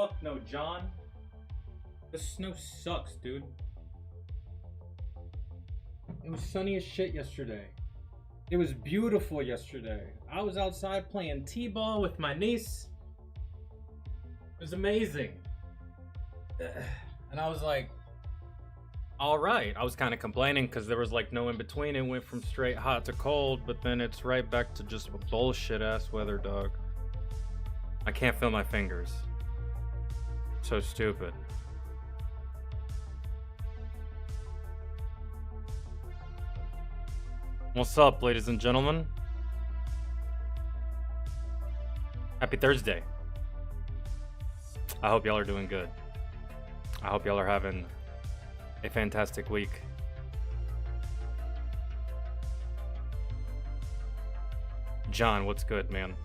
Fuck no, John. This snow sucks, dude. It was sunny as shit yesterday. It was beautiful yesterday. I was outside playing t-ball with my niece. It was amazing. And I was like, all right. I was kind of complaining because there was like no in between. It went from straight hot to cold, but then it's right back to just bullshit ass weather, dog. I can't feel my fingers. So stupid. What's up, ladies and gentlemen? Happy Thursday. I hope y'all are doing good. I hope y'all are having a fantastic week. John, what's good, man?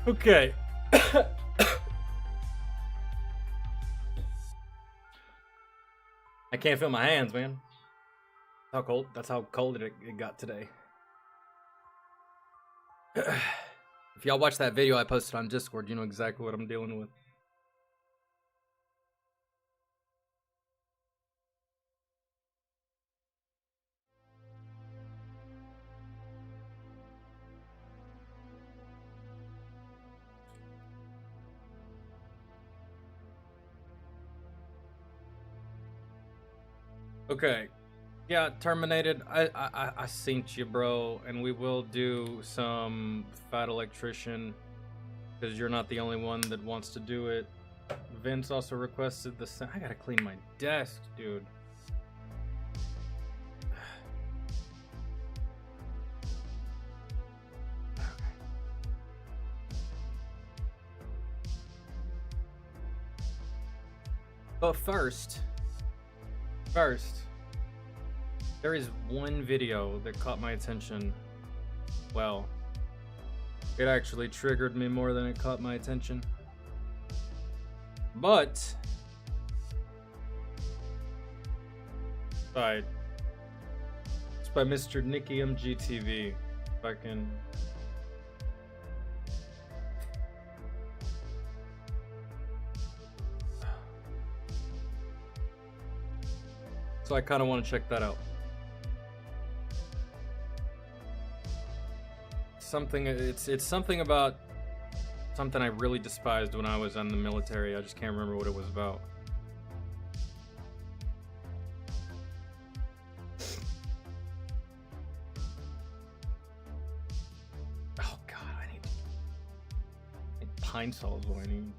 Okay. I can't feel my hands, man. How cold? That's how cold it got today. If y'all watch that video I posted on Discord, you know exactly what I'm dealing with. Okay. Yeah, terminated. I synced you, bro, and we will do some Fat Electrician because you're not the only one that wants to do it. Vince also requested the same. I gotta clean my desk, dude. But first, there is one video that caught my attention. Well, it actually triggered me more than it caught my attention. But it's by Mr. Nicky MGTV. If I can. So I kind of want to check that out. It's something about something I really despised when I was in the military. I just can't remember what it was about. Oh god, I need pine sol is what I need.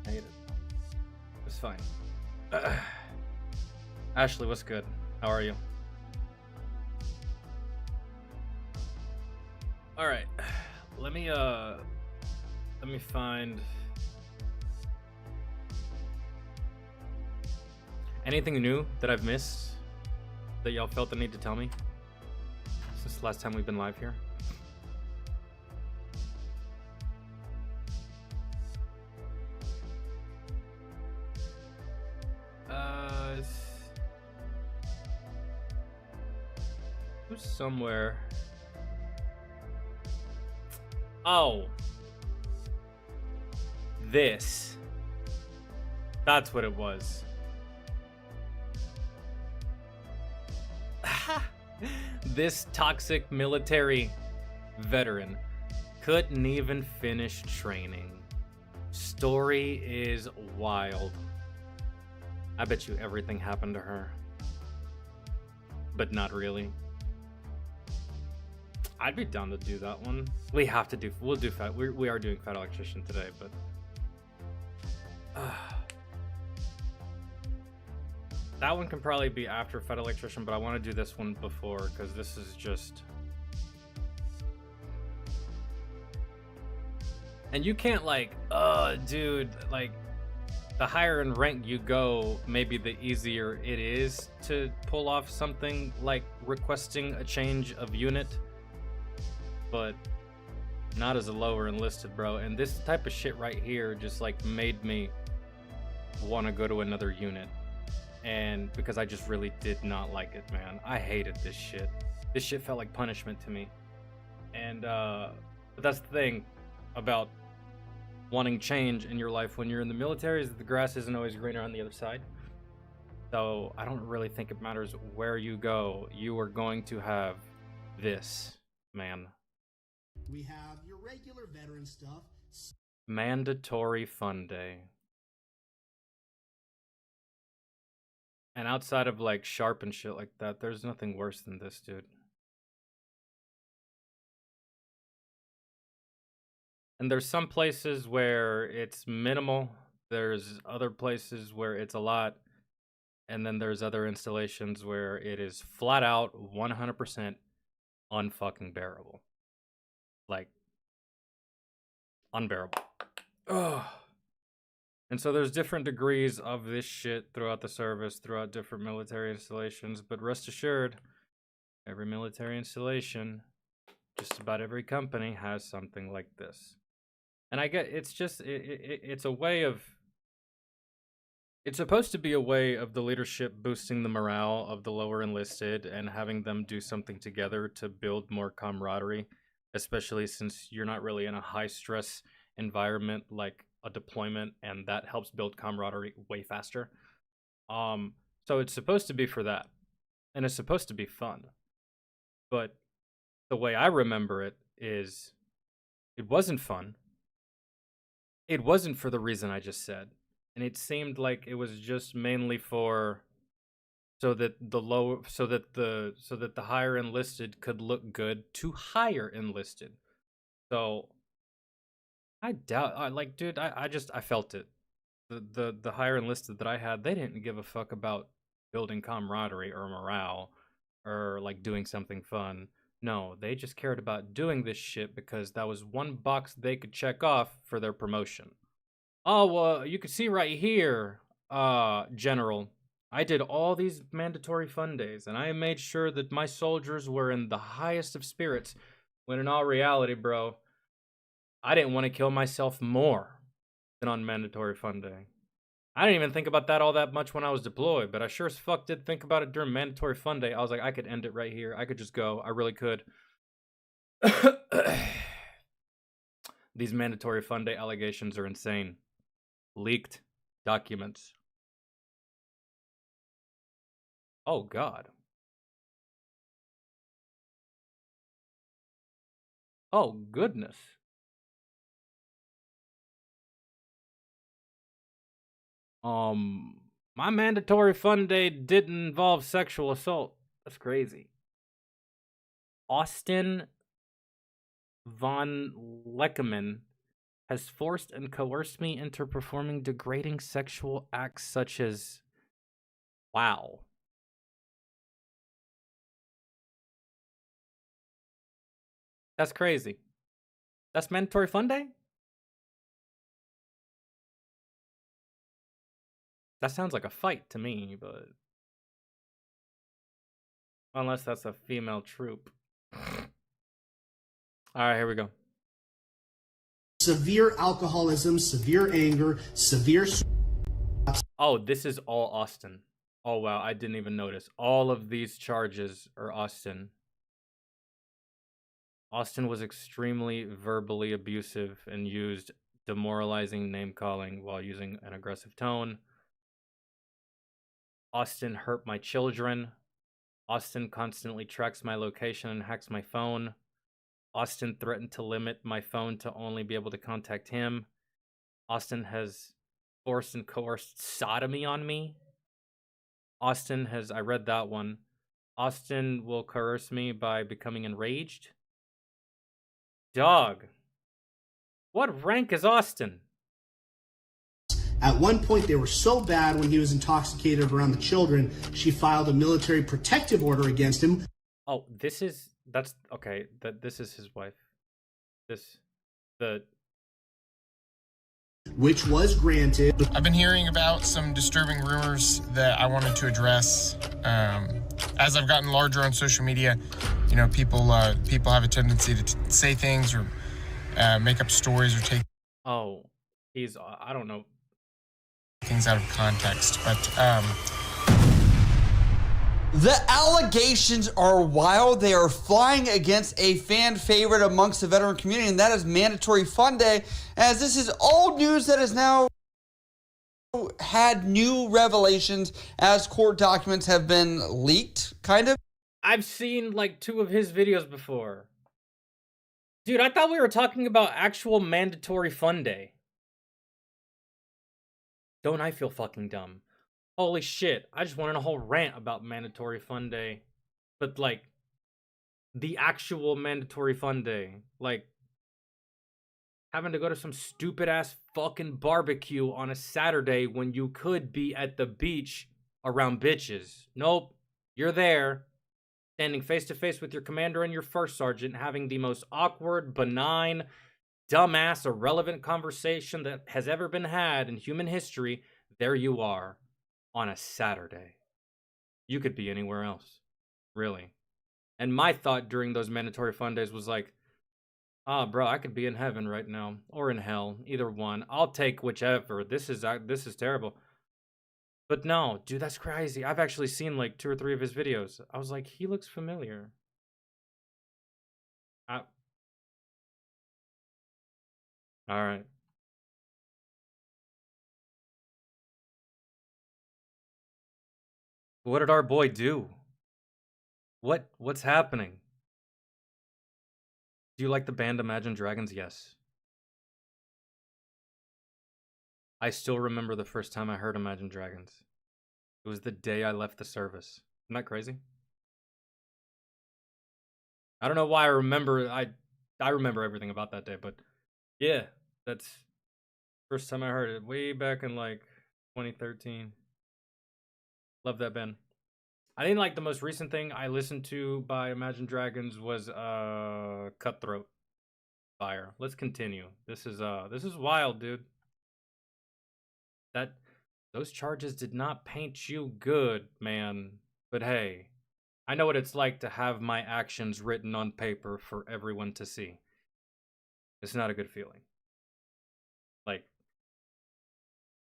I hate it. It's fine. Ashley, what's good? How are you? All right. Let me find anything new that I've missed that y'all felt the need to tell me since the last time we've been live here. Somewhere. Oh. This. That's what it was. This toxic military veteran couldn't even finish training. Story is wild. I bet you everything happened to her. But not really. I'd be down to do that one. We have to do. We'll do fat. We are doing Fat Electrician today, but that one can probably be after Fat Electrician. But I want to do this one before because this is just. And you can't like, dude, like the higher in rank you go, maybe the easier it is to pull off something like requesting a change of unit. But not as a lower enlisted, bro. And this type of shit right here just like made me want to go to another unit. And because I just really did not like it, man. I hated this shit. This shit felt like punishment to me. And but that's the thing about wanting change in your life when you're in the military, is that the grass isn't always greener on the other side. So I don't really think it matters where you go. You are going to have this, man. We have your regular veteran stuff. Mandatory fun day. And outside of like Sharp and shit like that, there's nothing worse than this, dude. And there's some places where it's minimal. There's other places where it's a lot. And then there's other installations where it is flat out 100% unfucking bearable. Like, unbearable. Ugh. And so there's different degrees of this shit throughout the service, throughout different military installations. But rest assured, every military installation, just about every company has something like this. And I get it's just it's a way of it's supposed to be a way of the leadership boosting the morale of the lower enlisted and having them do something together to build more camaraderie, especially since you're not really in a high stress environment like a deployment, and that helps build camaraderie way faster. So it's supposed to be for that, and it's supposed to be fun. But the way I remember it is, it wasn't fun. It wasn't for the reason I just said, and it seemed like it was just mainly for so that the higher enlisted could look good to higher enlisted. So I doubt, dude, I felt it. The higher enlisted that I had, they didn't give a fuck about building camaraderie or morale or like doing something fun. No, they just cared about doing this shit because that was one box they could check off for their promotion. Oh, well, you can see right here, General, I did all these mandatory fun days, and I made sure that my soldiers were in the highest of spirits, when in all reality, bro, I didn't want to kill myself more than on mandatory fun day. I didn't even think about that all that much when I was deployed, but I sure as fuck did think about it during mandatory fun day. I was like, I could end it right here. I could just go. I really could. These mandatory fun day allegations are insane. Leaked documents. Oh, God. Oh, goodness. My mandatory fun day didn't involve sexual assault. That's crazy. Austin von Leckerman has forced and coerced me into performing degrading sexual acts such as... Wow. That's crazy. That's mandatory fun day? That sounds like a fight to me, but... Unless that's a female troop. Alright, here we go. Severe alcoholism, severe anger, severe... Oh, this is all Austin. Oh, wow, I didn't even notice. All of these charges are Austin. Austin was extremely verbally abusive and used demoralizing name-calling while using an aggressive tone. Austin hurt my children. Austin constantly tracks my location and hacks my phone. Austin threatened to limit my phone to only be able to contact him. Austin has forced and coerced sodomy on me. Austin has, I read that one. Austin will coerce me by becoming enraged. Dog. What rank is Austin? At one point, they were so bad when he was intoxicated around the children, she filed a military protective order against him. Oh, this is his wife. Which was granted. I've been hearing about some disturbing rumors that I wanted to address. As I've gotten larger on social media, you know, people have a tendency to say things or make up stories or take I don't know, things out of context, but the allegations are wild. They are flying against a fan favorite amongst the veteran community, and that is mandatory fun day, as this is old news that has now had new revelations as court documents have been leaked, kind of. I've seen like 2 of his videos before. Dude, I thought we were talking about actual mandatory fun day. Don't I feel fucking dumb? Holy shit, I just went on a whole rant about mandatory fun day. But, like, the actual mandatory fun day. Like, having to go to some stupid-ass fucking barbecue on a Saturday when you could be at the beach around bitches. Nope, you're there, standing face-to-face with your commander and your first sergeant, having the most awkward, benign, dumbass, irrelevant conversation that has ever been had in human history. There you are, on a Saturday. You could be anywhere else, really. And my thought during those mandatory fun days was like, bro, I could be in heaven right now or in hell, either one. I'll take whichever. This is terrible. But no, dude, that's crazy. I've actually seen like 2 or 3 of his videos. I was like, he looks familiar. All right. What did our boy do? What's happening? Do you like the band Imagine Dragons? Yes. I still remember the first time I heard Imagine Dragons. It was the day I left the service. Isn't that crazy? I don't know why I remember. I remember everything about that day, but yeah, that's first time I heard it. Way back in like 2013. Love that band. I think like the most recent thing I listened to by Imagine Dragons was Cutthroat. Fire. Let's continue. This is wild, dude. Those charges did not paint you good, man. But hey, I know what it's like to have my actions written on paper for everyone to see. It's not a good feeling. Like,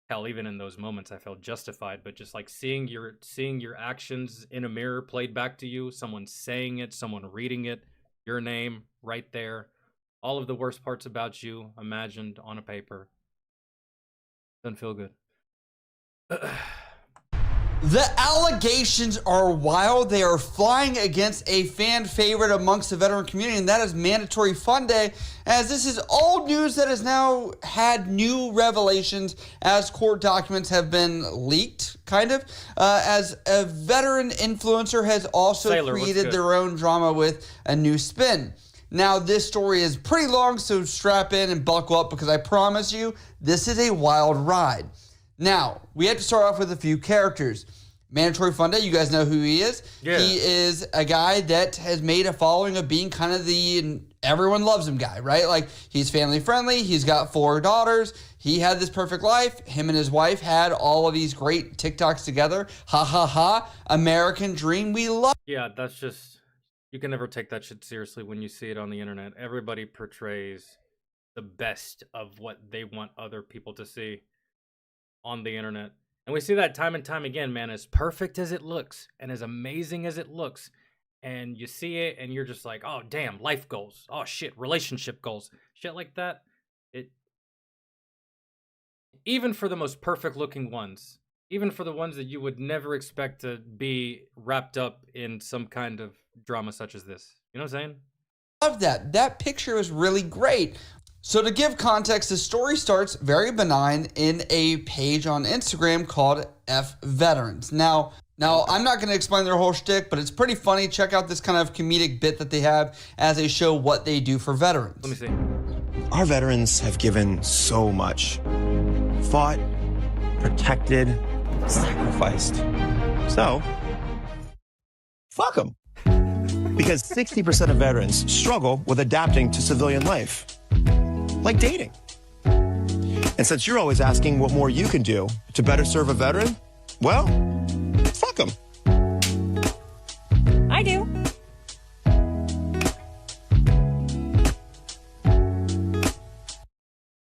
hell, even in those moments I felt justified, but just like seeing your actions in a mirror played back to you, someone saying it, someone reading it, your name right there, all of the worst parts about you imagined on a paper. Doesn't feel good. The allegations are wild. They are flying against a fan favorite amongst the veteran community, and that is Mandatory Fun Day, as this is old news that has now had new revelations as court documents have been leaked, kind of, as a veteran influencer has also Sailor, created their own drama with a new spin. Now, this story is pretty long, so strap in and buckle up, because I promise you, this is a wild ride. Now, we have to start off with a few characters. Mandatory Fun Day, you guys know who he is. Yeah. He is a guy that has made a following of being kind of the everyone loves him guy, right? Like, he's family friendly. He's got 4 daughters. He had this perfect life. Him and his wife had all of these great TikToks together. Ha, ha, ha. American dream. We love. Yeah, that's just, you can never take that shit seriously when you see it on the internet. Everybody portrays the best of what they want other people to see on the internet. And we see that time and time again, man. As perfect as it looks and as amazing as it looks, and you see it and you're just like, oh damn, life goals, oh shit, relationship goals, shit like that. It, even for the most perfect looking ones, even for the ones that you would never expect to be wrapped up in some kind of drama such as this, you know what I'm saying? Love that. That picture is really great. So to give context, the story starts very benign in a page on Instagram called F Veterans. Now I'm not going to explain their whole shtick, but it's pretty funny. Check out this kind of comedic bit that they have as they show what they do for veterans. Let me see. Our veterans have given so much. Fought, protected, sacrificed. So, fuck them. Because 60% of veterans struggle with adapting to civilian life. Like dating. And since you're always asking what more you can do to better serve a veteran, well, fuck them. I do.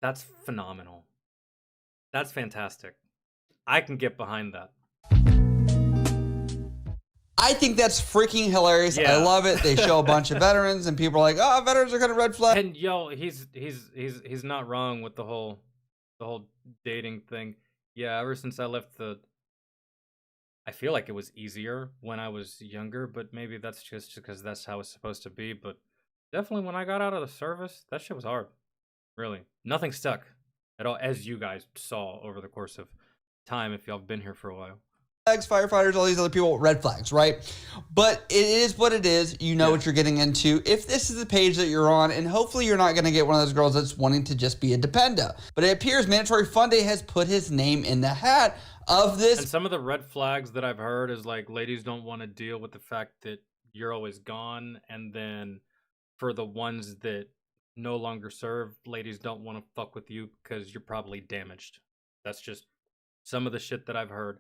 That's phenomenal. That's fantastic. I can get behind that. I think that's freaking hilarious. Yeah. I love it. They show a bunch of veterans, and people are like, "Oh, veterans are kind of red flag." And yo, he's not wrong with the whole dating thing. Yeah, ever since I left I feel like it was easier when I was younger, but maybe that's just because that's how it's supposed to be. But definitely when I got out of the service, that shit was hard. Really, nothing stuck at all, as you guys saw over the course of time if y'all have been here for a while. Flags, firefighters, all these other people, red flags, right? But it is what it is. You know what you're getting into. If this is the page that you're on, and hopefully you're not going to get one of those girls that's wanting to just be a dependa. But it appears Mandatory Fun Day has put his name in the hat of this. And some of the red flags that I've heard is like ladies don't want to deal with the fact that you're always gone. And then for the ones that no longer serve, ladies don't want to fuck with you because you're probably damaged. That's just some of the shit that I've heard.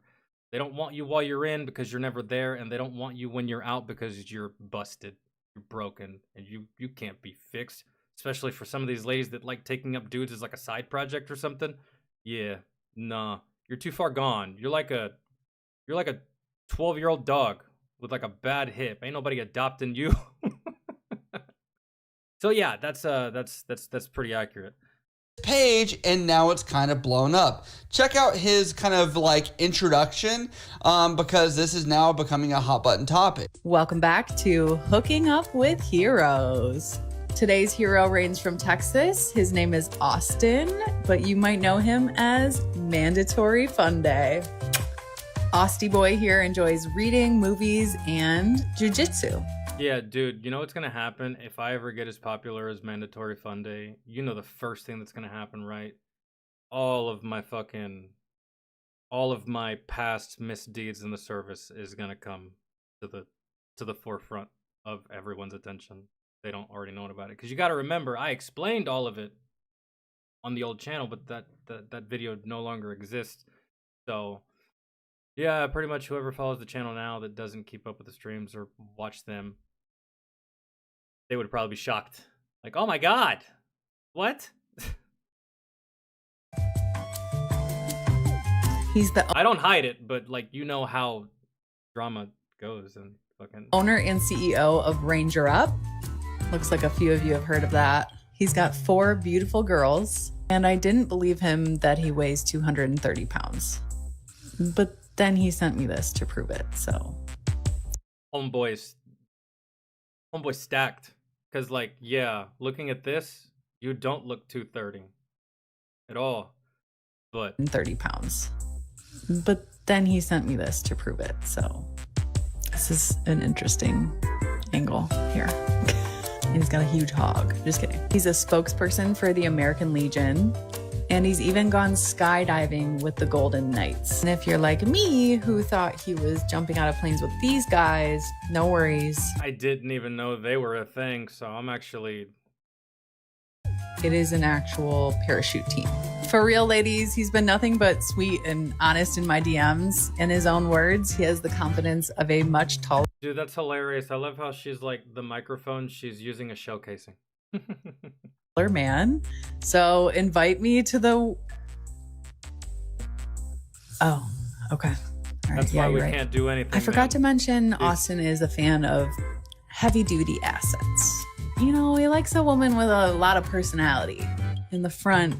They don't want you while you're in because you're never there, and they don't want you when you're out because you're busted, you're broken, and you can't be fixed. Especially for some of these ladies that like taking up dudes as like a side project or something. Yeah, nah, you're too far gone. You're like a 12-year-old dog with like a bad hip. Ain't nobody adopting you. So yeah, that's pretty accurate. Page, and now it's kind of blown up. Check out his kind of like introduction, because this is now becoming a hot button topic. Welcome back to Hooking Up with Heroes. Today's hero reigns from Texas. His name is Austin, but you might know him as Mandatory Fun Day. Austie boy here enjoys reading, movies, and jujitsu. Yeah, dude, you know what's gonna happen if I ever get as popular as Mandatory Fun Day? You know the first thing that's gonna happen, right? All of my past misdeeds in the service is gonna come to the forefront of everyone's attention. They don't already know about it. Because you gotta remember, I explained all of it on the old channel, but that video no longer exists. So yeah, pretty much whoever follows the channel now that doesn't keep up with the streams or watch them, they would probably be shocked. Like, oh my god, what? I don't hide it, but like, you know how drama goes and fucking... Owner and CEO of Ranger Up. Looks like a few of you have heard of that. He's got 4 beautiful girls, and I didn't believe him that he weighs 230 pounds. But then he sent me this to prove it, so. Homeboy stacked. Because, like, yeah, looking at this, you don't look 230 at all. But 30 pounds. But then he sent me this to prove it, so. This is an interesting angle here. And he's got a huge hog. Just kidding. He's a spokesperson for the American Legion. And he's even gone skydiving with the Golden Knights. And if you're like me, who thought he was jumping out of planes with these guys, no worries. I didn't even know they were a thing, so I'm actually... It is an actual parachute team. For real, ladies, he's been nothing but sweet and honest in my DMs. In his own words, he has the confidence of a much taller... Dude, that's hilarious. I love how she's like, the microphone she's using a shell casing. man. So invite me to the... Oh, okay. All right. That's why we can't do anything. I forgot to mention Austin is a fan of heavy duty assets. You know, he likes a woman with a lot of personality in the front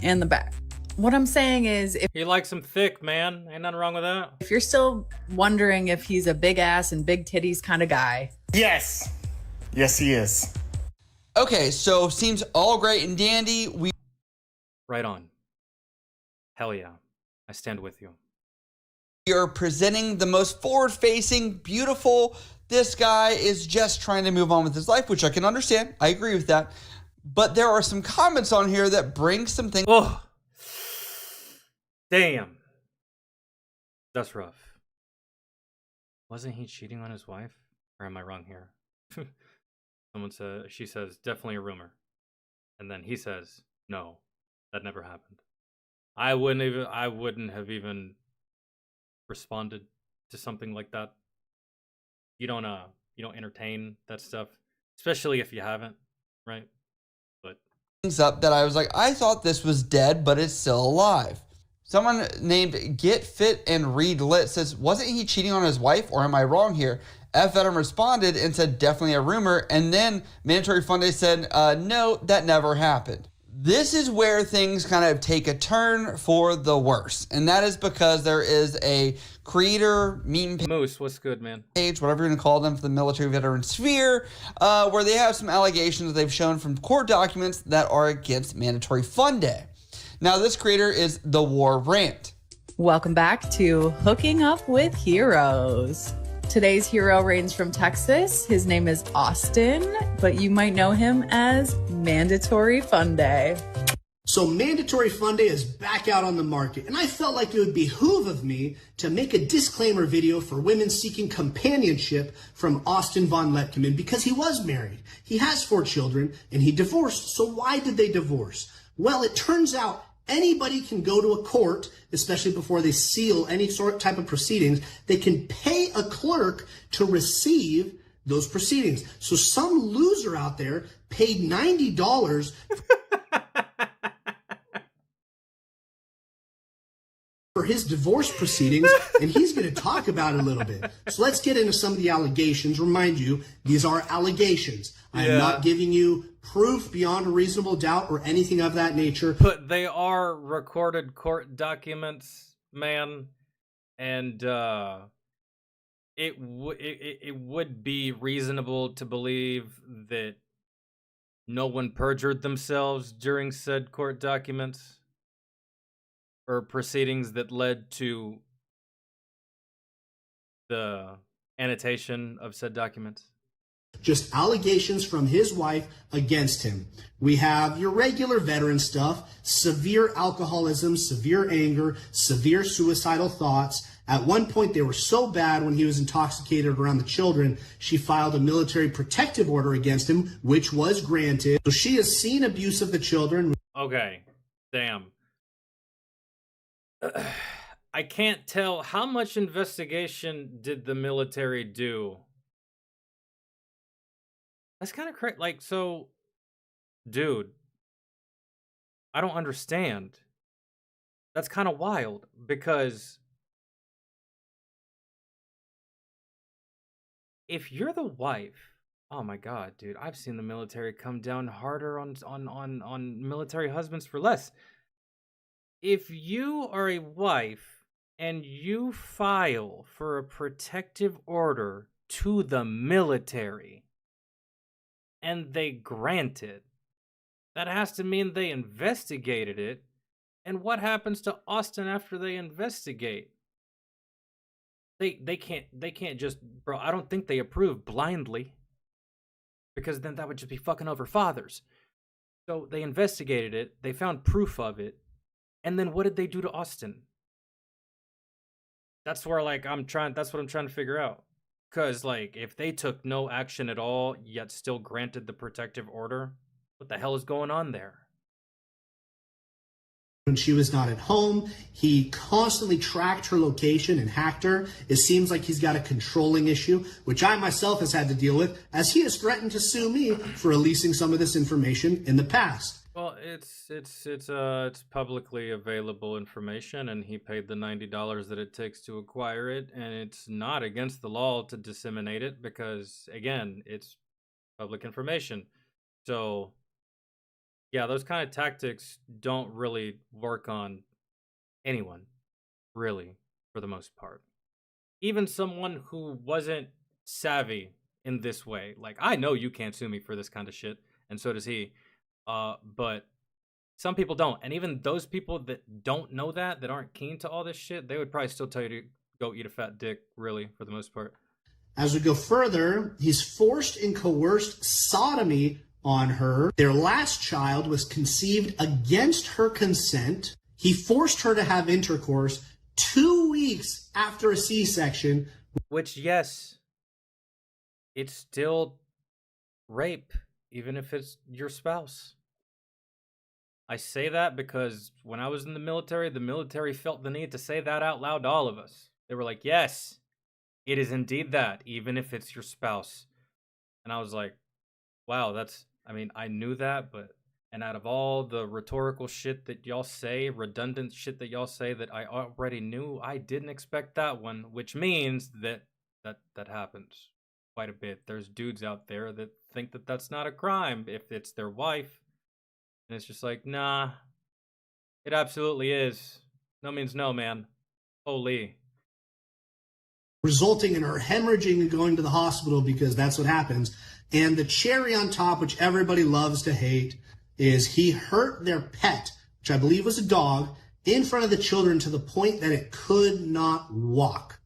and the back. What I'm saying is, if he likes them thick, man, ain't nothing wrong with that. If you're still wondering if he's a big ass and big titties kind of guy. Yes, he is. Okay, so seems all great and dandy. Right on. Hell yeah. I stand with you. We are presenting the most forward-facing, beautiful. This guy is just trying to move on with his life, which I can understand. I agree with that. But there are some comments on here that bring some things. Oh, damn. That's rough. Wasn't he cheating on his wife? Or am I wrong here? She says, definitely a rumor. And then he says, no, that never happened. I wouldn't have even responded to something like that. You don't entertain that stuff, especially if you haven't, right? But things up that I was like, I thought this was dead, but it's still alive. Someone named Get Fit and Read Lit says, wasn't he cheating on his wife, or am I wrong here? F. Venom responded and said, definitely a rumor. And then Mandatory Fun Day said, no, that never happened. This is where things kind of take a turn for the worse. And that is because there is a creator meme page. Moose, what's good, man? Page, whatever you're going to call them, for the military veteran sphere, where they have some allegations they've shown from court documents that are against Mandatory Fun Day. Now, this creator is The War Rant. Welcome back to Hooking Up with Heroes. Today's hero reigns from Texas. His name is Austin, but you might know him as Mandatory Fun Day. So Mandatory Fun Day is back out on the market, and I felt like it would behoove of me to make a disclaimer video for women seeking companionship from Austin von Lepkeman because he was married. He has 4 children, and he divorced. So why did they divorce? Well, it turns out anybody can go to a court, especially before they seal any type of proceedings. They can pay a clerk to receive those proceedings. So some loser out there paid $90 for his divorce proceedings, and he's going to talk about it a little bit. So let's get into some of the allegations. Remind you, these are allegations. I am not giving you proof beyond a reasonable doubt or anything of that nature. But they are recorded court documents, man, and it would be reasonable to believe that no one perjured themselves during said court documents or proceedings that led to the annotation of said documents. Just allegations from his wife against him. We have your regular veteran stuff: severe alcoholism, severe anger, severe suicidal thoughts. At one point, they were so bad when he was intoxicated around the children, she filed a military protective order against him, which was granted. So she has seen abuse of the children. Okay, damn. I can't tell, how much investigation did the military do? That's kind of crazy. Like, so, dude, I don't understand. That's kind of wild, because if you're the wife, oh my God, dude, I've seen the military come down harder on military husbands for less. If you are a wife and you file for a protective order to the military and they grant it, that has to mean they investigated it. And what happens to Austin after they investigate? They can't just, bro, I don't think they approve blindly, because then that would just be fucking over fathers. So they investigated it, they found proof of it, and then what did they do to Austin? That's where, like, that's what I'm trying to figure out. Because, like, if they took no action at all, yet still granted the protective order, what the hell is going on there? When she was not at home, he constantly tracked her location and hacked her. It seems like he's got a controlling issue, which I myself has had to deal with, as he has threatened to sue me for releasing some of this information in the past. Well, it's publicly available information, and he paid the $90 that it takes to acquire it, and it's not against the law to disseminate it because, again, it's public information. So, yeah, those kind of tactics don't really work on anyone, really, for the most part. Even someone who wasn't savvy in this way. Like, I know you can't sue me for this kind of shit, and so does he. But some people don't. And even those people that don't know that aren't keen to all this shit, they would probably still tell you to go eat a fat dick, really, for the most part. As we go further, he's forced and coerced sodomy on her. Their last child was conceived against her consent. He forced her to have intercourse 2 weeks after a C-section. Which, yes, it's still rape, even if it's your spouse. I say that because when I was in the military felt the need to say that out loud to all of us. They were like, yes, it is indeed that, even if it's your spouse. And I was like, wow, I knew that, and out of all the rhetorical shit that y'all say, redundant shit that y'all say that I already knew, I didn't expect that one, which means that happens quite a bit. There's dudes out there that think that that's not a crime if it's their wife. And it's just like, nah, it absolutely is. No means no, man. Holy. Resulting in her hemorrhaging and going to the hospital because that's what happens. And the cherry on top, which everybody loves to hate, is he hurt their pet, which I believe was a dog, in front of the children to the point that it could not walk.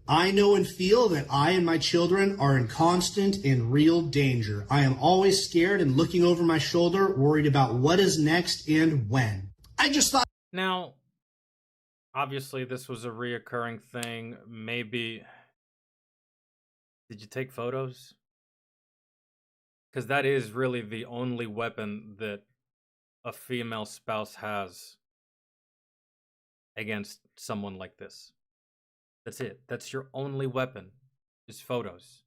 I know and feel that I and my children are in constant and real danger. I am always scared and looking over my shoulder, worried about what is next and when. I just thought... Now, obviously this was a reoccurring thing. Maybe... Did you take photos? Because that is really the only weapon that a female spouse has against someone like this. That's it. That's your only weapon, is photos.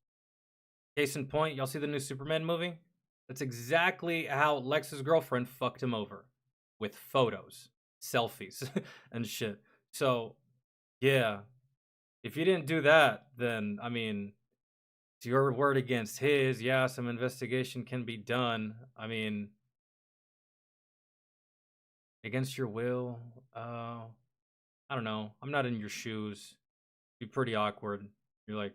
Case in point, y'all see the new Superman movie? That's exactly how Lex's girlfriend fucked him over. With photos, selfies, and shit. So, yeah. If you didn't do that, then, I mean, it's your word against his. Yeah, some investigation can be done. I mean, against your will, I don't know. I'm not in your shoes. It'd be pretty awkward. You're like,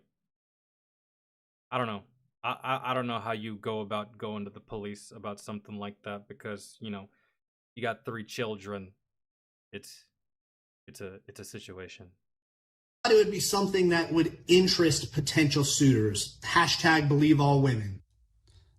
I don't know. I don't know how you go about going to the police about something like that because, you know, you got 3 children. It's a situation. I thought it would be something that would interest potential suitors. Hashtag believe all women.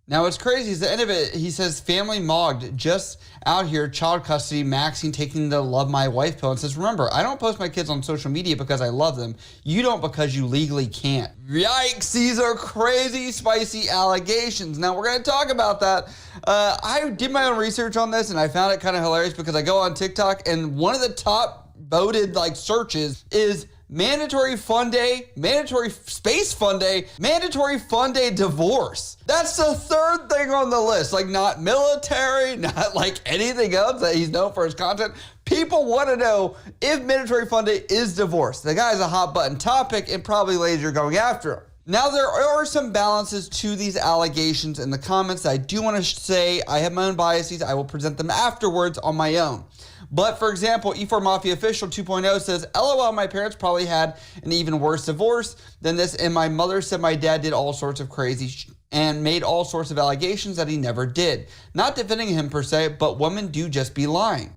Now, what's crazy is the end of it, he says, family mogged, just out here, child custody, Maxine taking the love my wife pill, and says, remember, I don't post my kids on social media because I love them. You don't because you legally can't. Yikes, these are crazy, spicy allegations. Now, we're going to talk about that. I did my own research on this, and I found it kind of hilarious because I go on TikTok, and one of the top voted searches is mandatory fun day, mandatory space fun day, mandatory fun day divorce. That's the third thing on the list. Like, not military, not like anything else that he's known for his content. People want to know if mandatory fun day is divorce. The guy's a hot button topic and probably ladies are going after him. Now, there are some balances to these allegations in the comments. I do want to say I have my own biases. I will present them afterwards on my own. But for example, E4 Mafia Official 2.0 says, LOL, my parents probably had an even worse divorce than this, and my mother said my dad did all sorts of crazy and made all sorts of allegations that he never did. Not defending him per se, but women do just be lying.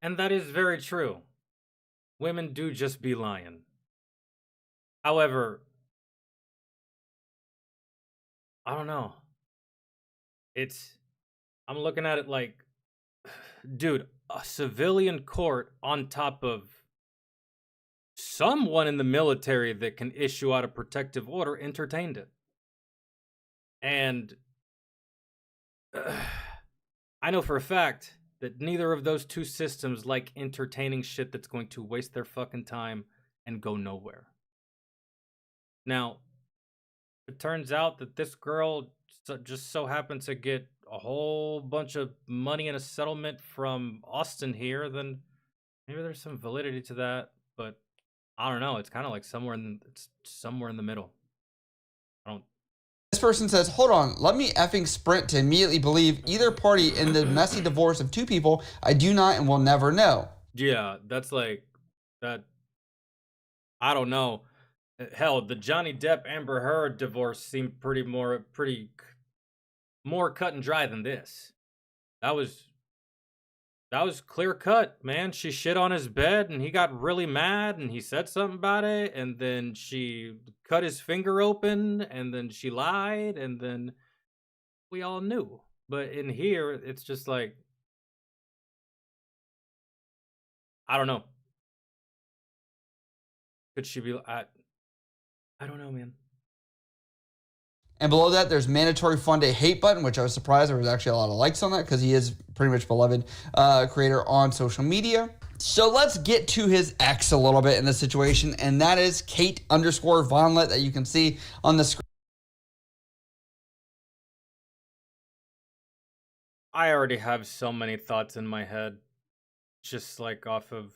And that is very true. Women do just be lying. However, I don't know. I'm looking at it like, dude, a civilian court on top of someone in the military that can issue out a protective order entertained it. And I know for a fact that neither of those two systems like entertaining shit that's going to waste their fucking time and go nowhere. Now, it turns out that this girl just so happened to get a whole bunch of money in a settlement from Austin here, then maybe there's some validity to that, but I don't know. It's kind of like somewhere in the middle. This person says, hold on, let me effing sprint to immediately believe either party in the messy divorce of two people I do not and will never know. Yeah, that's like that. I don't know. Hell, the Johnny Depp Amber Heard divorce seemed pretty more cut and dry than this. That was clear cut, man. She shit on his bed and he got really mad and he said something about it and then she cut his finger open and then she lied and then we all knew. But in here, it's just like, I don't know. Could she be? I don't know, man. And below that, there's mandatory fun day hate button, which I was surprised there was actually a lot of likes on that because he is pretty much beloved creator on social media. So let's get to his ex a little bit in this situation, and that is Kate_Vonleh that you can see on the screen. I already have so many thoughts in my head, just like off of.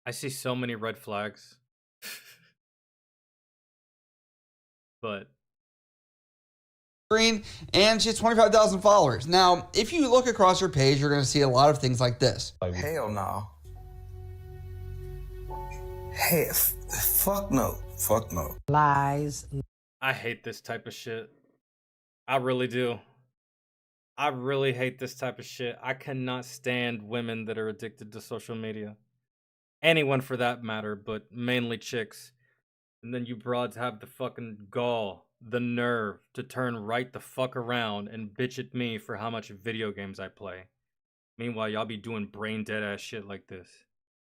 I see so many red flags. But Screen, and she has 25,000 followers. Now, if you look across her page, you're going to see a lot of things like this. Hell no. Hey, fuck no. Fuck no. Lies. I hate this type of shit. I really do. I really hate this type of shit. I cannot stand women that are addicted to social media. Anyone for that matter, but mainly chicks. And then you broads have the fucking gall, the nerve to turn right the fuck around and bitch at me for how much video games I play. Meanwhile, y'all be doing brain dead ass shit like this.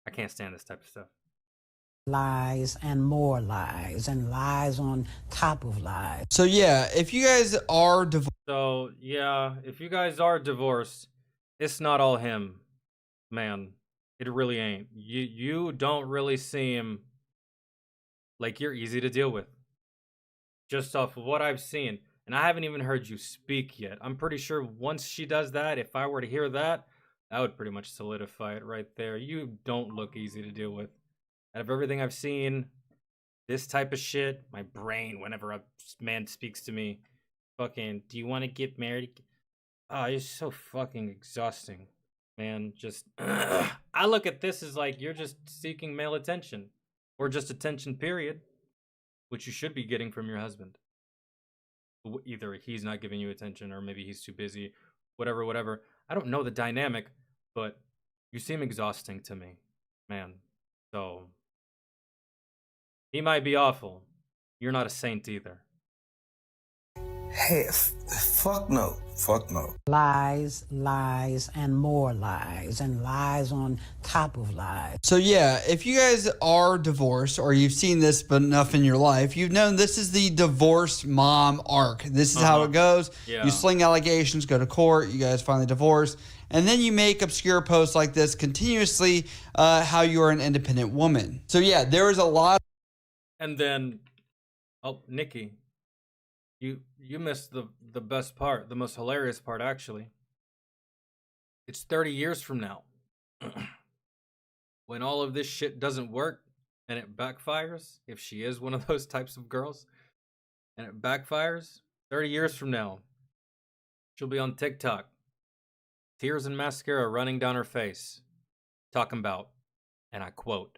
I can't stand this type of stuff. Lies and more lies and lies on top of lies. So yeah, if you guys are divorced, So, yeah, if you guys are divorced, it's not all him, man. It really ain't. You don't really seem like you're easy to deal with. Just off of what I've seen. And I haven't even heard you speak yet. I'm pretty sure once she does that, if I were to hear that, that would pretty much solidify it right there. You don't look easy to deal with. Out of everything I've seen, this type of shit, my brain, whenever a man speaks to me, fucking, do you want to get married? Oh, it's so fucking exhausting, man. Just, I look at this as like you're just seeking male attention, or just attention, period, which you should be getting from your husband. Either he's not giving you attention, or maybe he's too busy, whatever. I don't know the dynamic, but you seem exhausting to me, man. So, he might be awful. You're not a saint either. Hey, fuck no. Fuck no. Lies, lies, and more lies, and lies on top of lies. so yeah, if you guys are divorced or you've seen this but enough in your life, you've known this is the divorced mom arc. This is how it goes. Yeah. You sling allegations, go to court, you guys finally divorce, and then you make obscure posts like this continuously, how you are an independent woman. So yeah, there is a lot. And then, oh, Nikki, you missed the best part, the most hilarious part, actually. It's 30 years from now. When all of this shit doesn't work and it backfires, if she is one of those types of girls, and it backfires, 30 years from now, she'll be on TikTok, tears and mascara running down her face, talking about, and I quote,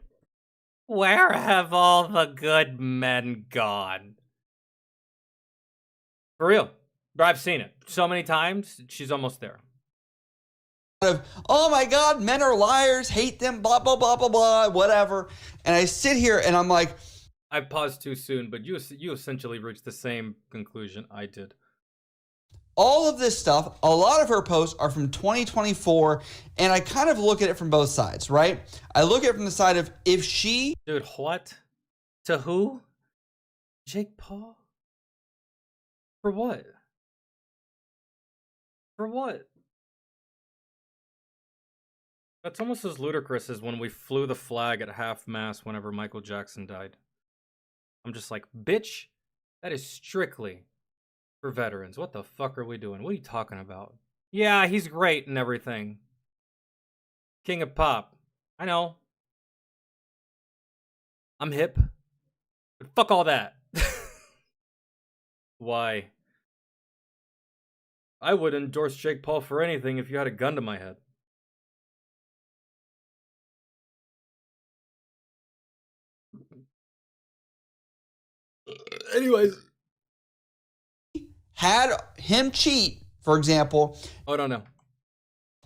"Where have all the good men gone?" For real. Bro, I've seen it so many times. She's almost there. Of, oh my God, men are liars, hate them, blah, blah, blah, blah, blah, whatever. And I sit here and I'm like, I paused too soon, but you essentially reached the same conclusion I did. all of this stuff, a lot of her posts are from 2024, and I kind of look at it from both sides, right? I look at it from the side of if she... Dude, what? To who? Jake Paul? For what? For what? That's almost as ludicrous as when we flew the flag at half-mast whenever Michael Jackson died. I'm just like, bitch, that is strictly for veterans. What the fuck are we doing? What are you talking about? Yeah, he's great and everything. King of pop. I know. I'm hip. But fuck all that. Why? I would endorse Jake Paul for anything if you had a gun to my head. Anyways. had him cheat, for example. Oh, no.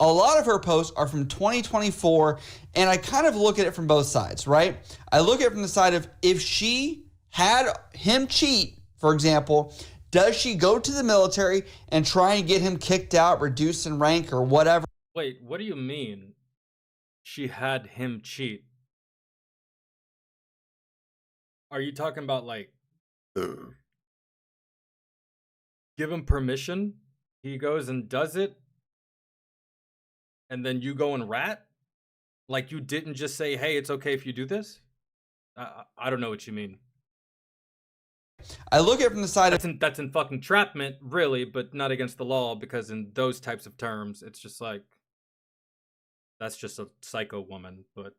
A lot of her posts are from 2024, and I kind of look at it from both sides, right? I look at it from the side of if she had him cheat, for example, does she go to the military and try and get him kicked out, reduced in rank, or whatever? Wait, what do you mean she had him cheat? Are you talking about, like, give him permission, he goes and does it, and then you go and rat? Like, you didn't just say, hey, it's okay if you do this? I don't know what you mean. I look at it from the side of... That's in fucking entrapment, really, but not against the law, because in those types of terms, it's just like, that's just a psycho woman, but...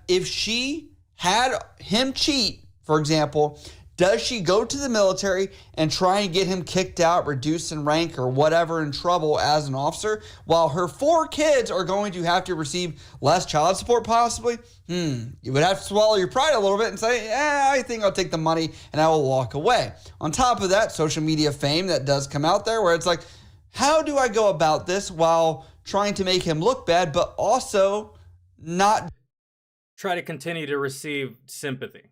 If she had him cheat, for example, Does she go to the military and try and get him kicked out, reduced in rank, or whatever, in trouble as an officer, while her 4 kids are going to have to receive less child support possibly? You would have to swallow your pride a little bit and say, I think I'll take the money and I will walk away. On top of that, social media fame that does come out there where it's like, how do I go about this while trying to make him look bad, but also not Try to continue to receive sympathy.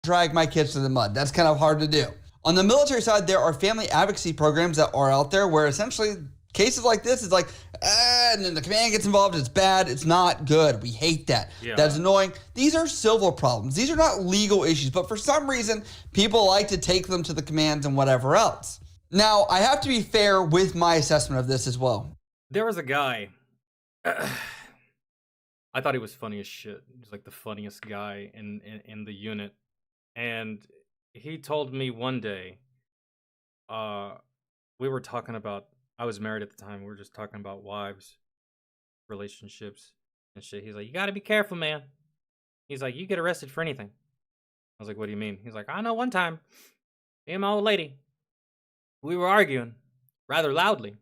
drag my kids through the mud? That's kind of hard to do. On the military side, there are family advocacy programs that are out there where essentially cases like this is like, and then the command gets involved. It's bad. It's not good. We hate that. Yeah. That's annoying. These are civil problems. These are not legal issues, but for some reason, people like to take them to the commands and whatever else. Now, I have to be fair with my assessment of this as well. There was a guy. I thought he was funny as shit. He was like the funniest guy in the unit. And he told me one day, we were talking about, I was married at the time. We were just talking about wives, relationships, and shit. He's like, you got to be careful, man. He's like, you get arrested for anything. I was like, what do you mean? He's like, I know one time, me and my old lady, we were arguing rather loudly.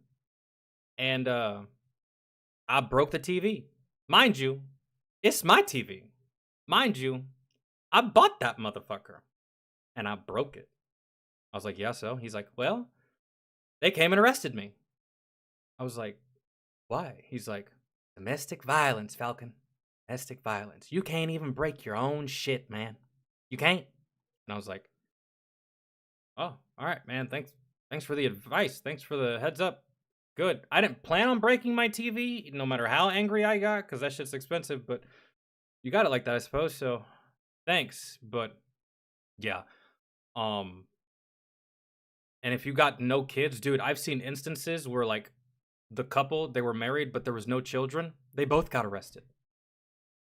And I broke the TV. Mind you, it's my TV. Mind you, I bought that motherfucker. And I broke it. I was like, yeah, so? He's like, well, they came and arrested me. I was like, why? He's like, domestic violence, Falcon. Domestic violence. You can't even break your own shit, man. You can't. And I was like, oh, all right, man. Thanks for the advice. Thanks for the heads up. Good. I didn't plan on breaking my TV, no matter how angry I got, because that shit's expensive, but you got it like that, I suppose, so thanks. But yeah. And if you got no kids, dude, I've seen instances where like the couple, they were married, but there was no children. They both got arrested.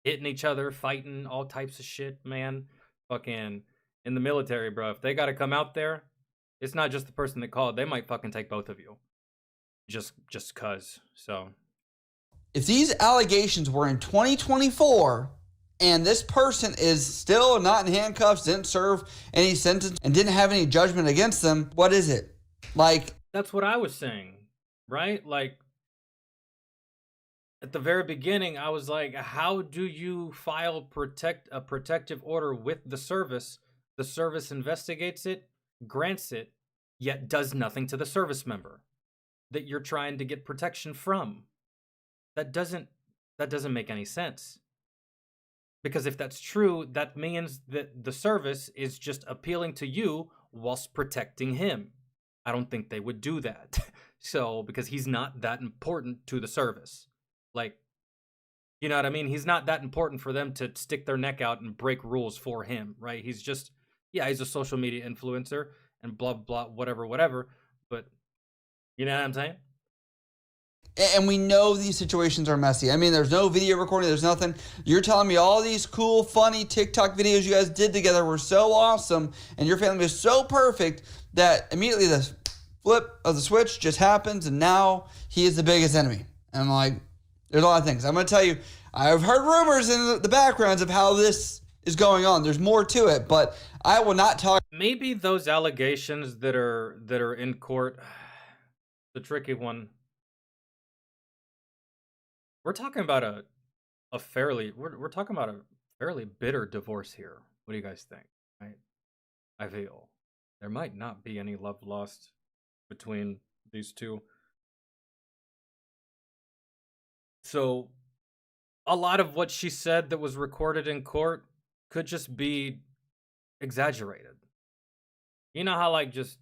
Hitting each other, fighting, all types of shit, man. Fucking in the military, bro. If they gotta come out there, it's not just the person that called. They might fucking take both of you. Just cuz. So If these allegations were in 2024 and this person is still not in handcuffs, didn't serve any sentence, and didn't have any judgment against them, what is it? Like, that's what I was saying, right? Like, at the very beginning, I was like, how do you file a protective order with the service? The service investigates it, grants it, yet does nothing to the service member that you're trying to get protection from. That doesn't make any sense. Because if that's true, that means that the service is just appealing to you whilst protecting him. I don't think they would do that. So, because he's not that important to the service. Like, you know what I mean? He's not that important for them to stick their neck out and break rules for him, right? He's just, yeah, he's a social media influencer and blah, blah, whatever. But, you know what I'm saying? and we know these situations are messy. I mean, there's no video recording. There's nothing. You're telling me all these cool, funny TikTok videos you guys did together were so awesome, and your family was so perfect that immediately the flip of the switch just happens, and now he is the biggest enemy. And I'm like, there's a lot of things. I'm going to tell you, I've heard rumors in the backgrounds of how this is going on. There's more to it, but I will not talk. Maybe those allegations that are in court, the tricky one. We're talking about a fairly bitter divorce here. What do you guys think? Right? I feel there might not be any love lost between these two. So a lot of what she said that was recorded in court could just be exaggerated. You know how like just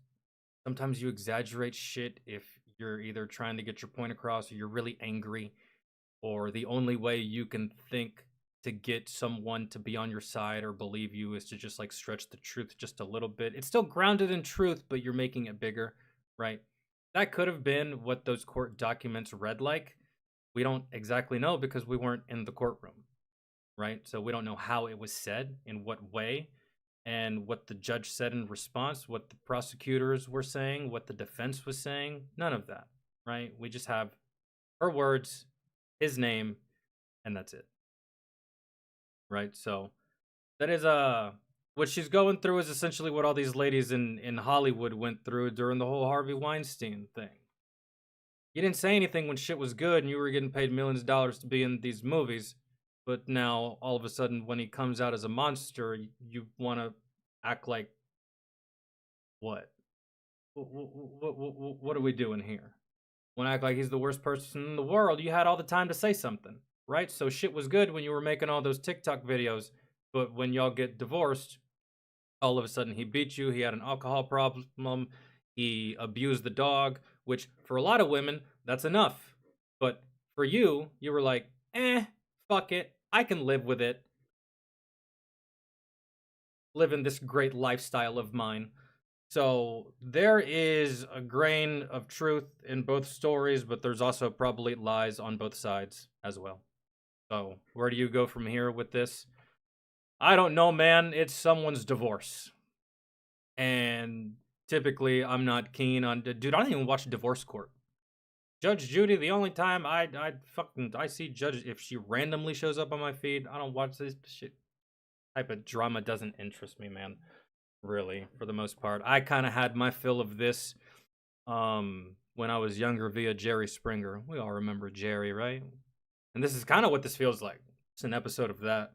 sometimes you exaggerate shit if you're either trying to get your point across or you're really angry, or the only way you can think to get someone to be on your side or believe you is to just like stretch the truth just a little bit. It's still grounded in truth, but you're making it bigger, right? That could have been what those court documents read like. We don't exactly know because we weren't in the courtroom, right? So we don't know how it was said, in what way, and what the judge said in response, what the prosecutors were saying, what the defense was saying. None of that, right? We just have her words, his name, and that's it. Right? So that is what she's going through is essentially what all these ladies in Hollywood went through during the whole Harvey Weinstein thing. You didn't say anything when shit was good and you were getting paid millions of dollars to be in these movies, but now all of a sudden when he comes out as a monster, you want to act like what? What are we doing here? Want to act like he's the worst person in the world? You had all the time to say something, right? So shit was good when you were making all those TikTok videos, but when y'all get divorced, all of a sudden he beat you. He had an alcohol problem. He abused the dog, which for a lot of women, that's enough. But for you, you were like, fuck it. I can live with it. Living this great lifestyle of mine. So there is a grain of truth in both stories, but there's also probably lies on both sides as well. So where do you go from here with this? I don't know, man. It's someone's divorce. And typically I'm not keen on... Dude, I don't even watch Divorce Court. Judge Judy, the only time I see Judge... If she randomly shows up on my feed, I don't watch this shit. Type of drama doesn't interest me, man. Really, for the most part. I kind of had my fill of this when I was younger via Jerry Springer. We all remember Jerry, right? And this is kind of what this feels like. It's an episode of that.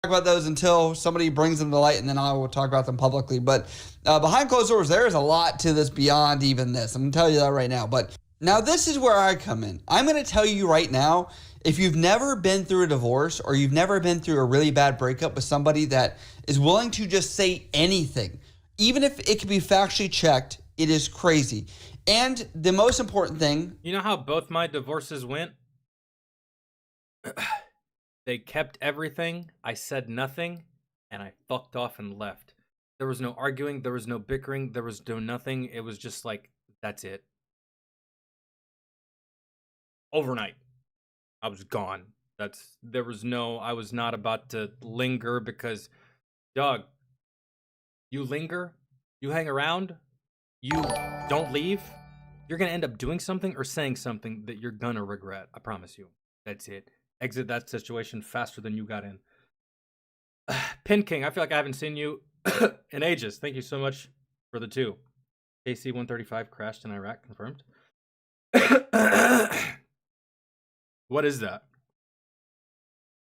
Talk about those until somebody brings them to light, and then I will talk about them publicly. But behind closed doors, there is a lot to this beyond even this. I'm going to tell you that right now. But now this is where I come in. I'm going to tell you right now, if you've never been through a divorce or you've never been through a really bad breakup with somebody that is willing to just say anything, even if it can be factually checked, it is crazy. And the most important thing... You know how both my divorces went? They kept everything, I said nothing, and I fucked off and left. There was no arguing, there was no bickering, there was no nothing. It was just like, that's it. Overnight. I was gone. I was not about to linger because, dog, you linger, you hang around, you don't leave, you're going to end up doing something or saying something that you're going to regret. I promise you. That's it. Exit that situation faster than you got in. Pin King, I feel like I haven't seen you in ages. Thank you so much for the 2. KC-135 crashed in Iraq, confirmed. What is that?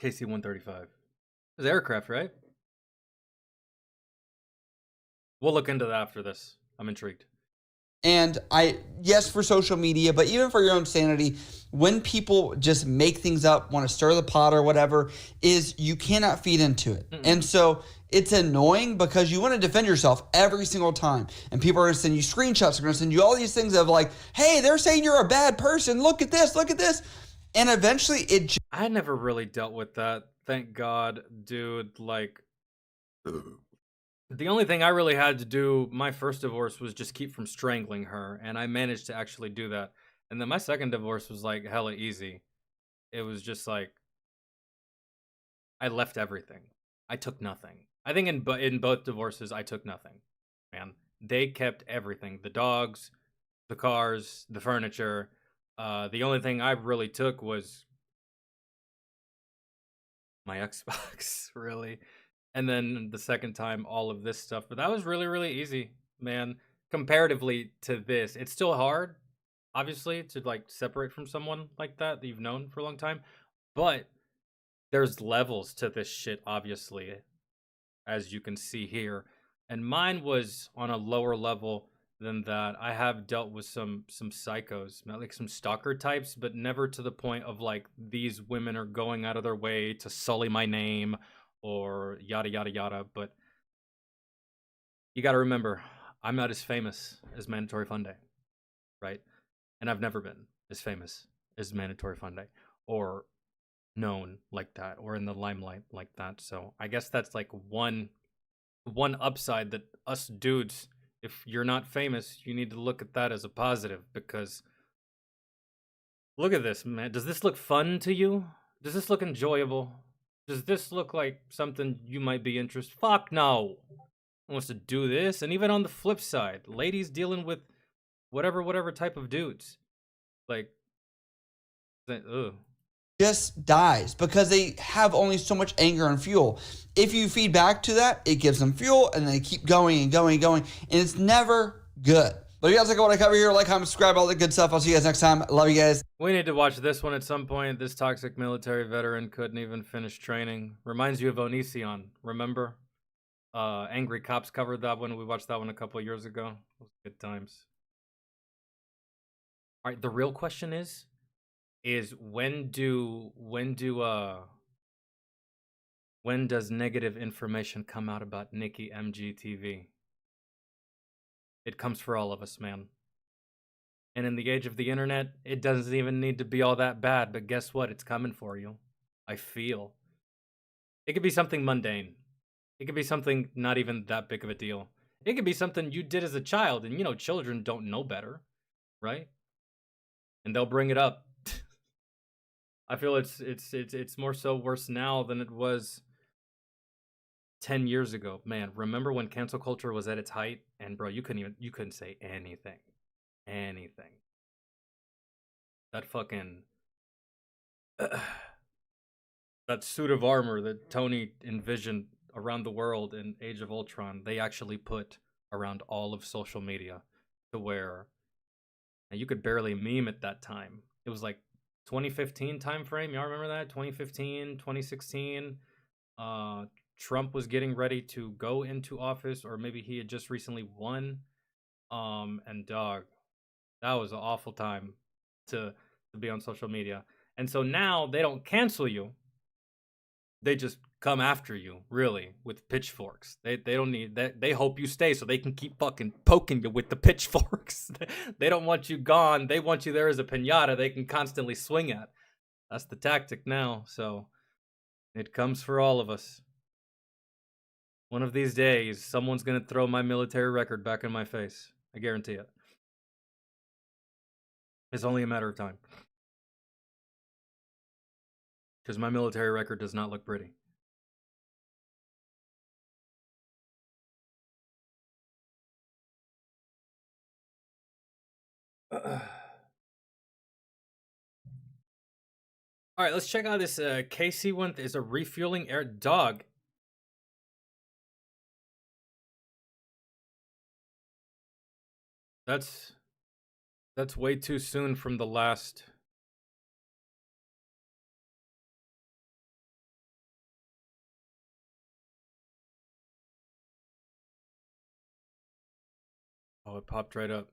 KC-135. It's aircraft, right? We'll look into that after this. I'm intrigued. And yes, for social media, but even for your own sanity, when people just make things up, want to stir the pot or whatever, is you cannot feed into it. And so it's annoying because you want to defend yourself every single time. And people are going to send you screenshots. They're going to send you all these things of like, hey, they're saying you're a bad person. Look at this. Look at this. And eventually I never really dealt with that. Thank God, dude. Like... The only thing I really had to do my first divorce was just keep from strangling her, and I managed to actually do that. And then my second divorce was like hella easy. It was just like I left everything. I took nothing. I think in both divorces I took nothing. Man, they kept everything. The dogs, the cars, the furniture. The only thing I really took was my Xbox, really. And then the second time, all of this stuff. But that was really, really easy, man. Comparatively to this. It's still hard, obviously, to like separate from someone like that you've known for a long time. But there's levels to this shit, obviously, as you can see here. And mine was on a lower level than that. I have dealt with some psychos, like some stalker types, but never to the point of like these women are going out of their way to sully my name or yada, yada, yada. But you got to remember, I'm not as famous as Mandatory Fun Day, right? And I've never been as famous as Mandatory Fun Day or known like that or in the limelight like that. So I guess that's like one upside that us dudes, if you're not famous, you need to look at that as a positive, because look at this, man. Does this look fun to you? Does this look enjoyable? Does this look like something you might be interested? Fuck no. Who wants to do this? And even on the flip side, ladies dealing with whatever type of dudes. Like, ugh. just dies because they have only so much anger and fuel. If you feed back to that, it gives them fuel and they keep going and going and going, and it's never good. But if you guys like what I cover here, like, comment, subscribe, all the good stuff. I'll see you guys next time. Love you guys. We need to watch this one at some point. This toxic military veteran couldn't even finish training. Reminds you of Onision, remember? Angry Cops covered that one. We watched that one a couple of years ago. Those good times. All right, the real question is when does negative information come out about Nikki MGTV? It comes for all of us, man. And in the age of the internet, it doesn't even need to be all that bad, but guess what? It's coming for you. I feel. It could be something mundane. It could be something not even that big of a deal. It could be something you did as a child, and you know, children don't know better, right? And they'll bring it up. I feel it's more so worse now than it was 10 years ago. Man, remember when cancel culture was at its height? And bro, you couldn't say anything. Anything. That fucking that suit of armor that Tony envisioned around the world in Age of Ultron, they actually put around all of social media to where, and you could barely meme at that time. It was like 2015 time frame. Y'all remember that? 2015, 2016. Trump was getting ready to go into office, or maybe he had just recently won. And dog, that was an awful time to be on social media. And so now they don't cancel you. They just come after you, really, with pitchforks. They don't need that. They hope you stay so they can keep fucking poking you with the pitchforks. They don't want you gone. They want you there as a piñata they can constantly swing at. That's the tactic now. So it comes for all of us. One of these days, someone's going to throw my military record back in my face. I guarantee it. It's only a matter of time. Because my military record does not look pretty. All right, let's check out this KC one. Is a refueling air dog. That's way too soon from the last. Oh, it popped right up.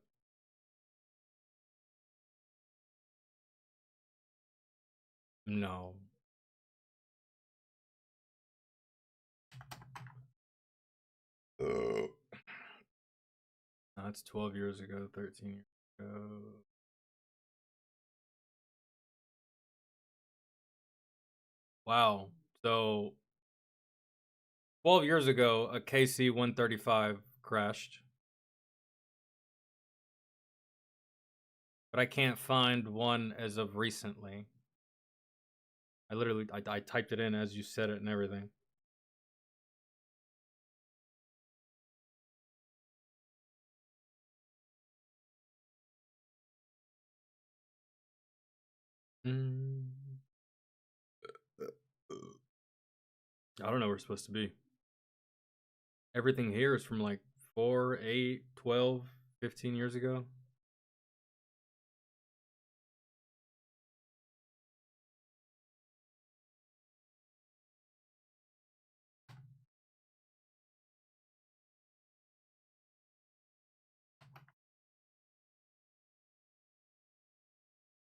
No. No, it's 12 years ago, 13 years ago. Wow. So 12 years ago, a KC-135 crashed. But I can't find one as of recently. I typed it in as you said it and everything. I don't know where it's supposed to be. Everything here is from like 4, 8, 12, 15 years ago.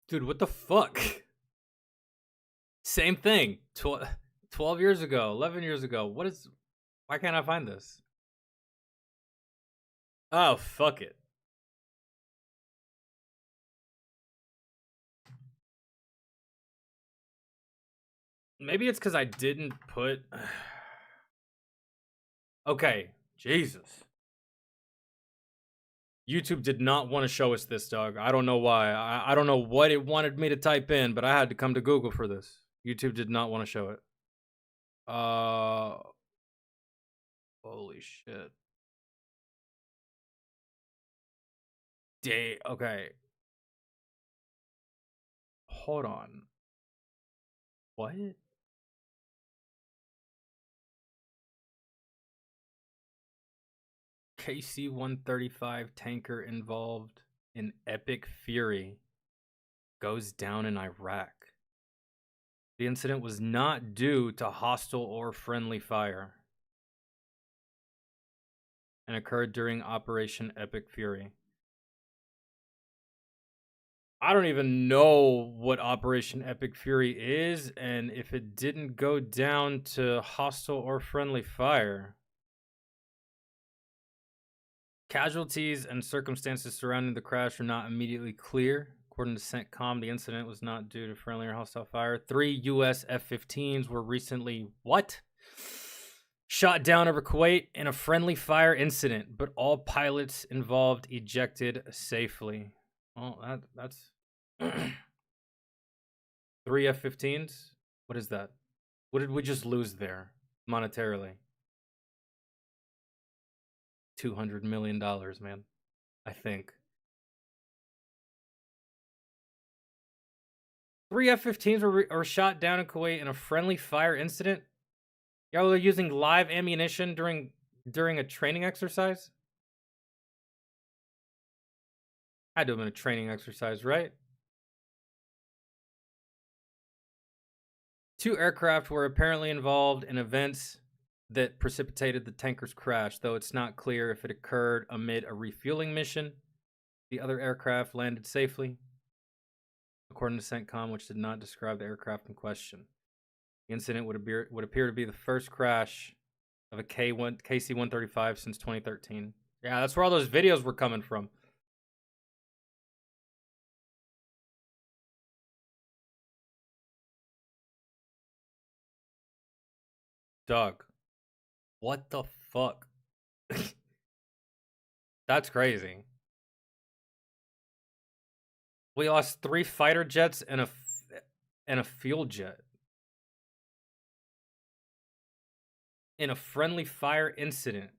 Dude, what the fuck? Same thing. 12 years ago, 11 years ago. Why can't I find this? Oh, fuck it. Maybe it's because I didn't put... Okay, Jesus. YouTube did not want to show us this, dog. I don't know why. I don't know what it wanted me to type in, but I had to come to Google for this. YouTube did not want to show it. Holy shit. Okay. Hold on. What? KC-135 tanker involved in epic fury goes down in Iraq. The incident was not due to hostile or friendly fire and occurred during Operation Epic Fury. I don't even know what Operation Epic Fury is, and if it didn't go down to hostile or friendly fire. Casualties and circumstances surrounding the crash are not immediately clear. According to CENTCOM, the incident was not due to friendly or hostile fire. 3 U.S. F-15s were recently, shot down over Kuwait in a friendly fire incident, but all pilots involved ejected safely. Well, that's 3 F-15s? What is that? What did we just lose there, monetarily? $200 million, man. I think. 3 F-15s were shot down in Kuwait in a friendly fire incident. Y'all are using live ammunition during a training exercise? Had to have been a training exercise, right? 2 aircraft were apparently involved in events that precipitated the tanker's crash, though it's not clear if it occurred amid a refueling mission. The other aircraft landed safely, according to CENTCOM, which did not describe the aircraft in question. The incident would appear to be the first crash of a KC-135 since 2013. Yeah, that's where all those videos were coming from. Doug, what the fuck? That's crazy. We lost 3 fighter jets and a fuel jet in a friendly fire incident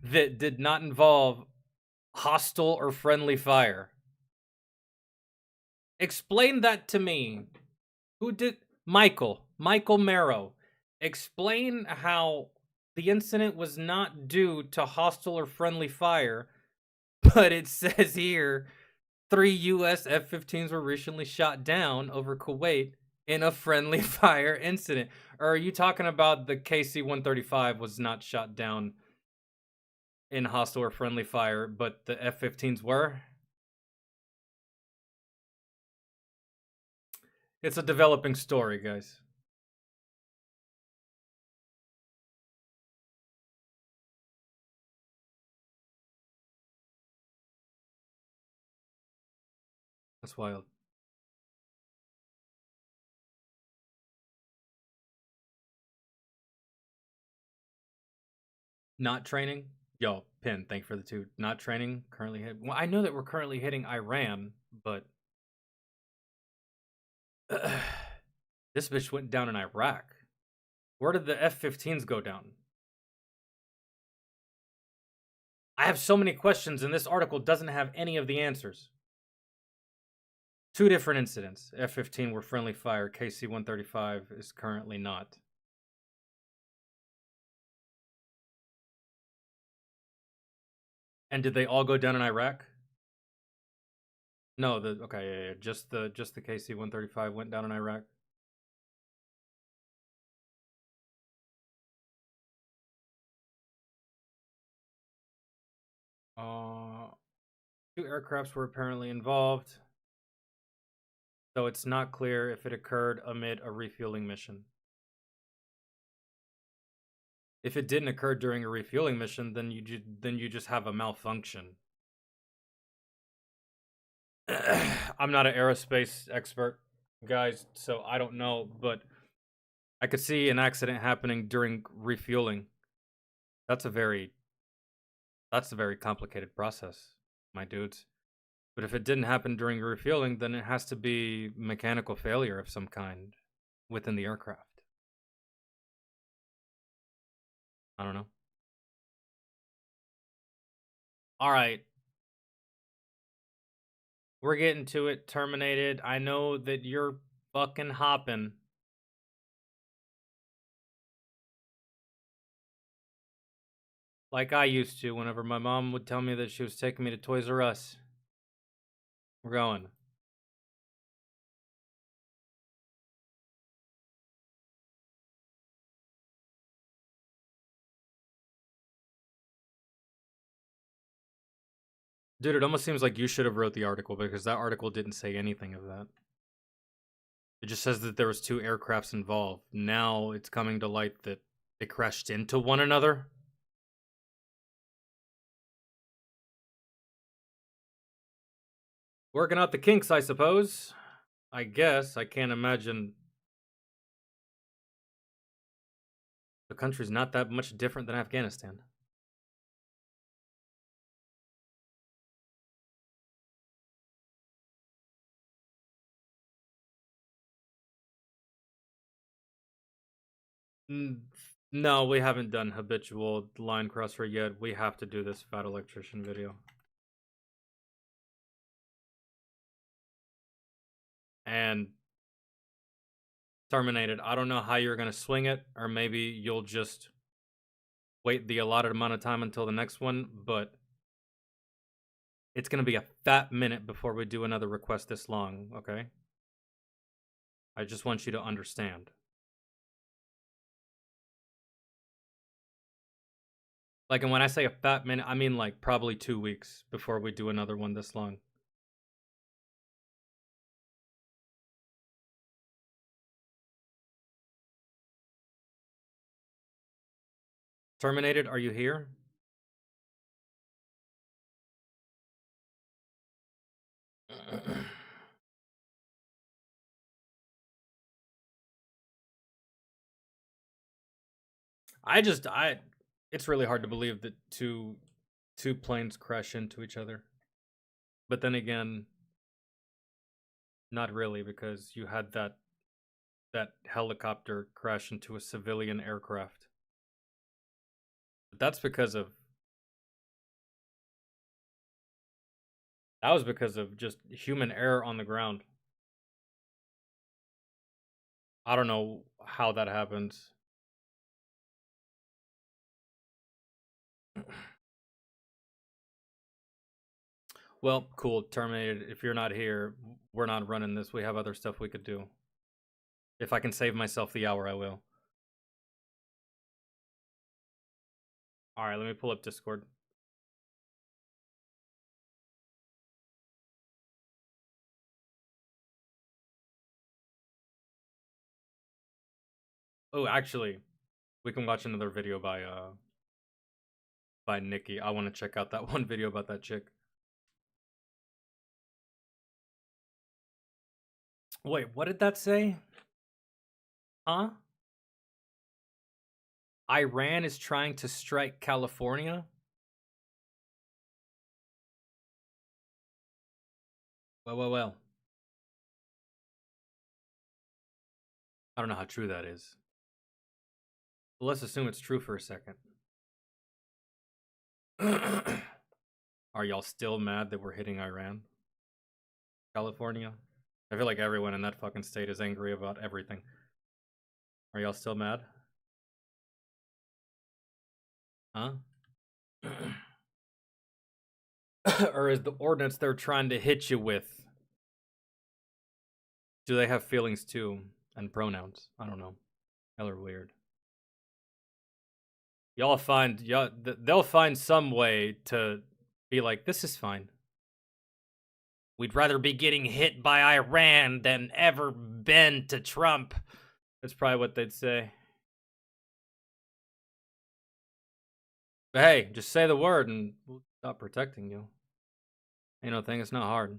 that did not involve hostile or friendly fire. Explain that to me. Who did? Michael Marrow. Explain how the incident was not due to hostile or friendly fire, but it says here 3 U.S. F-15s were recently shot down over Kuwait in a friendly fire incident. Or are you talking about the KC-135 was not shot down in hostile or friendly fire, but the F-15s were? It's a developing story, guys. That's wild. Not training? Yo, Pin, thank you for the 2. Not training, currently hit. Well, I know that we're currently hitting Iran, but this bitch went down in Iraq. Where did the F-15s go down? I have so many questions, and this article doesn't have any of the answers. 2 different incidents. F-15 were friendly fire. KC-135 is currently not. And did they all go down in Iraq? No, okay, yeah. Just the KC-135 went down in Iraq. Uh, 2 aircrafts were apparently involved, though it's not clear if it occurred amid a refueling mission. If it didn't occur during a refueling mission, then you just have a malfunction. I'm not an aerospace expert, guys, so I don't know, but I could see an accident happening during refueling. That's a very complicated process, my dudes. But if it didn't happen during refueling, then it has to be mechanical failure of some kind within the aircraft. I don't know. All right. We're getting to it. Terminated. I know that you're fucking hopping. Like I used to whenever my mom would tell me that she was taking me to Toys R Us. We're going. Dude, it almost seems like you should have wrote the article because that article didn't say anything of that. It just says that there was 2 aircrafts involved. Now it's coming to light that they crashed into one another. Working out the kinks, I suppose. I guess. I can't imagine. The country's not that much different than Afghanistan. No, we haven't done habitual line crosser yet. We have to do this fat electrician video. And Terminated, I don't know how you're going to swing it, or maybe you'll just wait the allotted amount of time until the next one, but it's going to be a fat minute before we do another request this long, okay? I just want you to understand. Like, and when I say a fat minute, I mean like probably 2 weeks before we do another one this long. Terminated, are you here? It's really hard to believe that two planes crash into each other. But then again, not really, because you had that helicopter crash into a civilian aircraft. But that was because of just human error on the ground. I don't know how that happens. Well, cool, Terminated. If you're not here, we're not running this. We have other stuff we could do. If I can save myself the hour, I will. Alright, let me pull up Discord. Oh, actually, we can watch another video by Nikki. I want to check out that one video about that chick. Wait, what did that say? Huh? Iran is trying to strike California? Well. I don't know how true that is. But let's assume it's true for a second. Are y'all still mad that we're hitting Iran? California? I feel like everyone in that fucking state is angry about everything. Are y'all still mad? Huh? Or is the ordinance they're trying to hit you with? Do they have feelings too? And pronouns? I don't know. Y'all are weird. They'll find some way to be like, this is fine. We'd rather be getting hit by Iran than ever been to Trump. That's probably what they'd say. But hey, just say the word and we'll stop protecting you. Ain't no thing, it's not hard.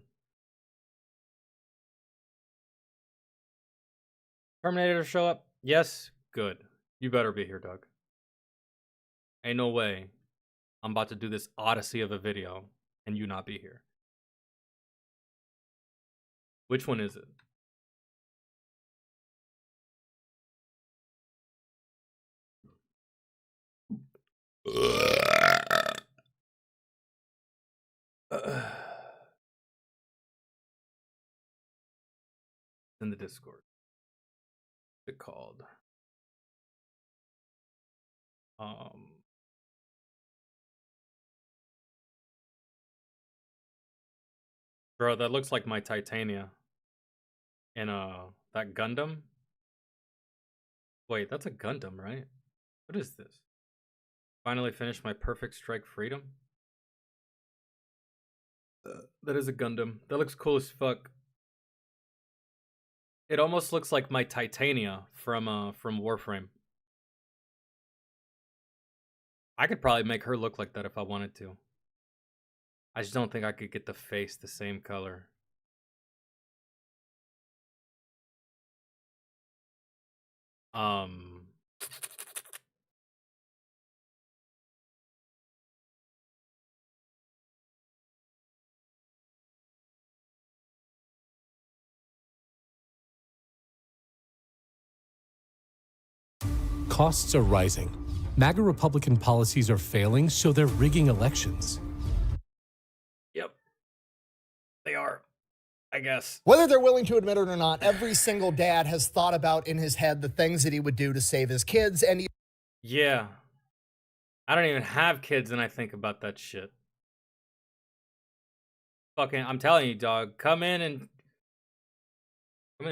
Terminator show up? Yes? Good. You better be here, Doug. Ain't no way I'm about to do this odyssey of a video and you not be here. Which one is it? in the Discord. What's it called? Bro, that looks like my Titania. In that Gundam. Wait, that's a Gundam, right? What is this? Finally finished my Perfect Strike Freedom. That is a Gundam. That looks cool as fuck. It almost looks like my Titania from Warframe. I could probably make her look like that if I wanted to. I just don't think I could get the face the same color. Costs are rising. MAGA Republican policies are failing, so they're rigging elections. Yep. They are, I guess. Whether they're willing to admit it or not, every single dad has thought about in his head the things that he would do to save his kids, and Yeah. I don't even have kids and I think about that shit. Fucking, I'm telling you, dog, come in and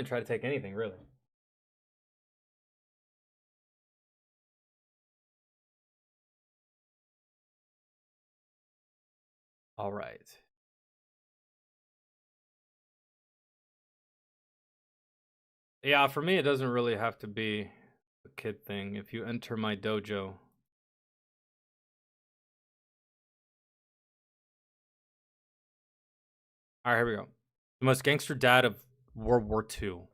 try to take anything, really. All right. Yeah, for me, it doesn't really have to be a kid thing. If you enter my dojo. All right, here we go. The most gangster dad of World War II.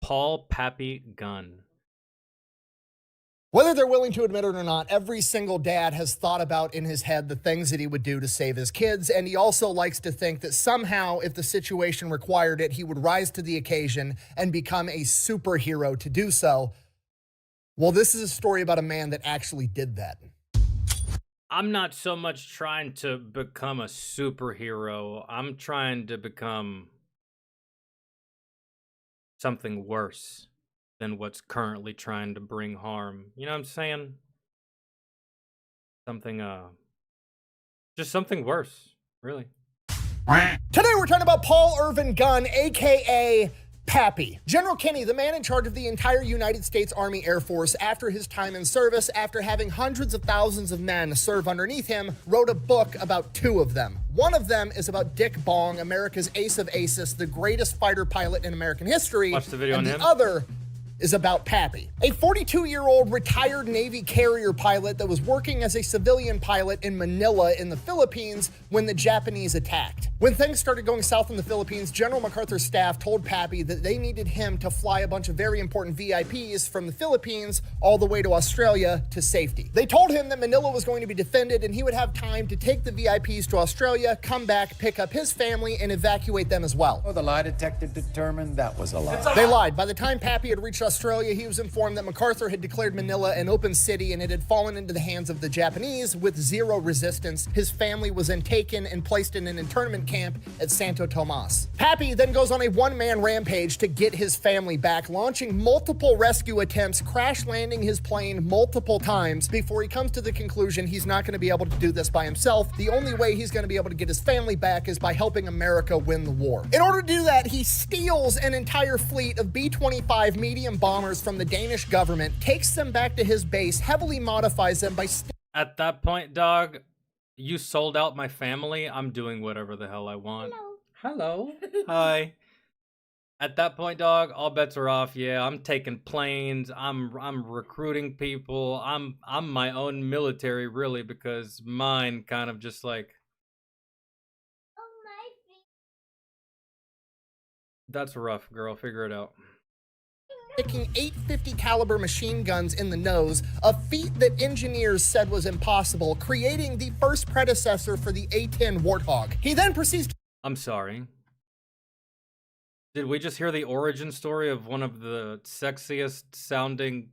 Paul Pappy Gunn. whether they're willing to admit it or not, every single dad has thought about in his head the things that he would do to save his kids, and he also likes to think that somehow, if the situation required it, he would rise to the occasion and become a superhero to do so. Well, this is a story about a man that actually did that. I'm not so much trying to become a superhero. I'm trying to become something worse than what's currently trying to bring harm. You know what I'm saying? Something, just something worse, really. Today we're talking about Paul Irvin Gunn, aka Pappy. General Kenny, the man in charge of the entire United States Army Air Force after his time in service, after having hundreds of thousands of men serve underneath him, wrote a book about two of them. One of them is about Dick Bong, America's ace of aces, the greatest fighter pilot in American history. Watch the video and on him. The other is about Pappy, a 42-year-old retired Navy carrier pilot that was working as a civilian pilot in Manila in the Philippines when the Japanese attacked. When things started going south in the Philippines, General MacArthur's staff told Pappy that they needed him to fly a bunch of very important VIPs from the Philippines all the way to Australia to safety. They told him that Manila was going to be defended and he would have time to take the VIPs to Australia, come back, pick up his family, and evacuate them as well. Oh, the lie detector determined that was a lie. They lied. By the time Pappy had reached Australia, he was informed that MacArthur had declared Manila an open city and it had fallen into the hands of the Japanese with zero resistance. His family was then taken and placed in an internment camp at Santo Tomas. Pappy then goes on a one-man rampage to get his family back, launching multiple rescue attempts, crash landing his plane multiple times before he comes to the conclusion he's not going to be able to do this by himself. The only way he's going to be able to get his family back is by helping America win the war. In order to do that, he steals an entire fleet of B-25 medium bombers from the Danish government, takes them back to his base, heavily modifies them by At that point, dog, you sold out my family. I'm doing whatever the hell I want. Hello. Hi. At that point, dog, all bets are off. Yeah, I'm taking planes. I'm recruiting people. I'm my own military, really, because mine kind of just like. That's rough, girl. Figure it out. Sticking 850 caliber machine guns in the nose, a feat that engineers said was impossible, creating the first predecessor for the A-10 Warthog. He then proceeds to— I'm sorry. Did we just hear the origin story of one of the sexiest sounding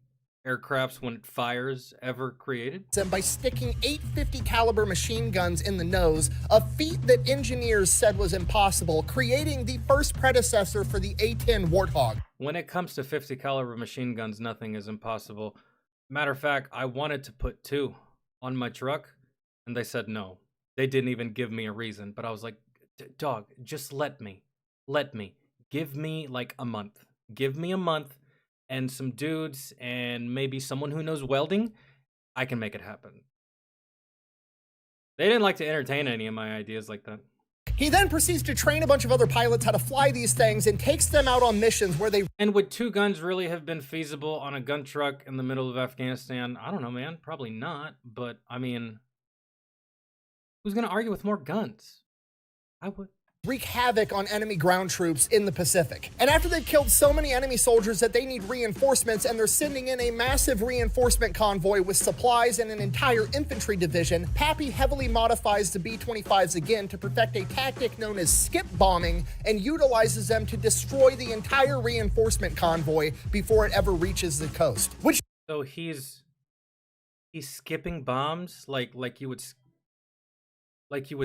aircrafts when it fires ever created. And by sticking 850 caliber machine guns in the nose, a feat that engineers said was impossible, creating the first predecessor for the A-10 Warthog. When it comes to 50 caliber machine guns, nothing is impossible. Matter of fact, I wanted to put 2 on my truck, and they said no. They didn't even give me a reason, but I was like, dog, just let me. Give me like a month. Give me a month and some dudes and maybe someone who knows welding. I can make it happen. They didn't like to entertain any of my ideas like that. He then proceeds to train a bunch of other pilots how to fly these things and takes them out on missions where they... And would 2 guns really have been feasible on a gun truck in the middle of Afghanistan? I don't know, man. Probably not. But, I mean, who's going to argue with more guns? I would. Wreak havoc on enemy ground troops in the Pacific. And after they've killed so many enemy soldiers that they need reinforcements, and they're sending in a massive reinforcement convoy with supplies and an entire infantry division, Pappy heavily modifies the B-25s again to perfect a tactic known as skip bombing and utilizes them to destroy the entire reinforcement convoy before it ever reaches the coast. Which So he's skipping bombs like you would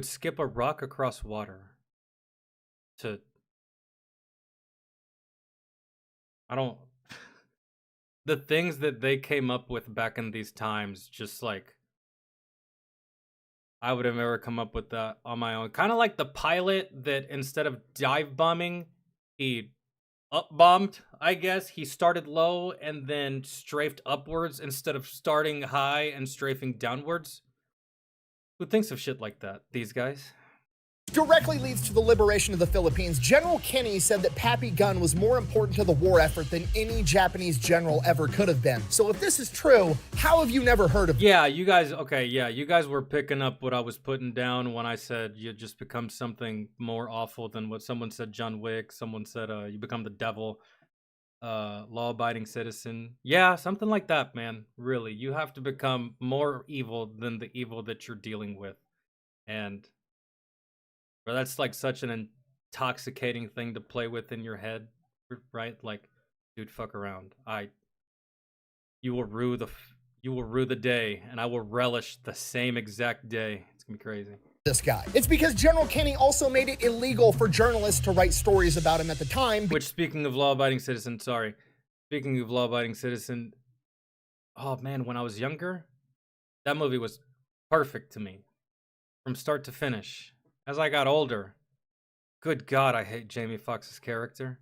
skip a rock across water. The things that they came up with back in these times, just like I would have never come up with that on my own. Kind of like the pilot that instead of dive bombing, he up bombed, I guess. He started low and then strafed upwards instead of starting high and strafing downwards. Who thinks of shit like that? These guys. Directly leads to the liberation of the Philippines. General Kinney said that Pappy Gun was more important to the war effort than any Japanese general ever could have been. So if this is true, how have you never heard of it? Yeah, you guys, okay, yeah, you guys were picking up what I was putting down when I said you just become something more awful than what someone said John Wick, someone said you become the devil, law-abiding citizen. Yeah, something like that, man, really. You have to become more evil than the evil that you're dealing with. And... Bro, that's like such an intoxicating thing to play with in your head, right? Like, dude, fuck around. You will rue the day, and I will relish the same exact day. It's gonna be crazy. This guy. It's because General Kinney also made it illegal for journalists to write stories about him at the time. Which, speaking of law-abiding citizen, oh man, when I was younger, that movie was perfect to me, from start to finish. As I got older, good God, I hate Jamie Foxx's character.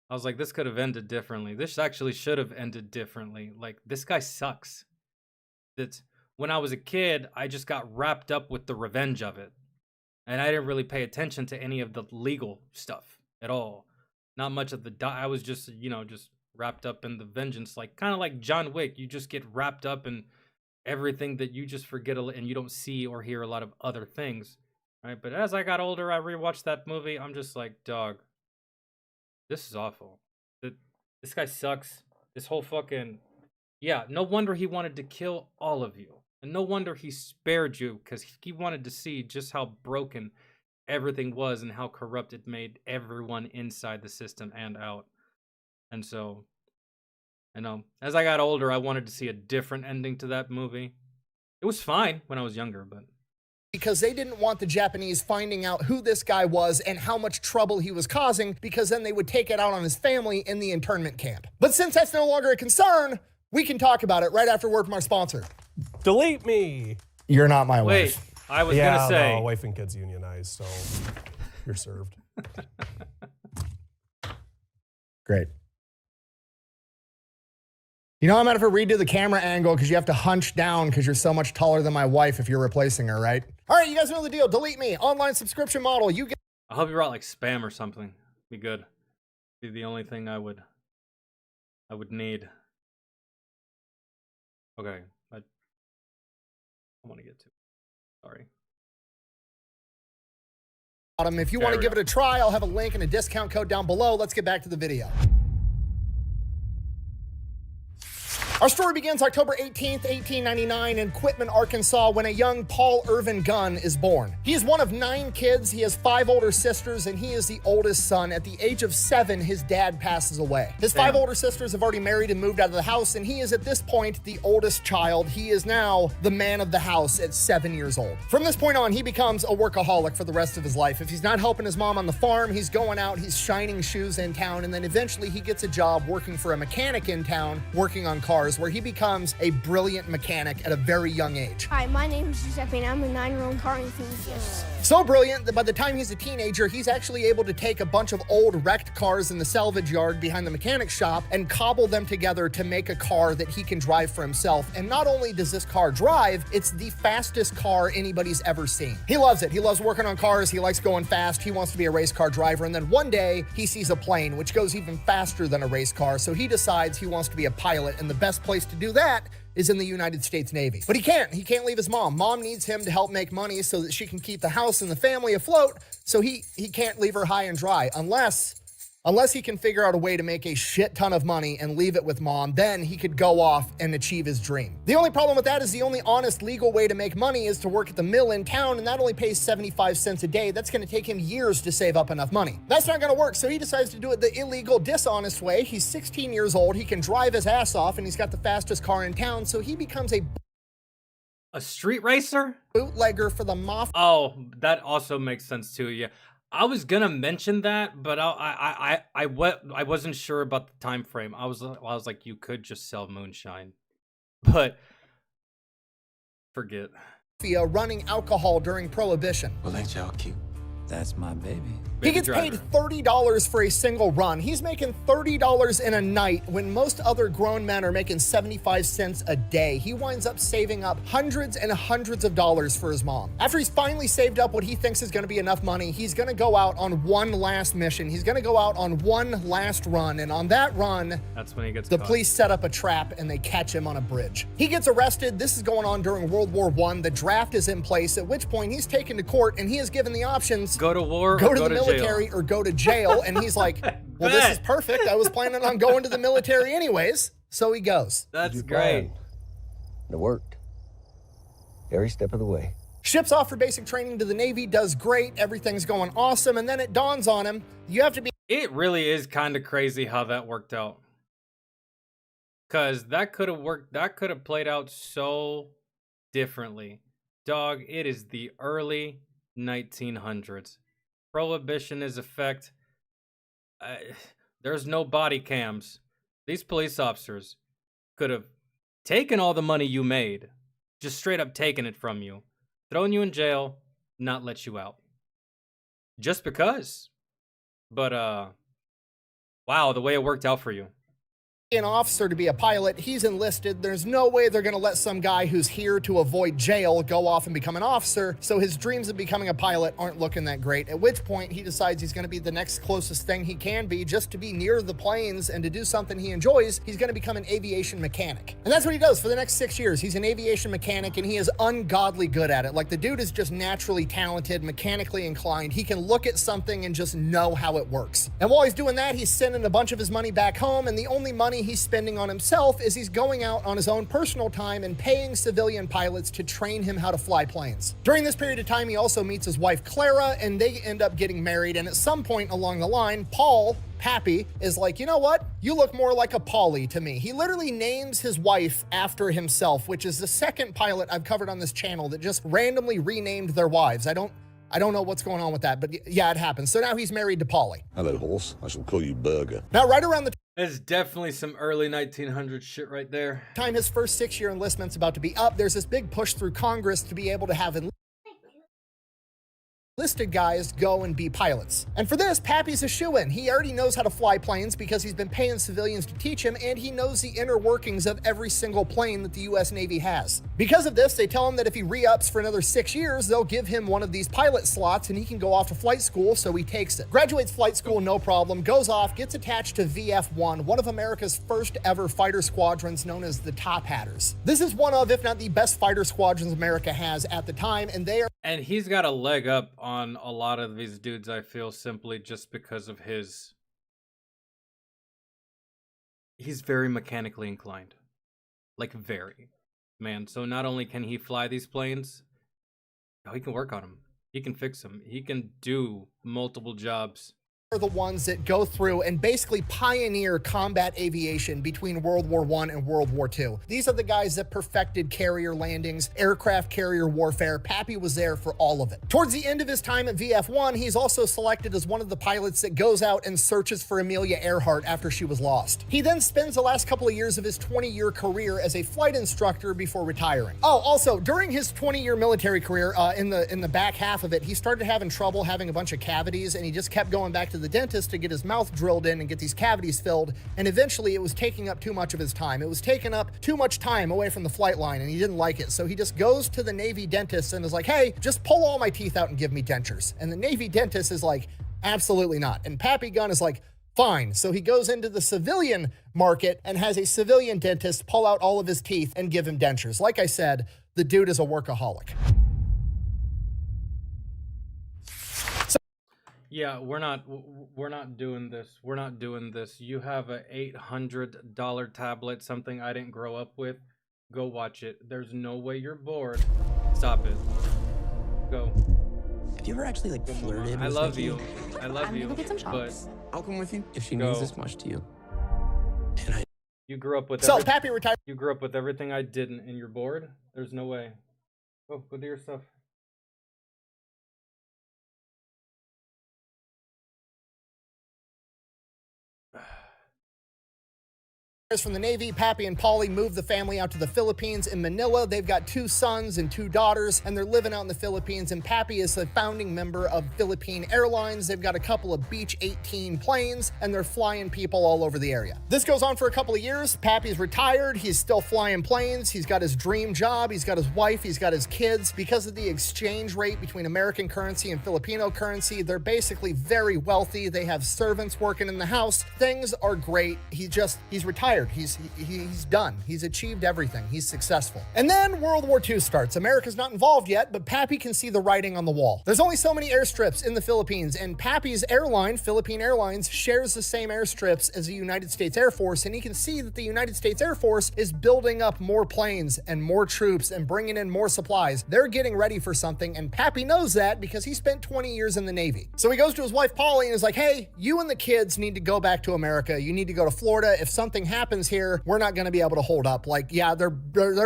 I was like, this could have ended differently. This actually should have ended differently. Like, this guy sucks. That's when I was a kid, I just got wrapped up with the revenge of it. And I didn't really pay attention to any of the legal stuff at all. Not much of I was just, just wrapped up in the vengeance. Like, kind of like John Wick. You just get wrapped up in everything that you just forget and you don't see or hear a lot of other things. Right, but as I got older, I rewatched that movie. I'm just like, dog, this is awful. This guy sucks. This whole fucking... Yeah, no wonder he wanted to kill all of you. And no wonder he spared you, because he wanted to see just how broken everything was and how corrupt it made everyone inside the system and out. And so, as I got older, I wanted to see a different ending to that movie. It was fine when I was younger, but... Because they didn't want the Japanese finding out who this guy was and how much trouble he was causing, because then they would take it out on his family in the internment camp. But since that's no longer a concern, we can talk about it right after word from our sponsor. Delete me. You're not my wife. Wait, I was gonna say. No, wife and kids unionized, so you're served. Great. You know, I'm going to have to redo the camera angle because you have to hunch down because you're so much taller than my wife if you're replacing her, right? All right, you guys know the deal. Delete me. Online subscription model. You get... I hope you brought like spam or something. Be good. Be the only thing I would need. Okay. I want to get to. Sorry. If you want to give it a try, I'll have a link and a discount code down below. Let's get back to the video. Our story begins October 18th, 1899 in Quitman, Arkansas, when a young Paul Irvin Gunn is born. He is one of 9 kids. He has 5 older sisters, and he is the oldest son. At the age of 7, his dad passes away. His 5 older sisters have already married and moved out of the house, and he is at this point the oldest child. He is now the man of the house at 7 years old. From this point on, he becomes a workaholic for the rest of his life. If he's not helping his mom on the farm, he's going out, he's shining shoes in town, and then eventually he gets a job working for a mechanic in town, working on cars, where he becomes a brilliant mechanic at a very young age. Hi, my name is Giuseppe, and I'm a 9-year-old car enthusiast. So brilliant that by the time he's a teenager, he's actually able to take a bunch of old wrecked cars in the salvage yard behind the mechanic shop and cobble them together to make a car that he can drive for himself. And not only does this car drive, it's the fastest car anybody's ever seen. He loves it. He loves working on cars. He likes going fast. He wants to be a race car driver. And then one day he sees a plane, which goes even faster than a race car. So he decides he wants to be a pilot. And the best place to do that is in the United States Navy. But he can't leave his mom. Mom needs him to help make money so that she can keep the house and the family afloat. So he can't leave her high and dry unless he can figure out a way to make a shit ton of money and leave it with mom. Then he could go off and achieve his dream. The only problem with that is the only honest legal way to make money is to work at the mill in town, and that only pays 75 cents a day. That's gonna take him years to save up enough money. That's not gonna work, so he decides to do it the illegal, dishonest way. He's 16 years old, he can drive his ass off, and he's got the fastest car in town, so he becomes a street racer? Bootlegger for the mafia. Oh, that also makes sense too, yeah. I was gonna mention that, but I wasn't sure about the time frame. I was like, you could just sell moonshine, but forget. Running alcohol during Prohibition. Well, ain't y'all cute? That's my baby. He gets paid $30 for a single run. He's making $30 in a night when most other grown men are making 75 cents a day. He winds up saving up hundreds and hundreds of dollars for his mom. After he's finally saved up what he thinks is going to be enough money, he's going to go out on one last mission. He's going to go out on one last run, and on that run, that's when he gets the caught. Police set up a trap and they catch him on a bridge. He gets arrested. This is going on during World War I. The draft is in place, at which point he's taken to court and he is given the options: go to war, go or to go the to military, jail. or go to jail. And he's like, well, this is perfect. I was planning on going to the military anyways. So he goes. That's great. It worked. Every step of the way. Ships off for basic training to the Navy, does great. Everything's going awesome. And then it dawns on him, you have to be... It really is kind of crazy how that worked out. Because that could have worked. That could have played out so differently. Dog, it is the early 1900s. Prohibition is effect. There's no body cams. These police officers could have taken all the money you made, just straight up taken it from you, thrown you in jail, not let you out. Just because. But, wow, the way it worked out for you. An officer to be a pilot, he's enlisted. There's no way they're going to let some guy who's here to avoid jail go off and become an officer, so his dreams of becoming a pilot aren't looking that great, at which point he decides he's going to be the next closest thing he can be, just to be near the planes and to do something he enjoys. He's going to become an aviation mechanic. And that's what he does for the next 6 years. He's an aviation mechanic, and he is ungodly good at it. Like, the dude is just naturally talented, mechanically inclined. He can look at something and just know how it works. And while he's doing that, he's sending a bunch of his money back home, and the only money he's spending on himself is he's going out on his own personal time and paying civilian pilots to train him how to fly planes. During this period of time, he also meets his wife Clara, and they end up getting married. And at some point along the line, Pappy is like, you know what? You look more like a Polly to me. He literally names his wife after himself, which is the second pilot I've covered on this channel that just randomly renamed their wives. I don't know what's going on with that, but yeah, it happens. So now he's married to Polly. Hello, horse. I shall call you Burger. Now, right around the There's definitely some early 1900s shit right there. time his first 6-year enlistment's about to be up, there's this big push through Congress to be able to have enlisted guys go and be pilots. And for this, Pappy's a shoo-in. He already knows how to fly planes because he's been paying civilians to teach him, and he knows the inner workings of every single plane that the US Navy has. Because of this, they tell him that if he re-ups for another 6 years, they'll give him one of these pilot slots and he can go off to flight school, so he takes it. Graduates flight school, no problem, goes off, gets attached to VF-1, one of America's first ever fighter squadrons known as the Top Hatters. This is one of, if not the best fighter squadrons America has at the time, and they are... And he's got a leg up on a lot of these dudes, I feel, simply just because of he's very mechanically inclined. Like, very. Man, so not only can he fly these planes, he can work on them. He can fix them. He can do multiple jobs. Are the ones that go through and basically pioneer combat aviation between World War I and World War II. These are the guys that perfected carrier landings, aircraft carrier warfare. Pappy was there for all of it. Towards the end of his time at VF1, he's also selected as one of the pilots that goes out and searches for Amelia Earhart after she was lost. He then spends the last couple of years of his 20-year career as a flight instructor before retiring. Oh, also, during his 20-year military career, in the back half of it, he started having trouble having a bunch of cavities, and he just kept going back to the dentist to get his mouth drilled in and get these cavities filled, and eventually it was taking up too much of his time. It was taking up too much time away from the flight line, and he didn't like it. So he just goes to the Navy dentist and is like, hey, just pull all my teeth out and give me dentures. And the Navy dentist is like, absolutely not. And Pappy Gunn is like, fine. So he goes into the civilian market and has a civilian dentist pull out all of his teeth and give him dentures. Like I said, the dude is a workaholic. Yeah, we're not doing this. We're not doing this. You have a $800 tablet, something I didn't grow up with. Go watch it. There's no way you're bored. Stop it. Go. Have you ever actually like flirted? I love you. I love I'm you. gonna get some But shots. I'll come with you if she Go. means this much to you. you grew up with So Pappy retired. You grew up with everything I didn't, and you're bored. There's no way. Go do your stuff. From the Navy, Pappy and Polly moved the family out to the Philippines in Manila. They've got 2 sons and 2 daughters, and they're living out in the Philippines, and Pappy is a founding member of Philippine Airlines. They've got a couple of Beech 18 planes, and they're flying people all over the area. This goes on for a couple of years. Pappy's retired. He's still flying planes. He's got his dream job. He's got his wife. He's got his kids. Because of the exchange rate between American currency and Filipino currency, they're basically very wealthy. They have servants working in the house. Things are great. He's retired. He's done. He's achieved everything. He's successful. And then World War II starts. America's not involved yet, but Pappy can see the writing on the wall. There's only so many airstrips in the Philippines, and Pappy's airline, Philippine Airlines, shares the same airstrips as the United States Air Force, and he can see that the United States Air Force is building up more planes and more troops and bringing in more supplies. They're getting ready for something, and Pappy knows that because he spent 20 years in the Navy. So he goes to his wife, Polly, and is like, hey, you and the kids need to go back to America. You need to go to Florida. If something happens here, we're not going to be able to hold up. Like, yeah, they're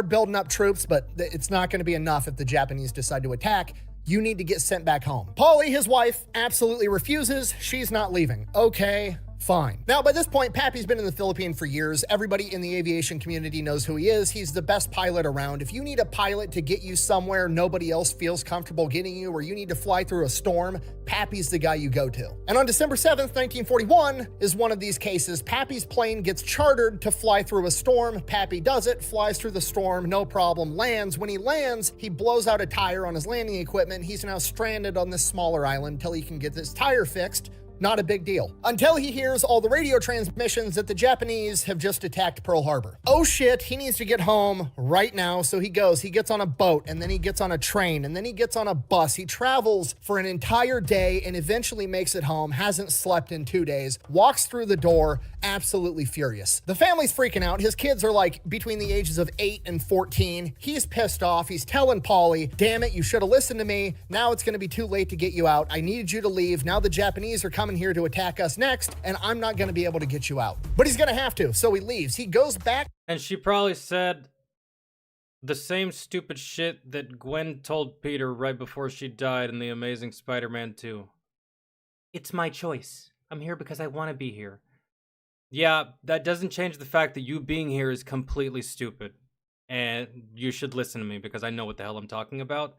building up troops, but it's not going to be enough if the Japanese decide to attack. You need to get sent back home. Polly, his wife, absolutely refuses. She's not leaving. Okay, fine. Now, by this point, Pappy's been in the Philippines for years. Everybody in the aviation community knows who he is. He's the best pilot around. If you need a pilot to get you somewhere nobody else feels comfortable getting you, or you need to fly through a storm, Pappy's the guy you go to. And on December 7th, 1941 is one of these cases. Pappy's plane gets chartered to fly through a storm. Pappy does it, flies through the storm, no problem, lands. When he lands, he blows out a tire on his landing equipment. He's now stranded on this smaller island until he can get this tire fixed. Not a big deal. Until he hears all the radio transmissions that the Japanese have just attacked Pearl Harbor. Oh shit, he needs to get home right now. So he gets on a boat, and then he gets on a train, and then he gets on a bus. He travels for an entire day and eventually makes it home, hasn't slept in 2 days, walks through the door, absolutely furious. The family's freaking out. His kids are like between the ages of 8 and 14. He's pissed off. He's telling Polly, damn it, you should have listened to me. Now it's gonna be too late to get you out. I needed you to leave. Now the Japanese are coming here to attack us next, and I'm not gonna be able to get you out. But he's gonna have to, so he leaves. He goes back. And she probably said the same stupid shit that Gwen told Peter right before she died in The Amazing Spider-Man 2. It's my choice. I'm here because I want to be here. Yeah, that doesn't change the fact that you being here is completely stupid. And you should listen to me because I know what the hell I'm talking about.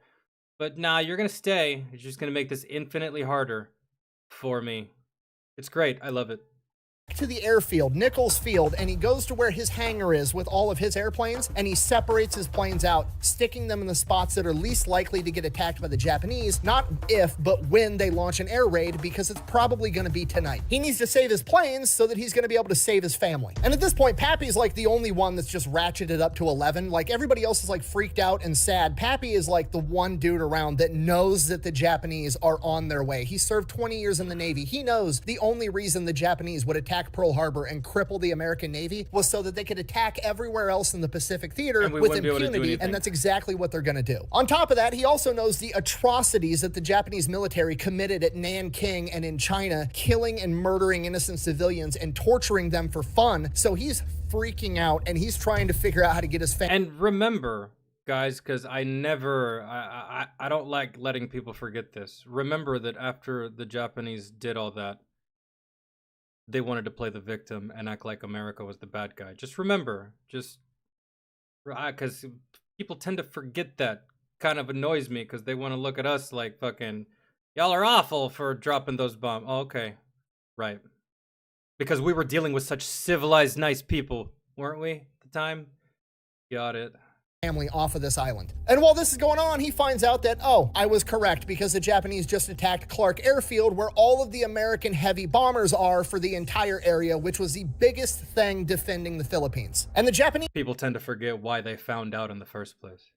But nah, you're gonna stay. You're just gonna make this infinitely harder for me. It's great. I love it. To the airfield, Nichols Field, and he goes to where his hangar is with all of his airplanes, and he separates his planes out, sticking them in the spots that are least likely to get attacked by the Japanese, not if, but when they launch an air raid, because it's probably going to be tonight. He needs to save his planes so that he's going to be able to save his family. And at this point, Pappy's like the only one that's just ratcheted up to 11. Like, everybody else is like freaked out and sad. Pappy is like the one dude around that knows that the Japanese are on their way. He served 20 years in the Navy. He knows the only reason the Japanese would attack attack Pearl Harbor and cripple the American Navy was so that they could attack everywhere else in the Pacific theater And we with wouldn't be able to do impunity, anything. and that's exactly what they're going to do. On top of that, he also knows the atrocities that the Japanese military committed at Nanking and in China, killing and murdering innocent civilians and torturing them for fun. So he's freaking out, and he's trying to figure out how to get his family. And remember, guys, because I don't like letting people forget this. Remember that after the Japanese did all that, they wanted to play the victim and act like America was the bad guy. Just remember, because people tend to forget that. Kind of annoys me because they want to look at us like fucking, y'all are awful for dropping those bombs. Oh, okay, right. Because we were dealing with such civilized, nice people, weren't we, at the time? Got it. Family off of this island. And while this is going on, he finds out that, oh, I was correct because the Japanese just attacked Clark Airfield, where all of the American heavy bombers are for the entire area, which was the biggest thing defending the Philippines. And the Japanese People tend to forget why they found out in the first place.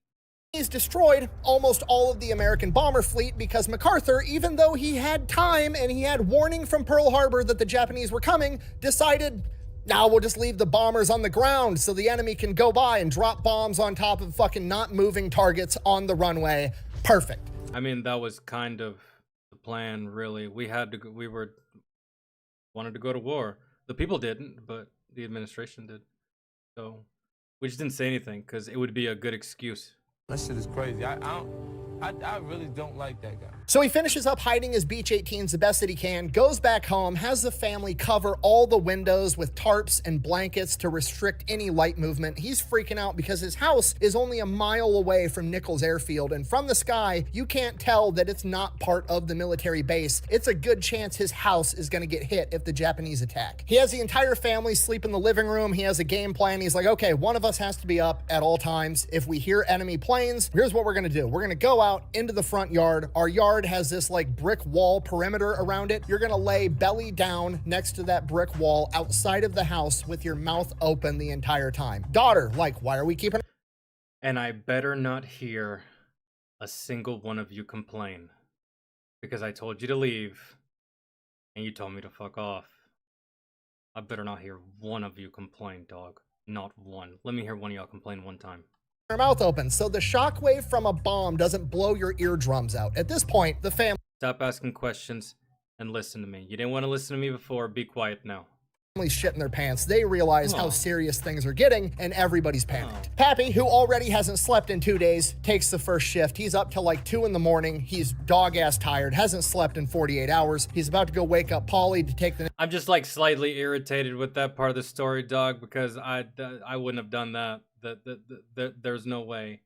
He's destroyed almost all of the American bomber fleet because MacArthur, even though he had time and he had warning from Pearl Harbor that the Japanese were coming, decided, now we'll just leave the bombers on the ground so the enemy can go by and drop bombs on top of fucking not moving targets on the runway. Perfect. I mean, that was kind of the plan, really. We wanted to go to war. The people didn't, but the administration did. So we just didn't say anything because it would be a good excuse. That shit is crazy. I really don't like that guy. So he finishes up hiding his Beach 18s the best that he can, goes back home, has the family cover all the windows with tarps and blankets to restrict any light movement. He's freaking out because his house is only a mile away from Nichols Airfield, and from the sky, you can't tell that it's not part of the military base. It's a good chance his house is going to get hit if the Japanese attack. He has the entire family sleep in the living room. He has a game plan. He's like, okay, one of us has to be up at all times. If we hear enemy planes, here's what we're going to do. We're going to go out into the front yard. Our yard has this like brick wall perimeter around it. You're gonna lay belly down next to that brick wall outside of the house with your mouth open the entire time. Daughter, like, why are we keeping... And I better not hear a single one of you complain. Because I told you to leave, and you told me to fuck off. I better not hear one of you complain, dog. Not one. Let me hear one of y'all complain one time. Her mouth open so the shockwave from a bomb doesn't blow your eardrums out. At this point, the family... Stop asking questions and listen to me. You didn't want to listen to me before. Be quiet now. Shit in their pants. They realize how serious things are getting, and everybody's panicked. Pappy, who already hasn't slept in 2 days, takes the first shift. He's up till like 2 in the morning. He's dog-ass tired, hasn't slept in 48 hours. He's about to go wake up Polly to take the... I'm just like slightly irritated with that part of the story, dog, because I wouldn't have done that. There's no way.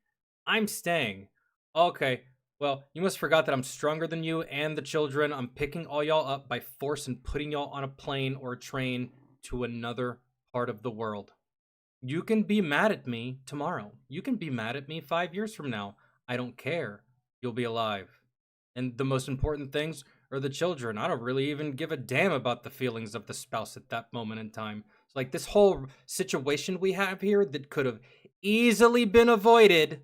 I'm staying. Okay. Well, you must forgot that I'm stronger than you and the children. I'm picking all y'all up by force and putting y'all on a plane or a train to another part of the world. You can be mad at me tomorrow. You can be mad at me 5 years from now. I don't care. You'll be alive. And the most important things are the children. I don't really even give a damn about the feelings of the spouse at that moment in time. It's like this whole situation we have here that could have easily been avoided,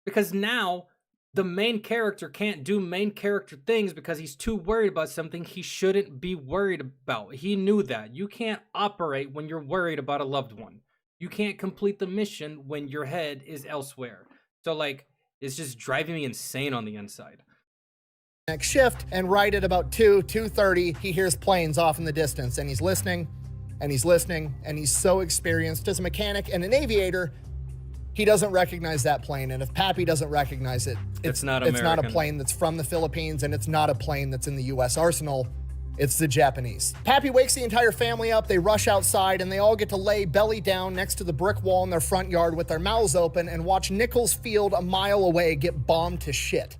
because now the main character can't do main character things because he's too worried about something he shouldn't be worried about. He knew that. You can't operate when you're worried about a loved one. You can't complete the mission when your head is elsewhere. So like, it's just driving me insane on the inside. Next shift, and right at about 2:30, he hears planes off in the distance, and he's listening, and he's listening, and he's so experienced as a mechanic and an aviator, he doesn't recognize that plane. And if Pappy doesn't recognize it, it's not a plane that's from the Philippines, and it's not a plane that's in the U.S. arsenal. It's the Japanese. Pappy wakes the entire family up. They rush outside, and they all get to lay belly down next to the brick wall in their front yard with their mouths open and watch Nichols Field a mile away get bombed to shit.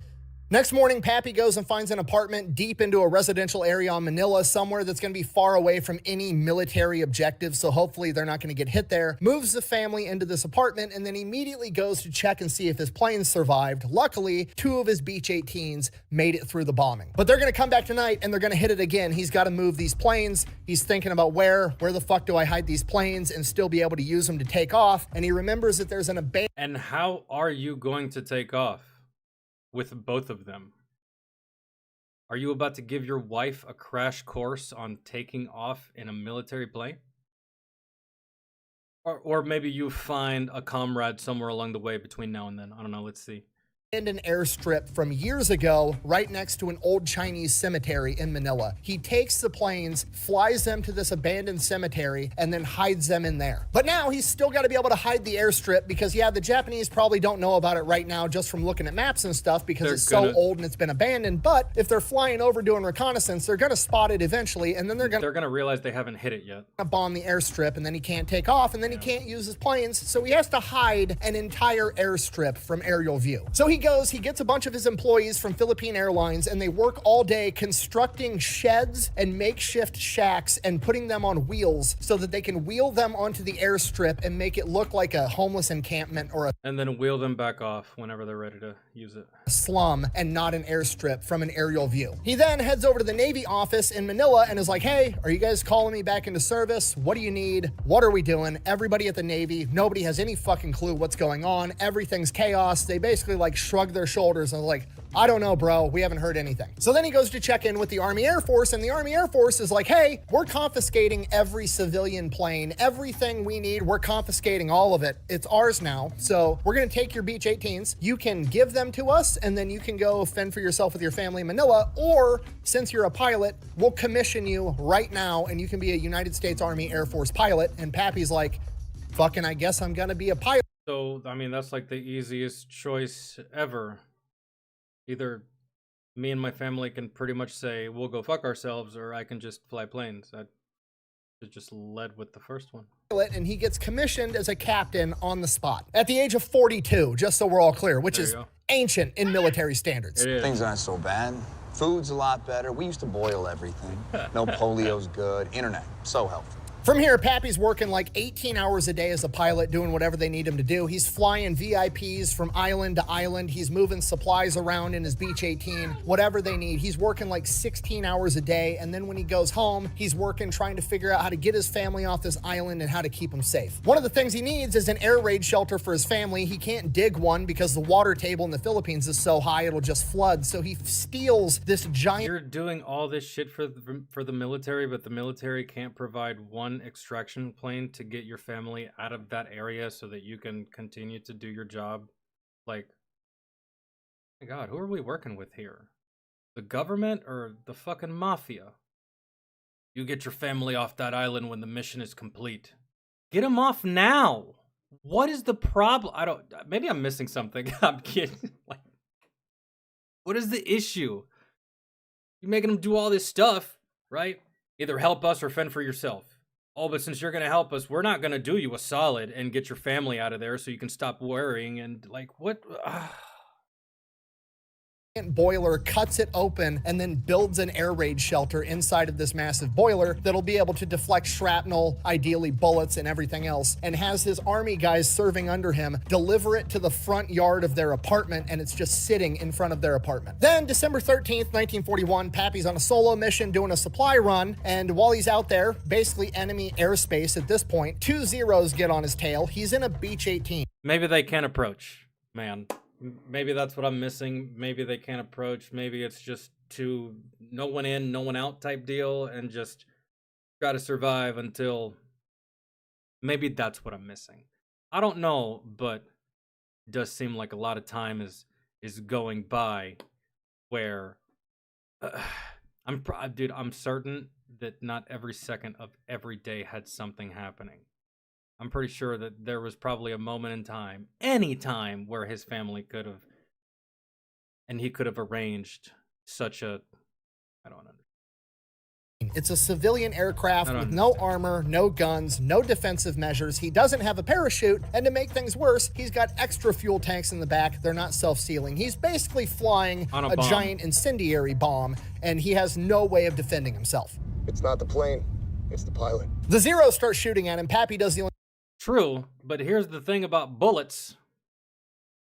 Next morning, Pappy goes and finds an apartment deep into a residential area on Manila, somewhere that's going to be far away from any military objectives, so hopefully they're not going to get hit there. Moves the family into this apartment, and then immediately goes to check and see if his planes survived. Luckily, 2 of his Beach 18s made it through the bombing. But they're going to come back tonight, and they're going to hit it again. He's got to move these planes. He's thinking about where the fuck do I hide these planes and still be able to use them to take off, and he remembers that there's an abandoned... And how are you going to take off with both of them? Are you about to give your wife a crash course on taking off in a military plane? Or maybe you find a comrade somewhere along the way between now and then. I don't know. Let's see. An airstrip from years ago right next to an old Chinese cemetery in Manila. He takes the planes, flies them to this abandoned cemetery, and then hides them in there. But now he's still got to be able to hide the airstrip because, yeah, the Japanese probably don't know about it right now just from looking at maps and stuff because it's so old and it's been abandoned. But if they're flying over doing reconnaissance, they're going to spot it eventually, and then they're going to realize they haven't hit it yet. Bomb the airstrip, and then he can't take off, and then he can't use his planes, so he has to hide an entire airstrip from aerial view. So he gets a bunch of his employees from Philippine Airlines, and they work all day constructing sheds and makeshift shacks and putting them on wheels so that they can wheel them onto the airstrip and make it look like a homeless encampment or and then wheel them back off whenever they're ready to use it. A slum and not an airstrip from an aerial view. He then heads over to the Navy office in Manila and is like, hey, are you guys calling me back into service? What do you need? What are we doing? Everybody at the Navy, nobody has any fucking clue what's going on. Everything's chaos. They basically like shrug their shoulders and like, I don't know, bro. We haven't heard anything. So then he goes to check in with the Army Air Force, and the Army Air Force is like, hey, we're confiscating every civilian plane. Everything we need, we're confiscating all of it. It's ours now. So we're going to take your Beach 18s. You can give them to us, and then you can go fend for yourself with your family in Manila. Or since you're a pilot, we'll commission you right now, and you can be a United States Army Air Force pilot. And Pappy's like, fucking, I guess I'm going to be a pilot. So, I mean, that's like the easiest choice ever. Either me and my family can pretty much say, we'll go fuck ourselves, or I can just fly planes. I just led with the first one. And he gets commissioned as a captain on the spot at the age of 42, just so we're all clear, which is ancient in military standards. Things aren't so bad. Food's a lot better. We used to boil everything. No polio's good. Internet, so helpful. From here, Pappy's working like 18 hours a day as a pilot, doing whatever they need him to do. He's flying VIPs from island to island. He's moving supplies around in his Beach 18, whatever they need. He's working like 16 hours a day. And then when he goes home, he's working trying to figure out how to get his family off this island and how to keep them safe. One of the things he needs is an air raid shelter for his family. He can't dig one because the water table in the Philippines is so high, it'll just flood. So he steals this giant... You're doing all this shit for the military, but the military can't provide one extraction plane to get your family out of that area so that you can continue to do your job. Like, oh my God, who are we working with here? The government or the fucking mafia? You get your family off that island when the mission is complete. Get them off now. What is the problem? Maybe I'm missing something. I'm kidding. Like, what is the issue? You're making them do all this stuff, right? Either help us or fend for yourself. Oh, but since you're going to help us, we're not going to do you a solid and get your family out of there so you can stop worrying. And like, what? Boiler, cuts it open, and then builds an air raid shelter inside of this massive boiler that'll be able to deflect shrapnel, ideally bullets and everything else, and has his army guys serving under him deliver it to the front yard of their apartment, and it's just sitting in front of their apartment. Then December 13th, 1941, Pappy's on a solo mission doing a supply run, and while he's out there, basically enemy airspace at this point, 2 Zeros get on his tail. He's in a Beach 18. Maybe they can't approach, man. Maybe that's what I'm missing. Maybe they can't approach. Maybe it's just no one in, no one out type deal and just try to survive until... Maybe that's what I'm missing. I don't know, but it does seem like a lot of time is going by where... I'm certain that not every second of every day had something happening. I'm pretty sure that there was probably a moment in time, any time, where his family could have, and he could have arranged such a, I don't understand. It's a civilian aircraft with no armor, no guns, no defensive measures. He doesn't have a parachute, and to make things worse, he's got extra fuel tanks in the back. They're not self-sealing. He's basically flying a giant incendiary bomb, and he has no way of defending himself. It's not the plane, it's the pilot. The Zeros start shooting at him. Pappy does the only... True, but here's the thing about bullets.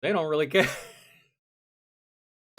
They don't really care.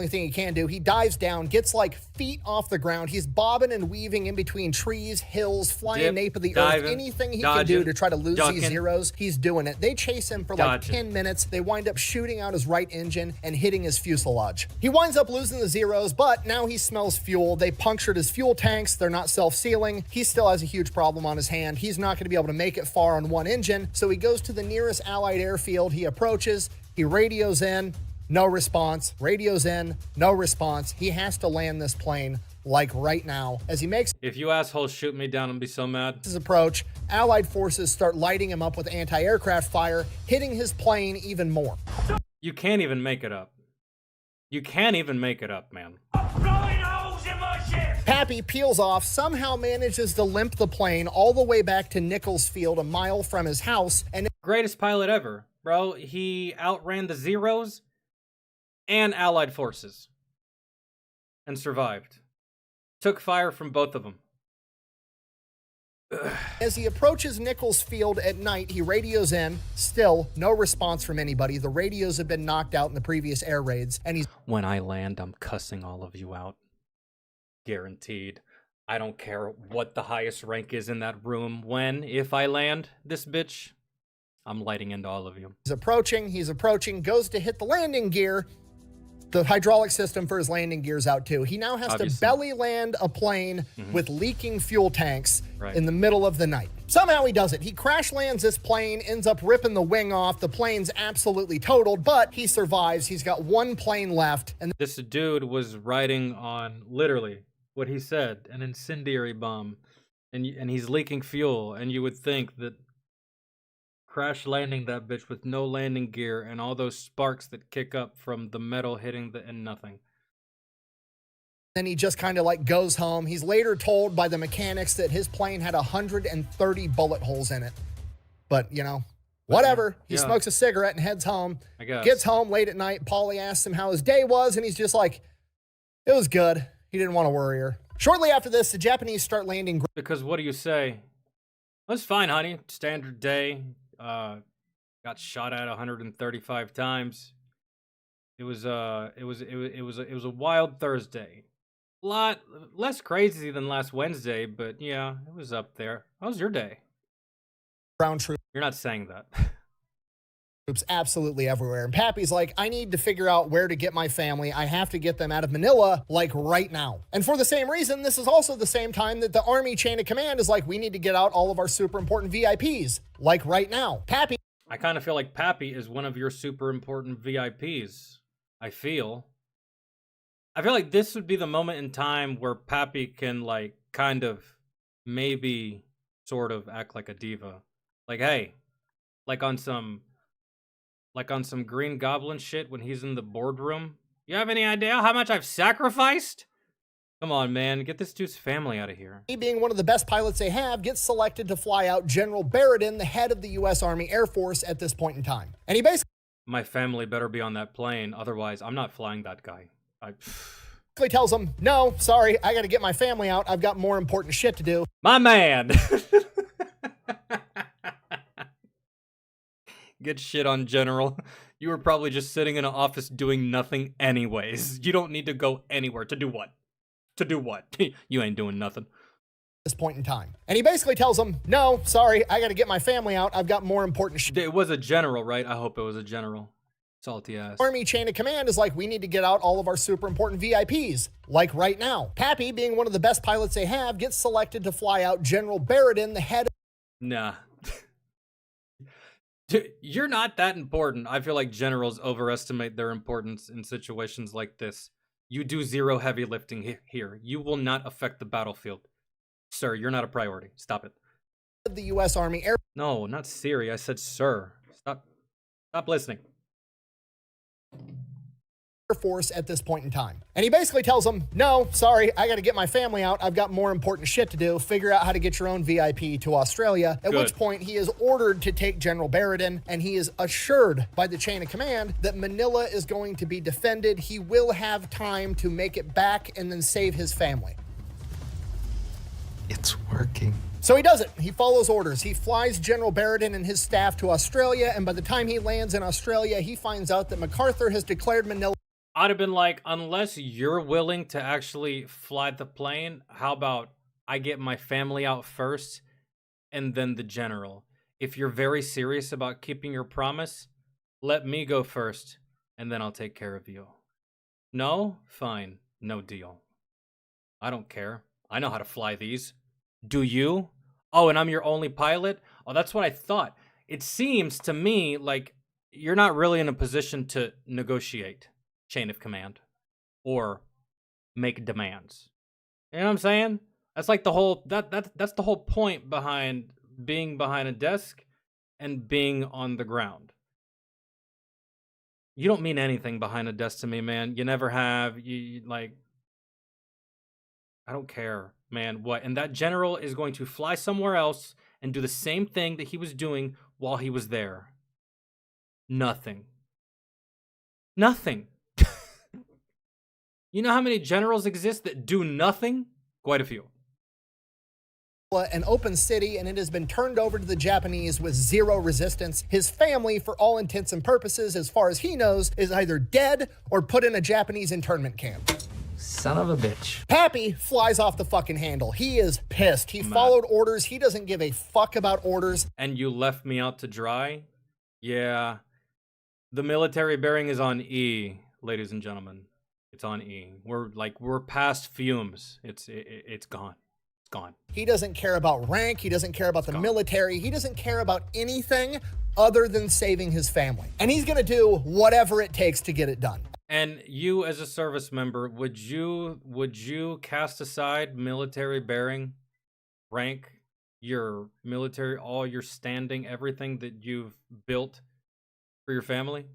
Only thing he can do, he dives down, gets like feet off the ground. He's bobbing and weaving in between trees, hills, flying nape of the earth, anything he can do to try to lose these zeros, he's doing it. They chase him for like 10 minutes. They wind up shooting out his right engine and hitting his fuselage. He winds up losing the zeros, but now he smells fuel. They punctured his fuel tanks. They're not self-sealing. He still has a huge problem on his hand. He's not going to be able to make it far on one engine, so he goes to the nearest Allied airfield. He approaches, he radios in, no response. Radios in, no response. He has to land this plane like right now. As he makes If you assholes shoot me down, I'll be so mad. his approach, Allied forces start lighting him up with anti-aircraft fire, hitting his plane even more. You can't even make it up. You can't even make it up, man. Pappy peels off, somehow manages to limp the plane all the way back to Nichols Field, a mile from his house, and Greatest pilot ever, bro. He outran the Zeros and Allied forces and survived. Took fire from both of them. as he approaches Nichols Field at night, he radios in. Still, no response from anybody. The radios have been knocked out in the previous air raids, and he's... When I land, I'm cussing all of you out. Guaranteed. I don't care what the highest rank is in that room. If I land this bitch, I'm lighting into all of you. He's approaching, goes to hit the landing gear. The hydraulic system for his landing gear's out too. He now has to belly land a plane with leaking fuel tanks in the middle of the night. Somehow he does it. He crash lands this plane, ends up ripping the wing off. The plane's absolutely totaled, but he survives. He's got one plane left. And this dude was riding on, literally, what he said, an incendiary bomb. And he's leaking fuel, and you would think that crash landing that bitch with no landing gear and all those sparks that kick up from the metal hitting and nothing. Then he just kind of like goes home. He's later told by the mechanics that his plane had 130 bullet holes in it. But, you know, whatever. He smokes a cigarette and heads home. I guess. Gets home late at night. Paulie asks him how his day was, and he's just like, it was good. He didn't want to worry her. Shortly after this, the Japanese start landing. Because what do you say? It was fine, honey. Standard day. Got shot at 135 times. It was a wild Thursday. A lot less crazy than last Wednesday, but yeah, it was up there. How was your day? Ground troops. You're not saying that. Troops absolutely everywhere. And Pappy's like, I need to figure out where to get my family. I have to get them out of Manila, like right now. And for the same reason, this is also the same time that the Army chain of command is like, we need to get out all of our super important VIPs, like right now. Pappy. I kind of feel like Pappy is one of your super important VIPs. I feel like this would be the moment in time where Pappy can, like, kind of, maybe, sort of act like a diva. Like, hey, like on some Green Goblin shit when he's in the boardroom. You have any idea how much I've sacrificed? Come on, man, get this dude's family out of here. He, being one of the best pilots they have, gets selected to fly out General Barradin, the head of the U.S. Army Air Force at this point in time. And he basically... My family better be on that plane, otherwise I'm not flying that guy. tells him, no, sorry, I gotta get my family out. I've got more important shit to do. My man! Get shit on, General. You were probably just sitting in an office doing nothing anyways. You don't need to go anywhere. To do what? To do what? You ain't doing nothing. This point in time. And he basically tells him, no, sorry, I gotta get my family out. I've got more important shit. It was a general, right? I hope it was a general. Salty ass. Army chain of command is like, we need to get out all of our super important VIPs, like right now. Pappy, being one of the best pilots they have, gets selected to fly out General Barradin, the head of... Nah. Dude, you're not that important. I feel like generals overestimate their importance in situations like this. You do zero heavy lifting here. You will not affect the battlefield. Sir, you're not a priority. Stop it. The U.S. Army Air... No, not Siri. I said sir. Stop listening. Air Force at this point in time. And he basically tells them, no, sorry, I got to get my family out. I've got more important shit to do. Figure out how to get your own VIP to Australia. At which point he is ordered to take General Barradin, and he is assured by the chain of command that Manila is going to be defended. He will have time to make it back and then save his family. It's working. So he does it. He follows orders. He flies General Barradin and his staff to Australia, and by the time he lands in Australia, he finds out that MacArthur has declared Manila... I'd have been like, unless you're willing to actually fly the plane, how about I get my family out first and then the general? If you're very serious about keeping your promise, let me go first and then I'll take care of you. No? Fine. No deal. I don't care. I know how to fly these. Do you? Oh, and I'm your only pilot? Oh, that's what I thought. It seems to me like you're not really in a position to negotiate chain of command or make demands. You know what I'm saying? That's like the whole that's the whole point behind being behind a desk and being on the ground. You don't mean anything behind a desk to me, man. You never have. You like, I don't care, man. What? And that general is going to fly somewhere else and do the same thing that he was doing while he was there. Nothing. Nothing. You know how many generals exist that do nothing? Quite a few. An open city, and it has been turned over to the Japanese with zero resistance. His family, for all intents and purposes, as far as he knows, is either dead or put in a Japanese internment camp. Son of a bitch. Pappy flies off the fucking handle. He is pissed. He followed orders. He doesn't give a fuck about orders. And you left me out to dry? Yeah. The military bearing is on E, ladies and gentlemen. It's on E. We're past fumes. It's gone. It's gone. He doesn't care about rank. He doesn't care about the military. He doesn't care about anything other than saving his family. And he's going to do whatever it takes to get it done. And you, as a service member, would you cast aside military bearing, rank, your military, all your standing, everything that you've built for your family?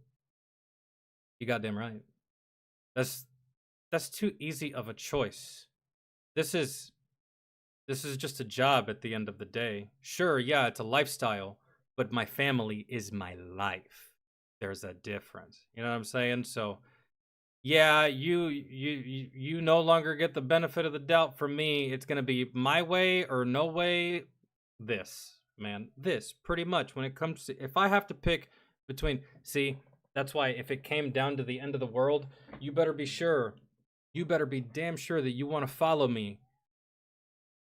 You goddamn right. That's too easy of a choice. This is just a job at the end of the day. Sure, yeah, it's a lifestyle, but my family is my life. There's a difference. You know what I'm saying? So yeah, you no longer get the benefit of the doubt from me. It's going to be my way or no way. This, man, this pretty much when it comes to, if I have to pick between, see, that's why if it came down to the end of the world, you better be damn sure that you want to follow me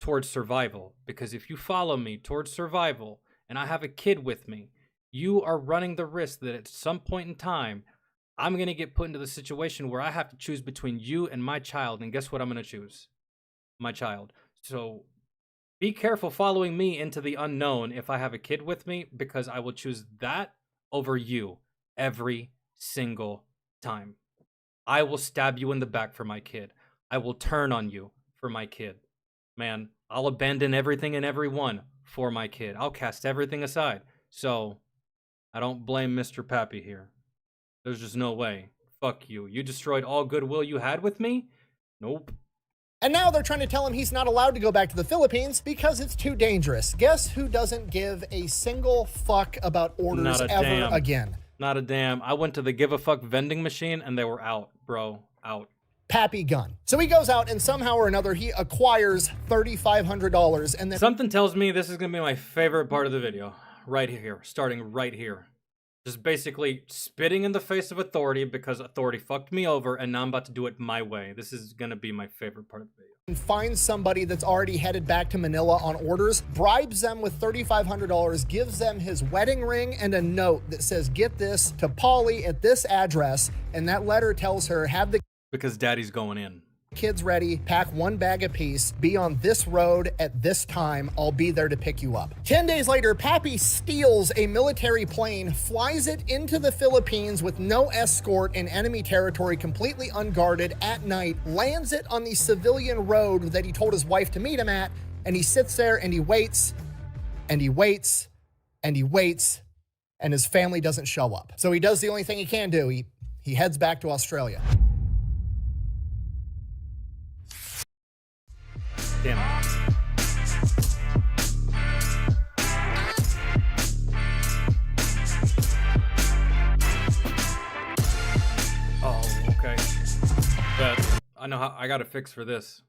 towards survival. Because if you follow me towards survival and I have a kid with me, you are running the risk that at some point in time, I'm going to get put into the situation where I have to choose between you and my child. And guess what I'm going to choose? My child. So be careful following me into the unknown if I have a kid with me, because I will choose that over you every single time. I will stab you in the back for my kid. I will turn on you for my kid. Man, I'll abandon everything and everyone for my kid. I'll cast everything aside. So I don't blame Mr. Pappy here. There's just no way. Fuck you. You destroyed all goodwill you had with me? Nope. And now they're trying to tell him he's not allowed to go back to the Philippines because it's too dangerous. Guess who doesn't give a single fuck about orders ever again? Not a damn. I went to the give a fuck vending machine and they were out, bro. Out. Pappy Gun. So he goes out and somehow or another he acquires $3,500 and then something tells me this is gonna be my favorite part of the video. Right here. Starting right here. Just basically spitting in the face of authority because authority fucked me over and now I'm about to do it my way. This is gonna be my favorite part of the video. And finds somebody that's already headed back to Manila on orders, bribes them with $3,500, gives them his wedding ring and a note that says, get this to Polly at this address. And that letter tells her, have the because daddy's going in. Kids ready, pack one bag apiece, be on this road at this time, I'll be there to pick you up. 10 days later, Pappy steals a military plane, flies it into the Philippines with no escort in enemy territory, completely unguarded at night, lands it on the civilian road that he told his wife to meet him at, and he sits there and he waits, and he waits, and he waits, and his family doesn't show up. So he does the only thing he can do. He heads back to Australia. Damn it. Oh, okay. But I know how I got a fix for this.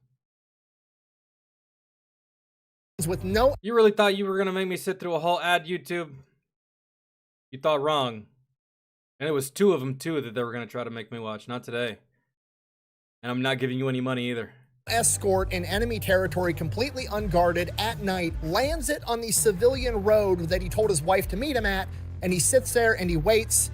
With no, you really thought you were gonna make me sit through a whole ad, YouTube? You thought wrong. And it was 2 of them, too, that they were going to try to make me watch. Not today. And I'm not giving you any money either. Escort in enemy territory completely unguarded at night, lands it on the civilian road that he told his wife to meet him at, and he sits there and he waits,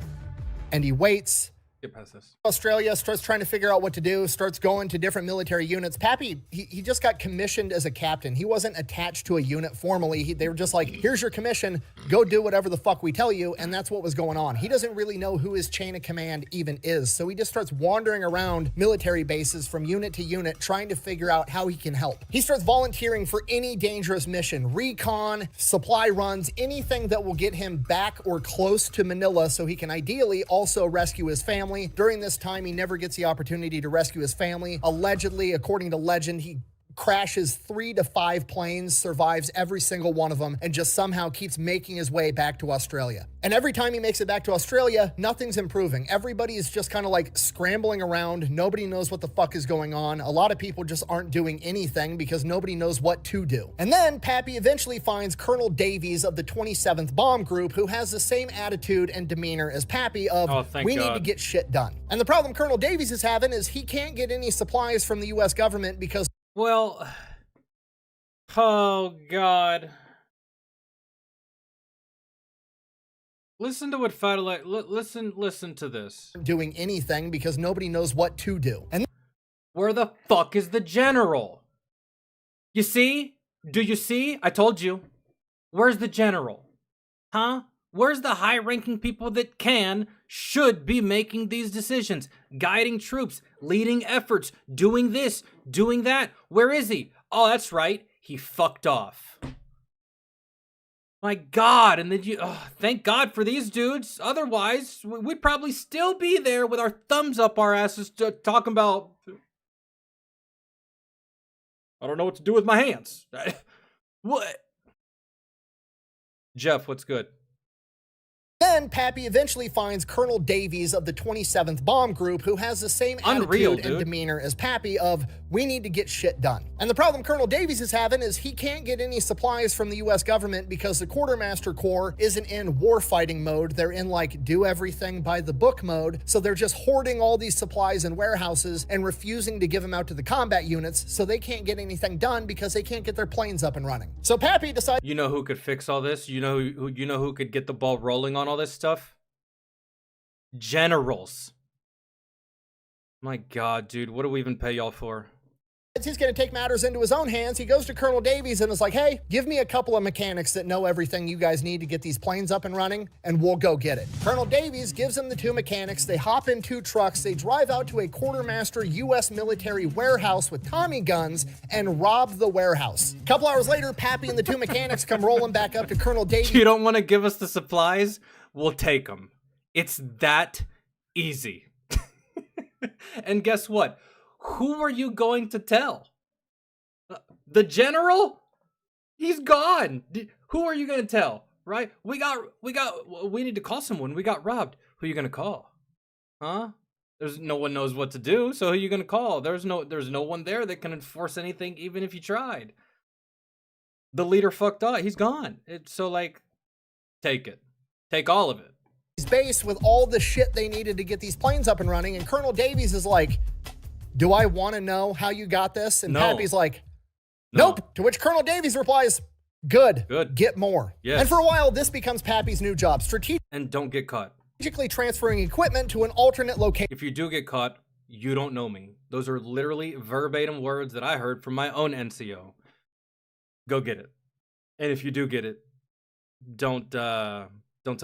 and he waits. Get past this. Australia starts trying to figure out what to do, starts going to different military units. Pappy, he just got commissioned as a captain. He wasn't attached to a unit formally. They were just like, here's your commission, go do whatever the fuck we tell you, and that's what was going on. He doesn't really know who his chain of command even is, so he just starts wandering around military bases from unit to unit, trying to figure out how he can help. He starts volunteering for any dangerous mission, recon, supply runs, anything that will get him back or close to Manila so he can ideally also rescue his family. During this time, he never gets the opportunity to rescue his family. Allegedly, according to legend, he crashes 3 to 5 planes, survives every single one of them, and just somehow keeps making his way back to Australia. And every time he makes it back to Australia, nothing's improving. Everybody is just kind of like scrambling around. Nobody knows what the fuck is going on. A lot of people just aren't doing anything because nobody knows what to do. And then Pappy eventually finds Colonel Davies of the 27th Bomb Group, who has the same attitude and demeanor as Pappy of, we need to get shit done. And the problem Colonel Davies is having is he can't get any supplies from the US government because well, oh God. Listen to what listen to this. Doing anything because nobody knows what to do. And where the fuck is the general? You see? Do you see? I told you. Where's the general? Huh? Where's the high-ranking people that should be making these decisions, guiding troops, leading efforts, doing this, doing that? Where is he? Oh, that's right. He fucked off. My God. And then thank God for these dudes. Otherwise, we'd probably still be there with our thumbs up our asses talking about, I don't know what to do with my hands. What? Jeff, what's good? Then Pappy eventually finds Colonel Davies of the 27th Bomb Group, who has the same attitude and demeanor as Pappy of, we need to get shit done. And the problem Colonel Davies is having is he can't get any supplies from the US government because the Quartermaster Corps isn't in warfighting mode. They're in like do everything by the book mode. So they're just hoarding all these supplies in warehouses and refusing to give them out to the combat units. So they can't get anything done because they can't get their planes up and running. So Pappy decides, you know who could fix all this? You know who could get the ball rolling on all this stuff? Generals. My God, dude, what do we even pay y'all for? he's going to take matters into his own hands. He goes to Colonel Davies and is like, hey, give me a couple of mechanics that know everything you guys need to get these planes up and running, and we'll go get it. Colonel Davies gives him the two mechanics. They hop in two trucks. They drive out to a quartermaster U.S. military warehouse with Tommy guns and rob the warehouse. A couple hours later, Pappy and the two mechanics come rolling back up to Colonel Davies. You don't want to give us the supplies? We'll take them. It's that easy. And guess what? Who are you going to tell? The general? He's gone. Who are you going to tell? Right? We need to call someone. We got robbed. Who are you going to call? Huh? There's no one knows what to do. So who are you going to call? There's no one there that can enforce anything, even if you tried. The leader fucked up. He's gone. So like, take it. Take all of it. Base with all the shit they needed to get these planes up and running, and Colonel Davies is like, do I want to know how you got this? And Pappy's like, nope. No. To which Colonel Davies replies, good. Get more. Yes. And for a while, this becomes Pappy's new job. And don't get caught. Strategically transferring equipment to an alternate location. If you do get caught, you don't know me. Those are literally verbatim words that I heard from my own NCO. Go get it. And if you do get it, don't tell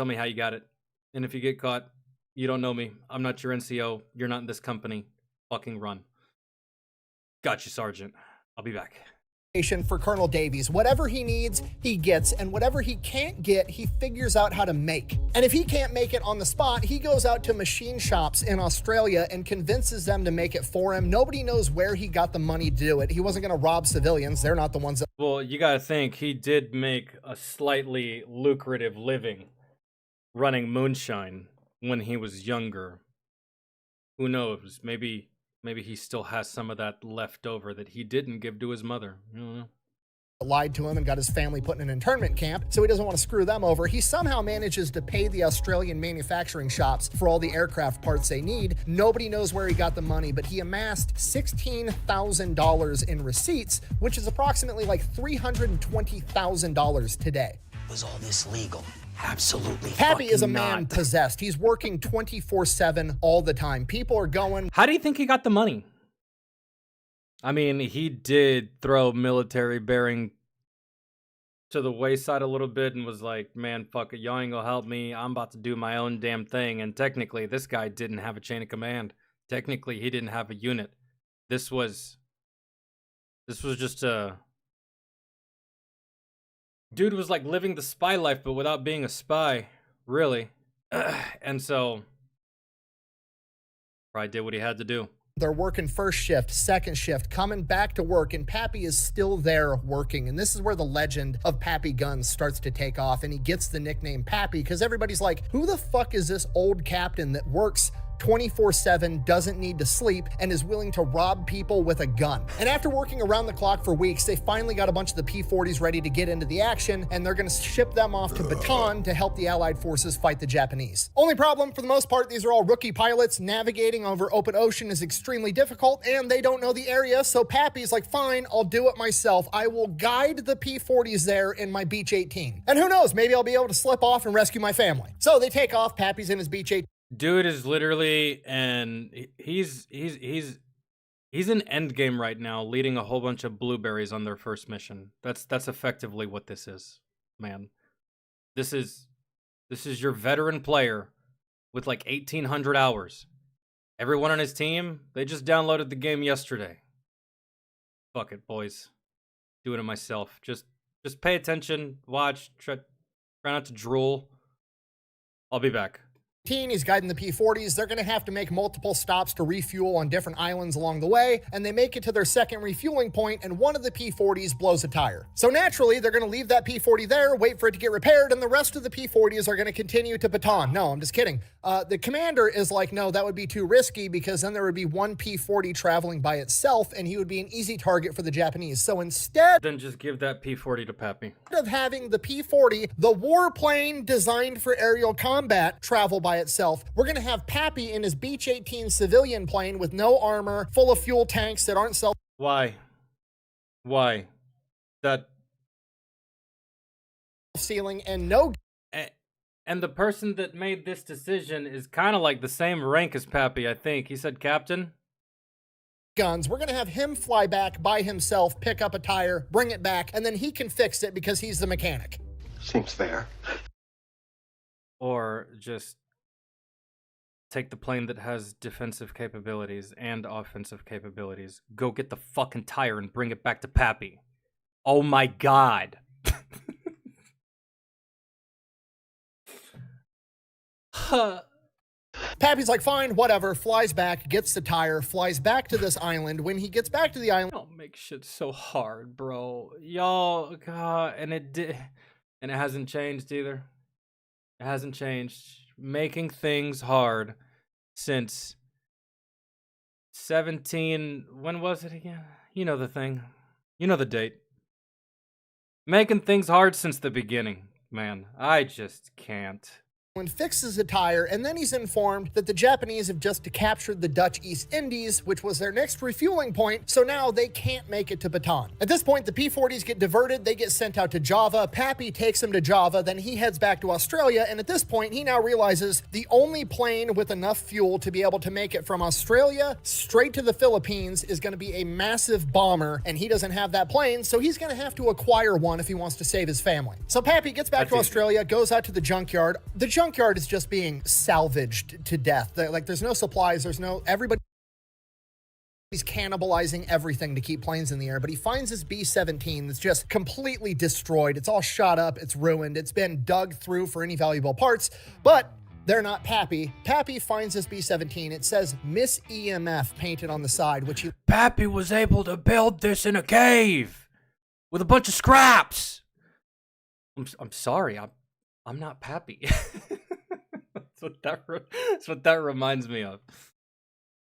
me how you got it. And if you get caught, you don't know me. I'm not your NCO. You're not in this company. Fucking run. Got you, Sergeant. I'll be back. For Colonel Davies. Whatever he needs, he gets, and whatever he can't get, he figures out how to make. And if he can't make it on the spot, he goes out to machine shops in Australia and convinces them to make it for him. Nobody knows where he got the money to do it. He wasn't going to rob civilians. They're not the ones that... Well, you got to think, he did make a slightly lucrative living running moonshine when he was younger. Who knows? Maybe he still has some of that left over that he didn't give to his mother. I don't know. lied to him and got his family put in an internment camp, so he doesn't want to screw them over. He somehow manages to pay the Australian manufacturing shops for all the aircraft parts they need. Nobody knows where he got the money, but he amassed $16,000 in receipts, which is approximately like $320,000 today. Was all this legal? Absolutely. Pappy is a fucking man not. possessed. He's working 24/7 all the time. People are going, How do you think he got the money? I mean, he did throw military bearing to the wayside a little bit and was like, man, fuck it, y'all ain't gonna help me. I'm about to do my own damn thing. And technically, this guy didn't have a chain of command. Technically, he didn't have a unit. This was just a... Dude was like living the spy life, but without being a spy, really. And so, probably did what he had to do. they're working first shift, second shift, coming back to work, and Pappy is still there working. And this is where the legend of Pappy Guns starts to take off, and he gets the nickname Pappy because everybody's like, who the fuck is this old captain that works 24/7, doesn't need to sleep, and is willing to rob people with a gun? And after working around the clock for weeks, they finally got a bunch of the P-40s ready to get into the action, and they're gonna ship them off to Patron to help the Allied forces fight the Japanese. Only problem, for the most part, these are all rookie pilots. Navigating over open ocean is extremely difficult, and they don't know the area, so Pappy's like, fine, I'll do it myself. I will guide the P-40s there in my Beech 18. And who knows, maybe I'll be able to slip off and rescue my family. So they take off, Pappy's in his Beech 18. Dude is literally, and he's in endgame right now, leading a whole bunch of blueberries on their first mission. That's effectively what this is, man. This is your veteran player with like 1,800 hours. Everyone on his team, they just downloaded the game yesterday. Fuck it, boys. Doing it myself. Just pay attention, watch, try not to drool. I'll be back. He's guiding the P-40s. They're going to have to make multiple stops to refuel on different islands along the way, and they make it to their second refueling point, and one of the P-40s blows a tire. So naturally, they're going to leave that P-40 there, wait for it to get repaired, and the rest of the P-40s are going to continue to Baton. No, I'm just kidding. The commander is like, no, that would be too risky, because then there would be one P-40 traveling by itself, and he would be an easy target for the Japanese. So instead... Then just give that P-40 to Pappy. Of having the P-40, the warplane designed for aerial combat, travel by itself, we're going to have Pappy in his Beech 18 civilian plane with no armor, full of fuel tanks that aren't self... Why? That... ...ceiling and no... And the person that made this decision is kind of like the same rank as Pappy, I think. He said captain? Guns. We're going to have him fly back by himself, pick up a tire, bring it back, and then he can fix it because he's the mechanic. Seems fair. Or just take the plane that has defensive capabilities and offensive capabilities, go get the fucking tire and bring it back to Pappy. Oh my god. Pappy's like, fine, whatever, flies back, gets the tire, flies back to this island. When he gets back to the island... Don't make shit so hard, bro. Y'all, god, and it hasn't changed either. It hasn't changed. Making things hard since 17... When was it again? You know the thing. You know the date. Making things hard since the beginning, man. I just can't. Fixes the tire, and then he's informed that the Japanese have just captured the Dutch East Indies, which was their next refueling point, so now they can't make it to Baton. At this point, the P-40s get diverted, they get sent out to Java, Pappy takes them to Java, then he heads back to Australia, and at this point, he now realizes the only plane with enough fuel to be able to make it from Australia straight to the Philippines is going to be a massive bomber, and he doesn't have that plane, so he's going to have to acquire one if he wants to save his family. So Pappy gets back to Australia, goes out to the junkyard. The junkyard is just being salvaged to death. Like, there's no supplies, everybody's cannibalizing everything to keep planes in the air, but he finds his B-17 that's just completely destroyed. It's all shot up, it's ruined, it's been dug through for any valuable parts, but they're not Pappy. Pappy finds his B-17. It says Miss EMF painted on the side, which he... Pappy was able to build this in a cave with a bunch of scraps. I'm sorry, I'm not Pappy. That's what that reminds me of.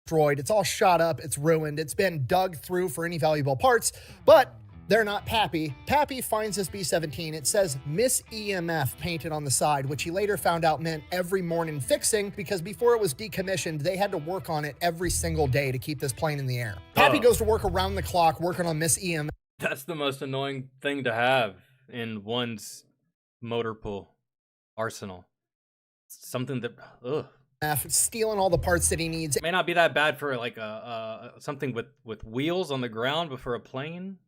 Destroyed. It's all shot up. It's ruined. It's been dug through for any valuable parts, but They're not Pappy. Pappy finds this B-17. It says Miss EMF painted on the side, which he later found out meant every morning fixing, because before it was decommissioned, they had to work on it every single day to keep this plane in the air. Pappy goes to work around the clock working on Miss EMF. That's the most annoying thing to have in one's motor pool arsenal. Something that, stealing all the parts that he needs. It may not be that bad for like something with wheels on the ground, but for a plane,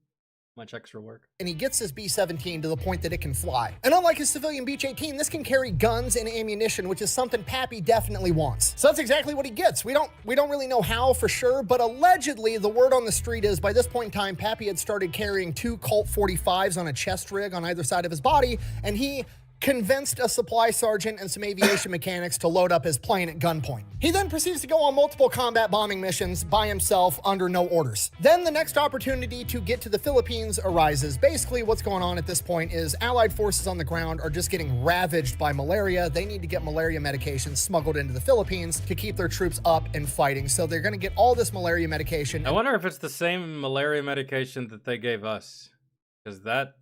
much extra work. And he gets his B-17 to the point that it can fly. And unlike his civilian Beech-18, this can carry guns and ammunition, which is something Pappy definitely wants. So that's exactly what he gets. We don't really know how for sure, but allegedly the word on the street is by this point in time, Pappy had started carrying 2 Colt 45s on a chest rig on either side of his body, and he convinced a supply sergeant and some aviation mechanics to load up his plane at gunpoint. He then proceeds to go on multiple combat bombing missions by himself under no orders. Then the next opportunity to get to the Philippines arises. Basically, what's going on at this point is Allied forces on the ground are just getting ravaged by malaria. They need to get malaria medication smuggled into the Philippines to keep their troops up and fighting. So they're going to get all this malaria medication. I wonder if it's the same malaria medication that they gave us, because that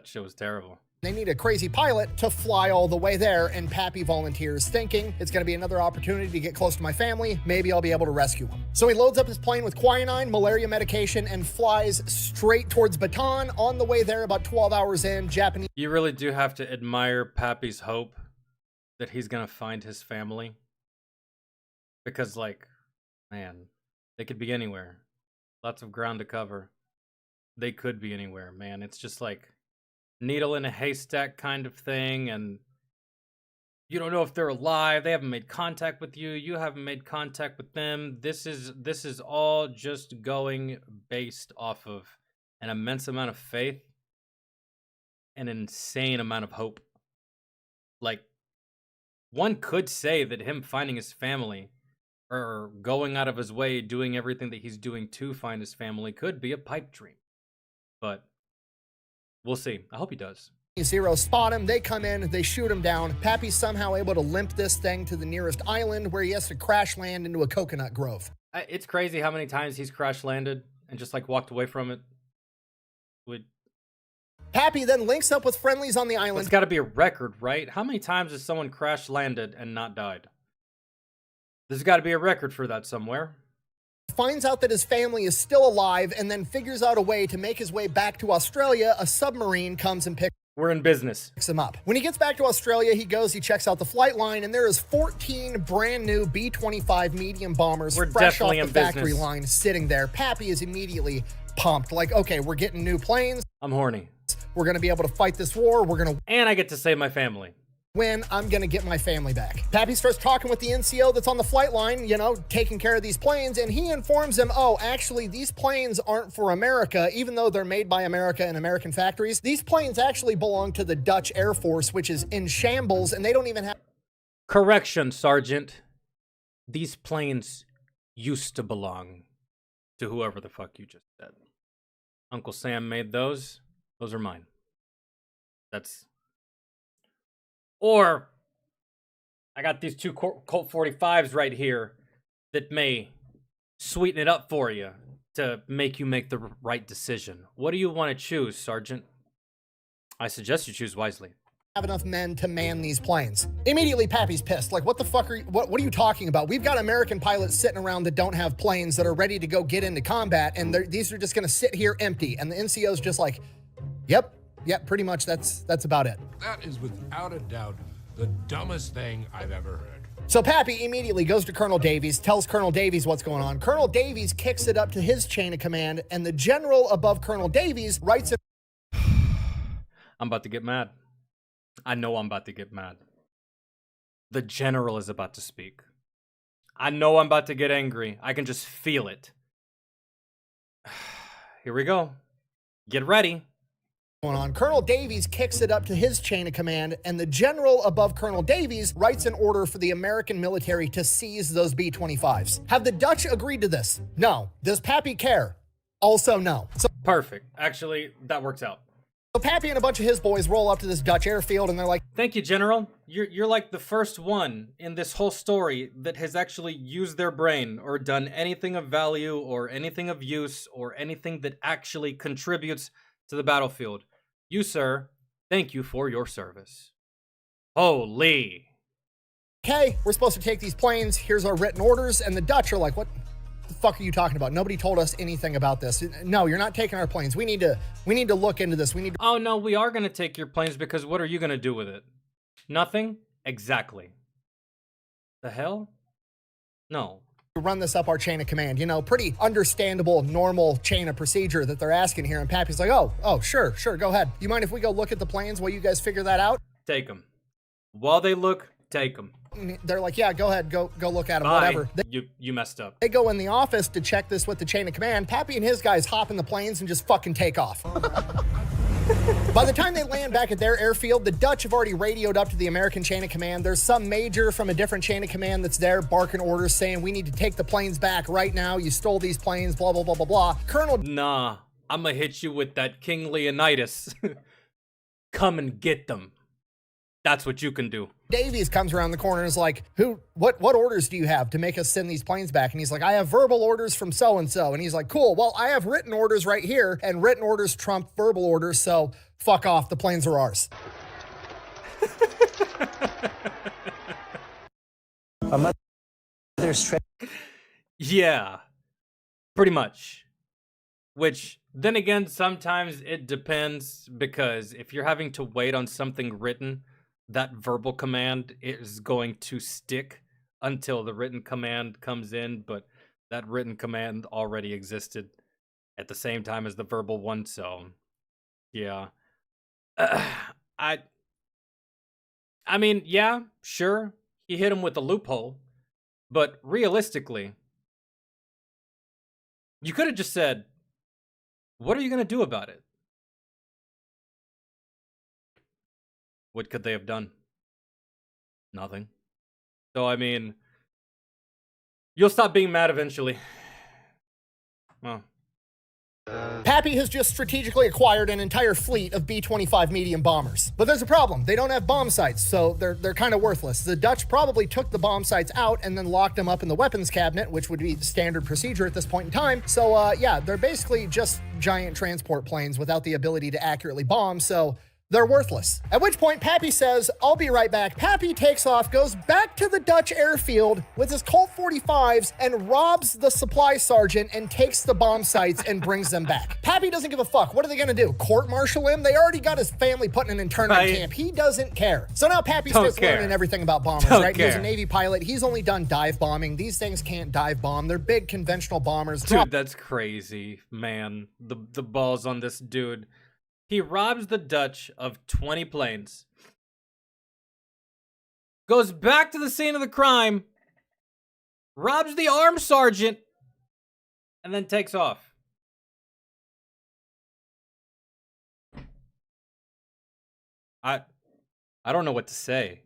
shit was terrible. They need a crazy pilot to fly all the way there, and Pappy volunteers, thinking it's going to be another opportunity to get close to my family. Maybe I'll be able to rescue them. So he loads up his plane with quinine, malaria medication, and flies straight towards Bataan. On the way there, about 12 hours in, Japanese... You really do have to admire Pappy's hope that he's going to find his family. Because, like, man, they could be anywhere. Lots of ground to cover. They could be anywhere, man. It's just like needle in a haystack kind of thing, and you don't know if they're alive. They haven't made contact with you. You haven't made contact with them. This is all just going based off of an immense amount of faith, an insane amount of hope. Like, one could say that him finding his family, or going out of his way, doing everything that he's doing to find his family, could be a pipe dream. But we'll see. I hope he does. Zero spot him. They come in. They shoot him down. Pappy's somehow able to limp this thing to the nearest island, where he has to crash land into a coconut grove. It's crazy how many times he's crash landed and just like walked away from it. Pappy then links up with friendlies on the island. It's got to be a record, right? How many times has someone crash landed and not died? There's got to be a record for that somewhere. Finds out that his family is still alive, and then figures out a way to make his way back to Australia. A submarine comes and picks We're in business. Him up. When he gets back to Australia, he checks out the flight line, and there is 14 brand new B-25 medium bombers fresh off the factory line sitting there. Pappy is immediately pumped. Like, okay, we're getting new planes. I'm horny. We're going to be able to fight this war. And I get to save my family. When I'm going to get my family back. Pappy starts talking with the NCO that's on the flight line, taking care of these planes, and he informs him, oh, actually, these planes aren't for America, even though they're made by America in American factories. These planes actually belong to the Dutch Air Force, which is in shambles, and they don't even have... Correction, Sergeant. These planes used to belong to whoever the fuck you just said. Uncle Sam made those. Those are mine. Or, I got these 2 Colt 45s right here that may sweeten it up for you to make you make the right decision. What do you want to choose, Sergeant? I suggest you choose wisely. Have enough men to man these planes. Immediately, Pappy's pissed. Like, what the fuck what are you talking about? We've got American pilots sitting around that don't have planes that are ready to go get into combat, and these are just going to sit here empty. And the NCO's just like, yep, pretty much that's about it. That is without a doubt the dumbest thing I've ever heard. So Pappy immediately goes to Colonel Davies, tells Colonel Davies what's going on. Colonel Davies kicks it up to his chain of command, and the general above Colonel Davies writes it. I'm about to get mad. I know I'm about to get mad. The general is about to speak. I know I'm about to get angry. I can just feel it. Here we go. Get ready. Going on. Colonel Davies kicks it up to his chain of command, and the general above Colonel Davies writes an order for the American military to seize those B-25s. Have the Dutch agreed to this? No. Does Pappy care? Also no. So perfect. Actually, that works out. So Pappy and a bunch of his boys roll up to this Dutch airfield, and they're like, thank you, General. You're like the first one in this whole story that has actually used their brain or done anything of value or anything of use or anything that actually contributes to to the battlefield. You, sir, thank you for your service. Holy. Okay, we're supposed to take these planes. Here's our written orders. And the Dutch are like, what the fuck are you talking about? Nobody told us anything about this. No, you're not taking our planes. We need to look into this. Oh, no, we are going to take your planes because what are you going to do with it? Nothing? Exactly. The hell? No. Run this up our chain of command. You know, pretty understandable, normal chain of procedure that they're asking here. And Pappy's like, oh, sure, go ahead. You mind if we go look at the planes while you guys figure that out? Take them. While they look, take them. They're like, yeah, go ahead, go look at them, Bye. whatever. You messed up. They go in the office to check this with the chain of command. Pappy and his guys hop in the planes and just fucking take off. By the time they land back at their airfield, the Dutch have already radioed up to the American chain of command. There's some major from a different chain of command that's there barking orders saying, we need to take the planes back right now. You stole these planes, blah, blah, blah, blah, blah. Colonel... Nah, I'm gonna hit you with that King Leonidas. Come and get them. That's what you can do. Davies comes around the corner and is like, what orders do you have to make us send these planes back? And he's like, I have verbal orders from so-and-so. And he's like, cool, well, I have written orders right here, and written orders trump verbal orders, so fuck off, the planes are ours. Yeah, pretty much. Which, then again, sometimes it depends, because if you're having to wait on something written, that verbal command is going to stick until the written command comes in, but that written command already existed at the same time as the verbal one, so yeah. I mean, yeah, sure, he hit him with a loophole, but realistically, you could have just said, what are you going to do about it? What could they have done? Nothing. So, I mean, you'll stop being mad eventually. Well. Pappy has just strategically acquired an entire fleet of B-25 medium bombers. But there's a problem. They don't have bomb sights, so they're kind of worthless. The Dutch probably took the bomb sights out and then locked them up in the weapons cabinet, which would be standard procedure at this point in time. So, yeah, they're basically just giant transport planes without the ability to accurately bomb, so they're worthless. At which point, Pappy says, I'll be right back. Pappy takes off, goes back to the Dutch airfield with his Colt 45s and robs the supply sergeant and takes the bomb sights and brings them back. Pappy doesn't give a fuck. What are they gonna do? Court-martial him? They already got his family put in an internment camp. He doesn't care. So now Pappy starts learning everything about bombers, right? He's a Navy pilot. He's only done dive bombing. These things can't dive bomb. They're big conventional bombers. Dude, that's crazy, man. The balls on this dude. He robs the Dutch of 20 planes, goes back to the scene of the crime, robs the armed sergeant, and then takes off. I don't know what to say.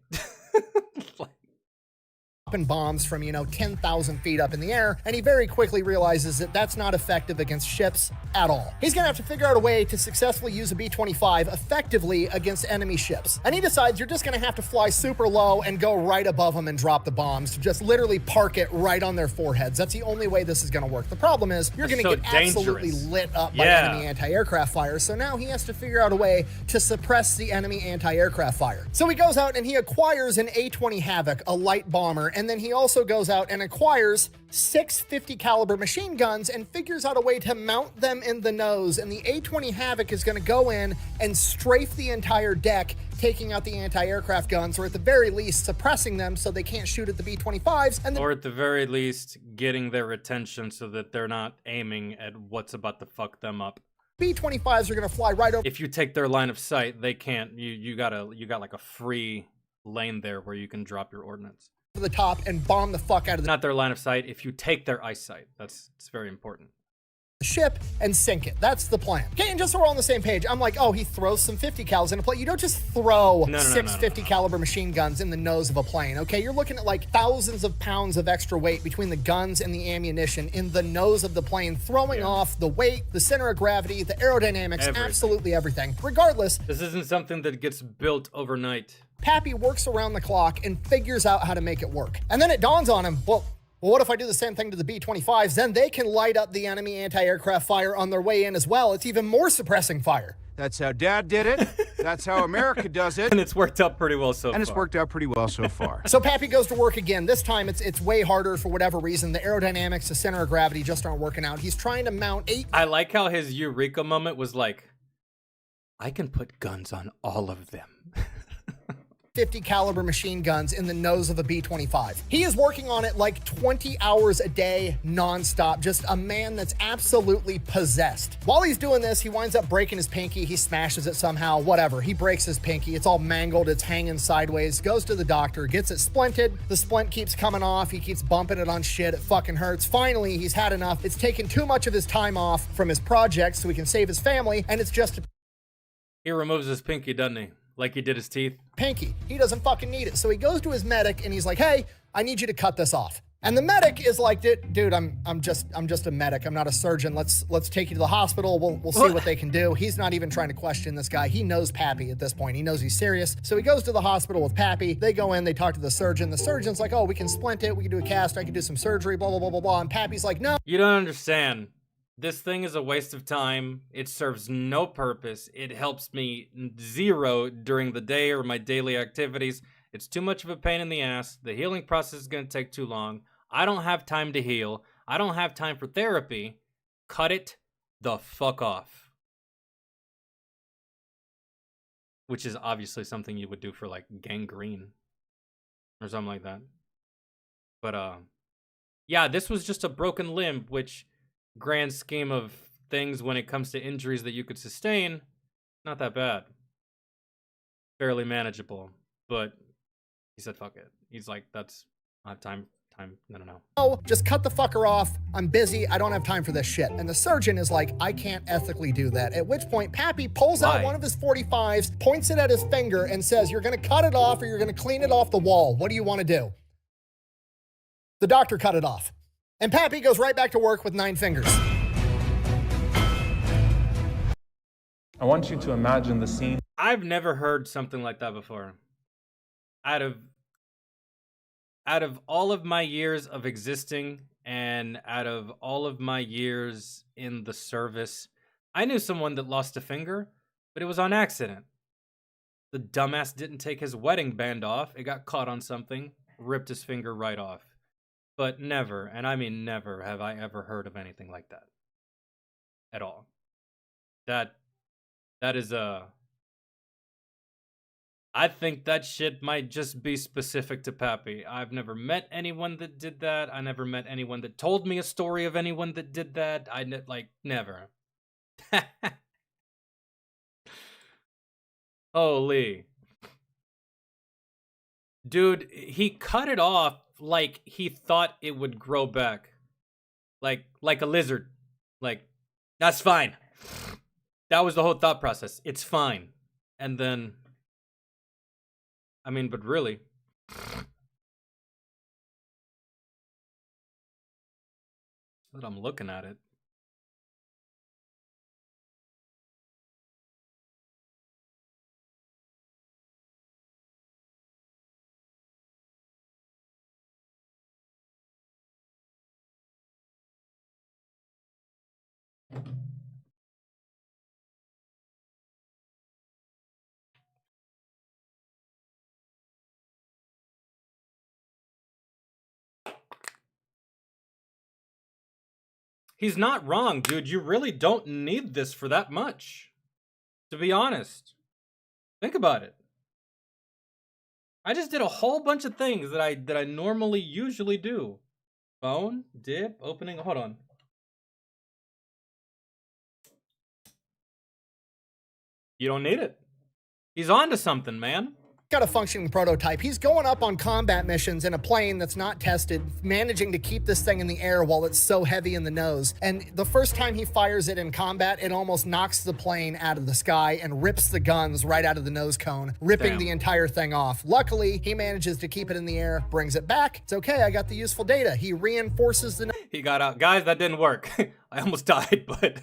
Bombs from, 10,000 feet up in the air, and he very quickly realizes that that's not effective against ships at all. He's gonna have to figure out a way to successfully use a B-25 effectively against enemy ships. And he decides you're just gonna have to fly super low and go right above them and drop the bombs. Just literally park it right on their foreheads. That's the only way this is gonna work. The problem is you're gonna get absolutely lit up by enemy anti-aircraft fire, so now he has to figure out a way to suppress the enemy anti-aircraft fire. So he goes out and he acquires an A-20 Havoc, a light bomber, and then he also goes out and acquires 6 50 caliber machine guns and figures out a way to mount them in the nose. And the A-20 Havoc is going to go in and strafe the entire deck, taking out the anti-aircraft guns, or at the very least suppressing them so they can't shoot at the B-25s. Or at the very least getting their attention so that they're not aiming at what's about to fuck them up. B-25s are going to fly right over. If you take their line of sight, they can't. You got like a free lane there where you can drop your ordnance to the top and bomb the fuck out of not their line of sight. If you take their eyesight, it's very important. The ship and sink it. That's the plan. Okay, and just so we're all on the same page, I'm like, oh, he throws some 50 cals in a plane. You don't just throw 6 50 caliber machine guns in the nose of a plane, okay? You're looking at like thousands of pounds of extra weight between the guns and the ammunition in the nose of the plane, throwing off the weight, the center of gravity, the aerodynamics, absolutely everything. Regardless, this isn't something that gets built overnight. Pappy works around the clock and figures out how to make it work. And then it dawns on him, well, Well, what if I do the same thing to the B-25s? Then they can light up the enemy anti-aircraft fire on their way in as well. It's even more suppressing fire. That's how Dad did it. That's how America does it. And it's worked out pretty well so far. And it's worked out pretty well so far. So Pappy goes to work again. This time it's way harder for whatever reason. The aerodynamics, the center of gravity just aren't working out. He's trying to mount 8... I like how his eureka moment was like, I can put guns on all of them. 50 caliber machine guns in the nose of a B-25. He is working on it like 20 hours a day, nonstop. Just a man that's absolutely possessed. While he's doing this, he winds up breaking his pinky. He smashes it somehow, whatever. He breaks his pinky. It's all mangled. It's hanging sideways. Goes to the doctor, gets it splinted. The splint keeps coming off. He keeps bumping it on shit. It fucking hurts. Finally, he's had enough. It's taken too much of his time off from his project so he can save his family, and it's just... He removes his pinky, doesn't he? Like he did his teeth. Pinky. He doesn't fucking need it. So he goes to his medic and he's like, hey, I need you to cut this off. And the medic is like, dude, I'm just a medic. I'm not a surgeon. Let's take you to the hospital. We'll see what they can do. He's not even trying to question this guy. He knows Pappy at this point. He knows he's serious. So he goes to the hospital with Pappy. They go in, they talk to the surgeon. The surgeon's like, oh, we can splint it. We can do a cast. I can do some surgery, blah, blah, blah, blah, blah. And Pappy's like, no. You don't understand. This thing is a waste of time. It serves no purpose. It helps me zero during the day or my daily activities. It's too much of a pain in the ass. The healing process is going to take too long. I don't have time to heal. I don't have time for therapy. Cut it the fuck off. Which is obviously something you would do for like gangrene or something like that. But yeah, this was just a broken limb, which grand scheme of things when it comes to injuries that you could sustain, not that bad. Fairly manageable. But he said fuck it. He's like, that's not time. No. Oh, just cut the fucker off. I'm busy. I don't have time for this shit. And the surgeon is like, I can't ethically do that. At which point, Pappy pulls out one of his 45s, points it at his finger, and says, you're going to cut it off or you're going to clean it off the wall. What do you want to do? The doctor cut it off. And Pappy goes right back to work with 9 fingers. I want you to imagine the scene. I've never heard something like that before. Out of all of my years of existing and out of all of my years in the service, I knew someone that lost a finger, but it was on accident. The dumbass didn't take his wedding band off. It got caught on something, ripped his finger right off. But never, and I mean never, have I ever heard of anything like that. At all. That is I think that shit might just be specific to Pappy. I've never met anyone that did that. I never met anyone that told me a story of anyone that did that. Never. Holy. Dude, he cut it off like he thought it would grow back. Like a lizard. Like, that's fine. That was the whole thought process. It's fine. And then, I mean, but really, but I'm looking at it. He's not wrong, dude. You really don't need this for that much. To be honest. Think about it. I just did a whole bunch of things that I normally usually do. Phone, dip, opening, hold on. You don't need it. He's on to something, man. Got a functioning prototype. He's going up on combat missions in a plane that's not tested, managing to keep this thing in the air while it's so heavy in the nose. And the first time he fires it in combat, it almost knocks the plane out of the sky and rips the guns right out of the nose cone, ripping the entire thing off. Luckily, he manages to keep it in the air, brings it back. It's okay, I got the useful data. He reinforces the... He got out. Guys, that didn't work. I almost died, but...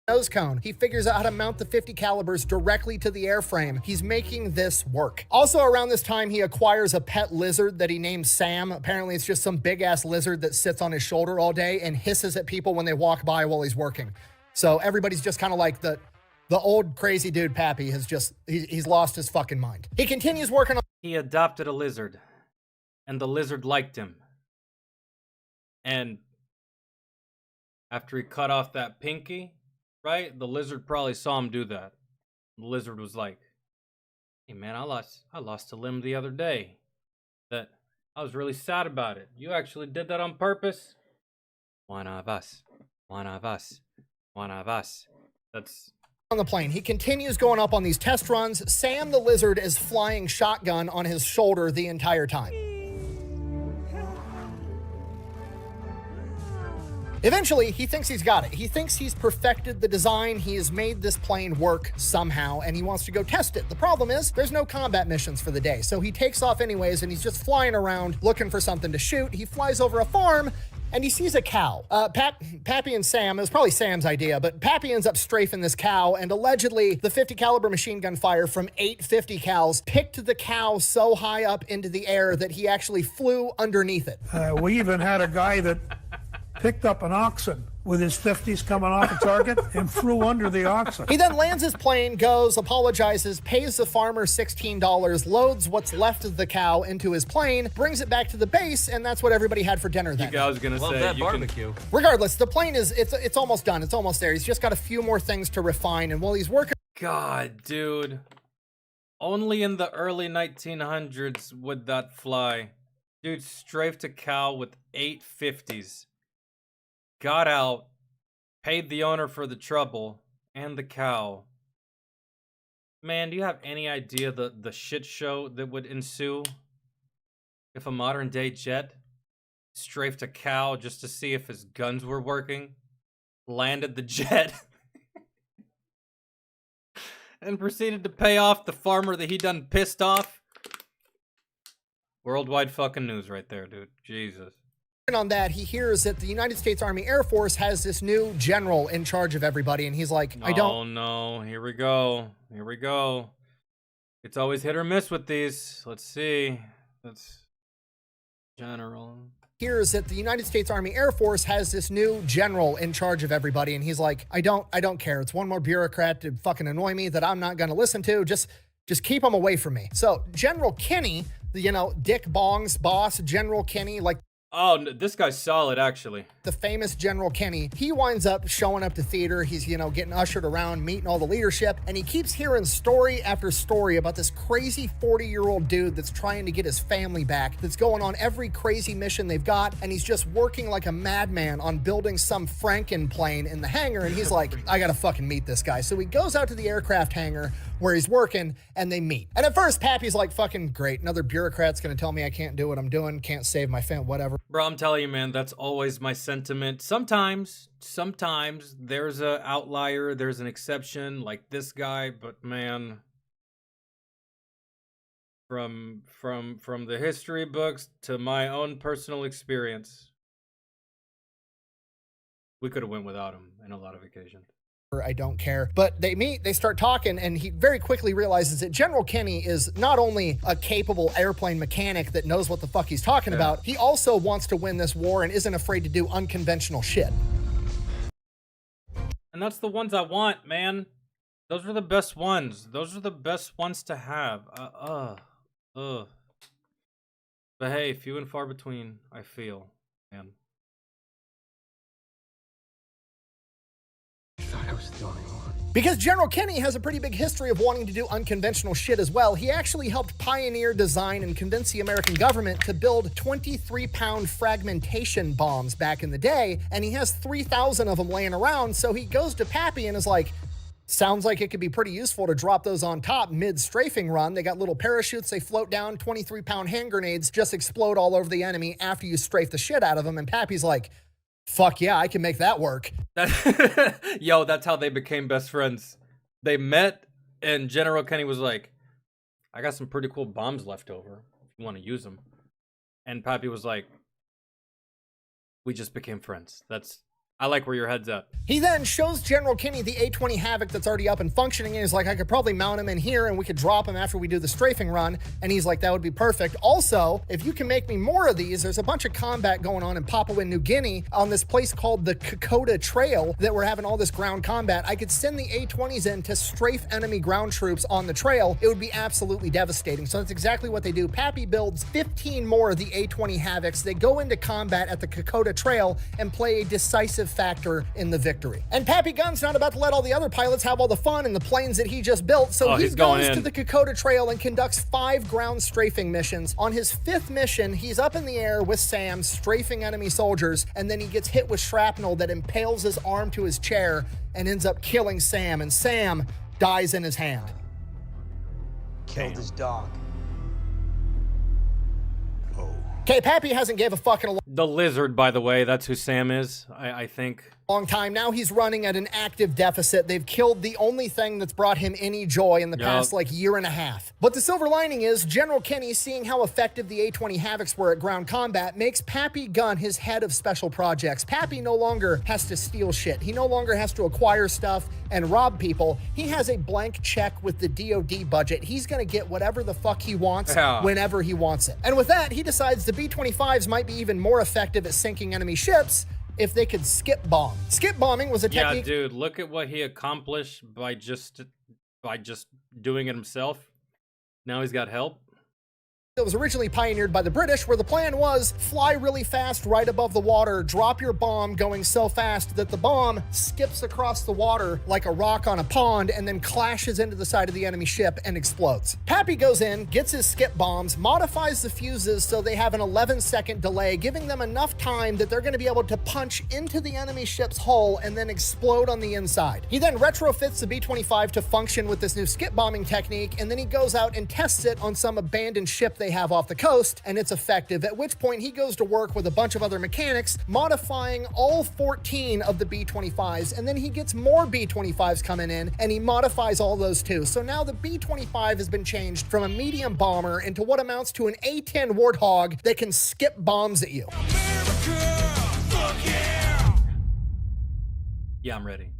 nose cone. He figures out how to mount the 50 calibers directly to the airframe. He's making this work. Also around this time, he acquires a pet lizard that he names Sam. Apparently it's just some big ass lizard that sits on his shoulder all day and hisses at people when they walk by while he's working. So everybody's just kind of like the old crazy dude Pappy has just, he's lost his fucking mind. He continues working on... He adopted a lizard, and the lizard liked him. And after he cut off that pinky, right? The lizard probably saw him do that. The lizard was like, "Hey man, I lost a limb the other day. That I was really sad about it. You actually did that on purpose." One of us. One of us. One of us. That's on the plane. He continues going up on these test runs. Sam the lizard is flying shotgun on his shoulder the entire time. Eventually, he thinks he's got it. He thinks he's perfected the design. He has made this plane work somehow, and he wants to go test it. The problem is, there's no combat missions for the day, so he takes off anyways, and he's just flying around looking for something to shoot. He flies over a farm, and he sees a cow. Pappy and Sam, it was probably Sam's idea, but Pappy ends up strafing this cow, and allegedly, the 50 caliber machine gun fire from 8 50 cals picked the cow so high up into the air that he actually flew underneath it. We even had a guy that picked up an oxen with his 50s coming off a target and flew under the oxen. He then lands his plane, goes, apologizes, pays the farmer $16, loads what's left of the cow into his plane, brings it back to the base, and that's what everybody had for dinner that night. I was gonna say, that barbecue. Regardless, the plane is, it's almost done. It's almost there. He's just got a few more things to refine, and while he's working... God, dude. Only in the early 1900s would that fly. Dude strafed a cow with 8 50s. Got out, paid the owner for the trouble, and the cow. Man, do you have any idea the shit show that would ensue if a modern day jet strafed a cow just to see if his guns were working, landed the jet, and proceeded to pay off the farmer that he done pissed off? Worldwide fucking news right there, dude. Jesus. On that, he hears that the United States Army Air Force has this new general in charge of everybody, and he's like, I don't... Oh no, here we go. Here we go. It's always hit or miss with these. Let's see. That's general. Hears that the United States Army Air Force has this new general in charge of everybody, and he's like, I don't care. It's one more bureaucrat to fucking annoy me that I'm not going to listen to. Just keep him away from me. So General Kinney, Dick Bong's boss, General Kinney, like... Oh, this guy's solid, actually. The famous General Kinney, he winds up showing up to theater. He's, getting ushered around, meeting all the leadership, and he keeps hearing story after story about this crazy 40-year-old dude that's trying to get his family back, that's going on every crazy mission they've got, and he's just working like a madman on building some Franken plane in the hangar, and he's like, I gotta fucking meet this guy. So he goes out to the aircraft hangar where he's working, and they meet. And at first, Pappy's like, fucking great. Another bureaucrat's gonna tell me I can't do what I'm doing, can't save my family, whatever. Bro, I'm telling you, man, that's always my sentiment. Sometimes there's a outlier, there's an exception, like this guy, but man, from the history books to my own personal experience, we could have went without him in a lot of occasions. I don't care. But they meet, they start talking, and he very quickly realizes that General Kinney is not only a capable airplane mechanic that knows what the fuck he's talking about, he also wants to win this war and isn't afraid to do unconventional shit. And that's the ones I want, man. Those are the best ones. Those are the best ones to have. But hey, few and far between, I feel, man. I was the only one. Because General Kinney has a pretty big history of wanting to do unconventional shit as well. He actually helped pioneer, design, and convince the American government to build 23-pound fragmentation bombs back in the day, and he has 3,000 of them laying around, so he goes to Pappy and is like, sounds like it could be pretty useful to drop those on top mid-strafing run. They got little parachutes, they float down, 23-pound hand grenades just explode all over the enemy after you strafe the shit out of them, and Pappy's like, fuck yeah, I can make that work. Yo, that's how they became best friends. They met, and General Kinney was like, I got some pretty cool bombs left over if you want to use them. And Pappy was like, we just became friends. That's I like where your head's at. He then shows General Kinney the A-20 Havoc that's already up and functioning, and he's like, I could probably mount him in here and we could drop him after we do the strafing run. And he's like, that would be perfect. Also, if you can make me more of these, there's a bunch of combat going on in Papua New Guinea on this place called the Kokoda Trail that we're having all this ground combat. I could send the A-20s in to strafe enemy ground troops on the trail. It would be absolutely devastating. So that's exactly what they do. Pappy builds 15 more of the A-20 Havocs. They go into combat at the Kokoda Trail and play a decisive factor in the victory. And Pappy Gunn's not about to let all the other pilots have all the fun in the planes that he just built, so he goes to the Kokoda Trail and conducts 5 ground strafing missions. On his 5th mission, he's up in the air with Sam, strafing enemy soldiers, and then he gets hit with shrapnel that impales his arm to his chair and ends up killing Sam, and Sam dies in his hand. Killed his dog. Okay, Pappy hasn't gave a fucking The lizard, by the way, that's who Sam is, I think. long time. Now he's running at an active deficit. They've killed the only thing that's brought him any joy in the past year and a half. But the silver lining is General Kinney, seeing how effective the A-20 Havocs were at ground combat, makes Pappy Gunn his head of special projects. Pappy no longer has to steal shit. He no longer has to acquire stuff and rob people. He has a blank check with the DoD budget. He's gonna get whatever the fuck he wants whenever he wants it. And with that, he decides the B-25s might be even more effective at sinking enemy ships if they could skip bomb. Skip bombing was a technique. Yeah, dude, look at what he accomplished by just doing it himself. Now he's got help. It was originally pioneered by the British, where the plan was fly really fast right above the water, drop your bomb going so fast that the bomb skips across the water like a rock on a pond and then clashes into the side of the enemy ship and explodes. Pappy goes in, gets his skip bombs, modifies the fuses so they have an 11-second delay, giving them enough time that they're going to be able to punch into the enemy ship's hull and then explode on the inside. He then retrofits the B-25 to function with this new skip bombing technique, and then he goes out and tests it on some abandoned ship they have off the coast, and it's effective, at which point he goes to work with a bunch of other mechanics, modifying all 14 of the B-25s, and then he gets more B-25s coming in, and he modifies all those too. So now the B-25 has been changed from a medium bomber into what amounts to an A-10 Warthog that can skip bombs at you. Yeah, I'm ready.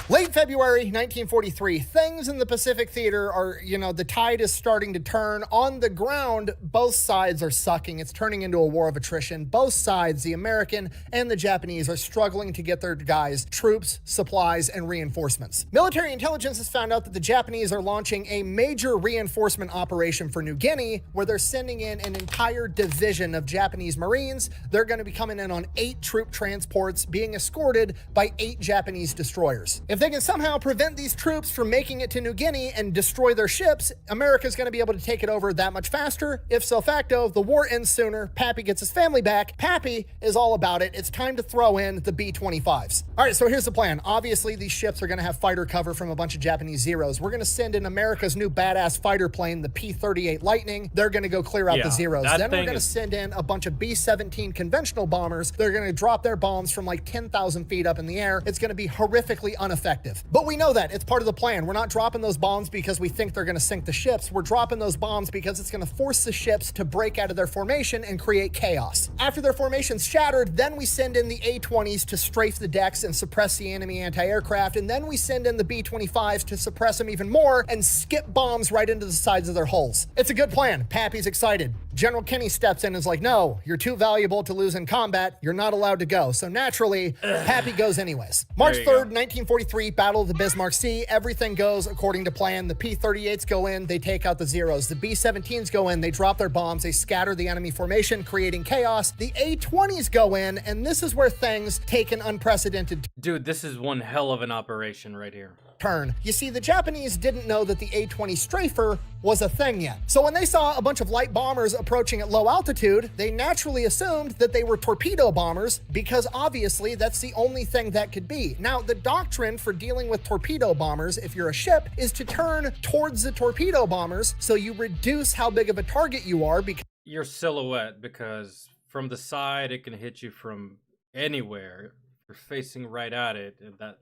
Late February 1943, things in the Pacific Theater are, the tide is starting to turn. On the ground, both sides are sucking. It's turning into a war of attrition. Both sides, the American and the Japanese, are struggling to get their guys troops, supplies, and reinforcements. Military intelligence has found out that the Japanese are launching a major reinforcement operation for New Guinea, where they're sending in an entire division of Japanese Marines. They're going to be coming in on 8 troop transports, being escorted by 8 Japanese destroyers. If they can somehow prevent these troops from making it to New Guinea and destroy their ships, America's going to be able to take it over that much faster. If so facto, the war ends sooner. Pappy gets his family back. Pappy is all about it. It's time to throw in the B-25s. All right, so here's the plan. Obviously, these ships are going to have fighter cover from a bunch of Japanese Zeros. We're going to send in America's new badass fighter plane, the P-38 Lightning. They're going to go clear out the Zeros. Then we're going to send in a bunch of B-17 conventional bombers. They're going to drop their bombs from like 10,000 feet up in the air. It's going to be horrifically ineffective. But we know that. It's part of the plan. We're not dropping those bombs because we think they're going to sink the ships. We're dropping those bombs because it's going to force the ships to break out of their formation and create chaos. After their formation's shattered, then we send in the A-20s to strafe the decks and suppress the enemy anti-aircraft, and then we send in the B-25s to suppress them even more and skip bombs right into the sides of their hulls. It's a good plan. Pappy's excited. General Kinney steps in and is like, no, you're too valuable to lose in combat. You're not allowed to go. So naturally, Pappy goes anyways. March 3rd, 1943, Battle of the Bismarck Sea. Everything goes according to plan. The P-38s go in, they take out the Zeros. The B-17s go in, they drop their bombs, they scatter the enemy formation, creating chaos. The A-20s go in, and this is where things take an unprecedented Dude, this is one hell of an operation right here. turn. You see, the Japanese didn't know that the A-20 Strafer was a thing yet. So when they saw a bunch of light bombers approaching at low altitude, they naturally assumed that they were torpedo bombers because obviously that's the only thing that could be. Now, the doctrine for dealing with torpedo bombers, if you're a ship, is to turn towards the torpedo bombers so you reduce how big of a target you are because your silhouette, because from the side it can hit you from anywhere. You're facing right at it, and that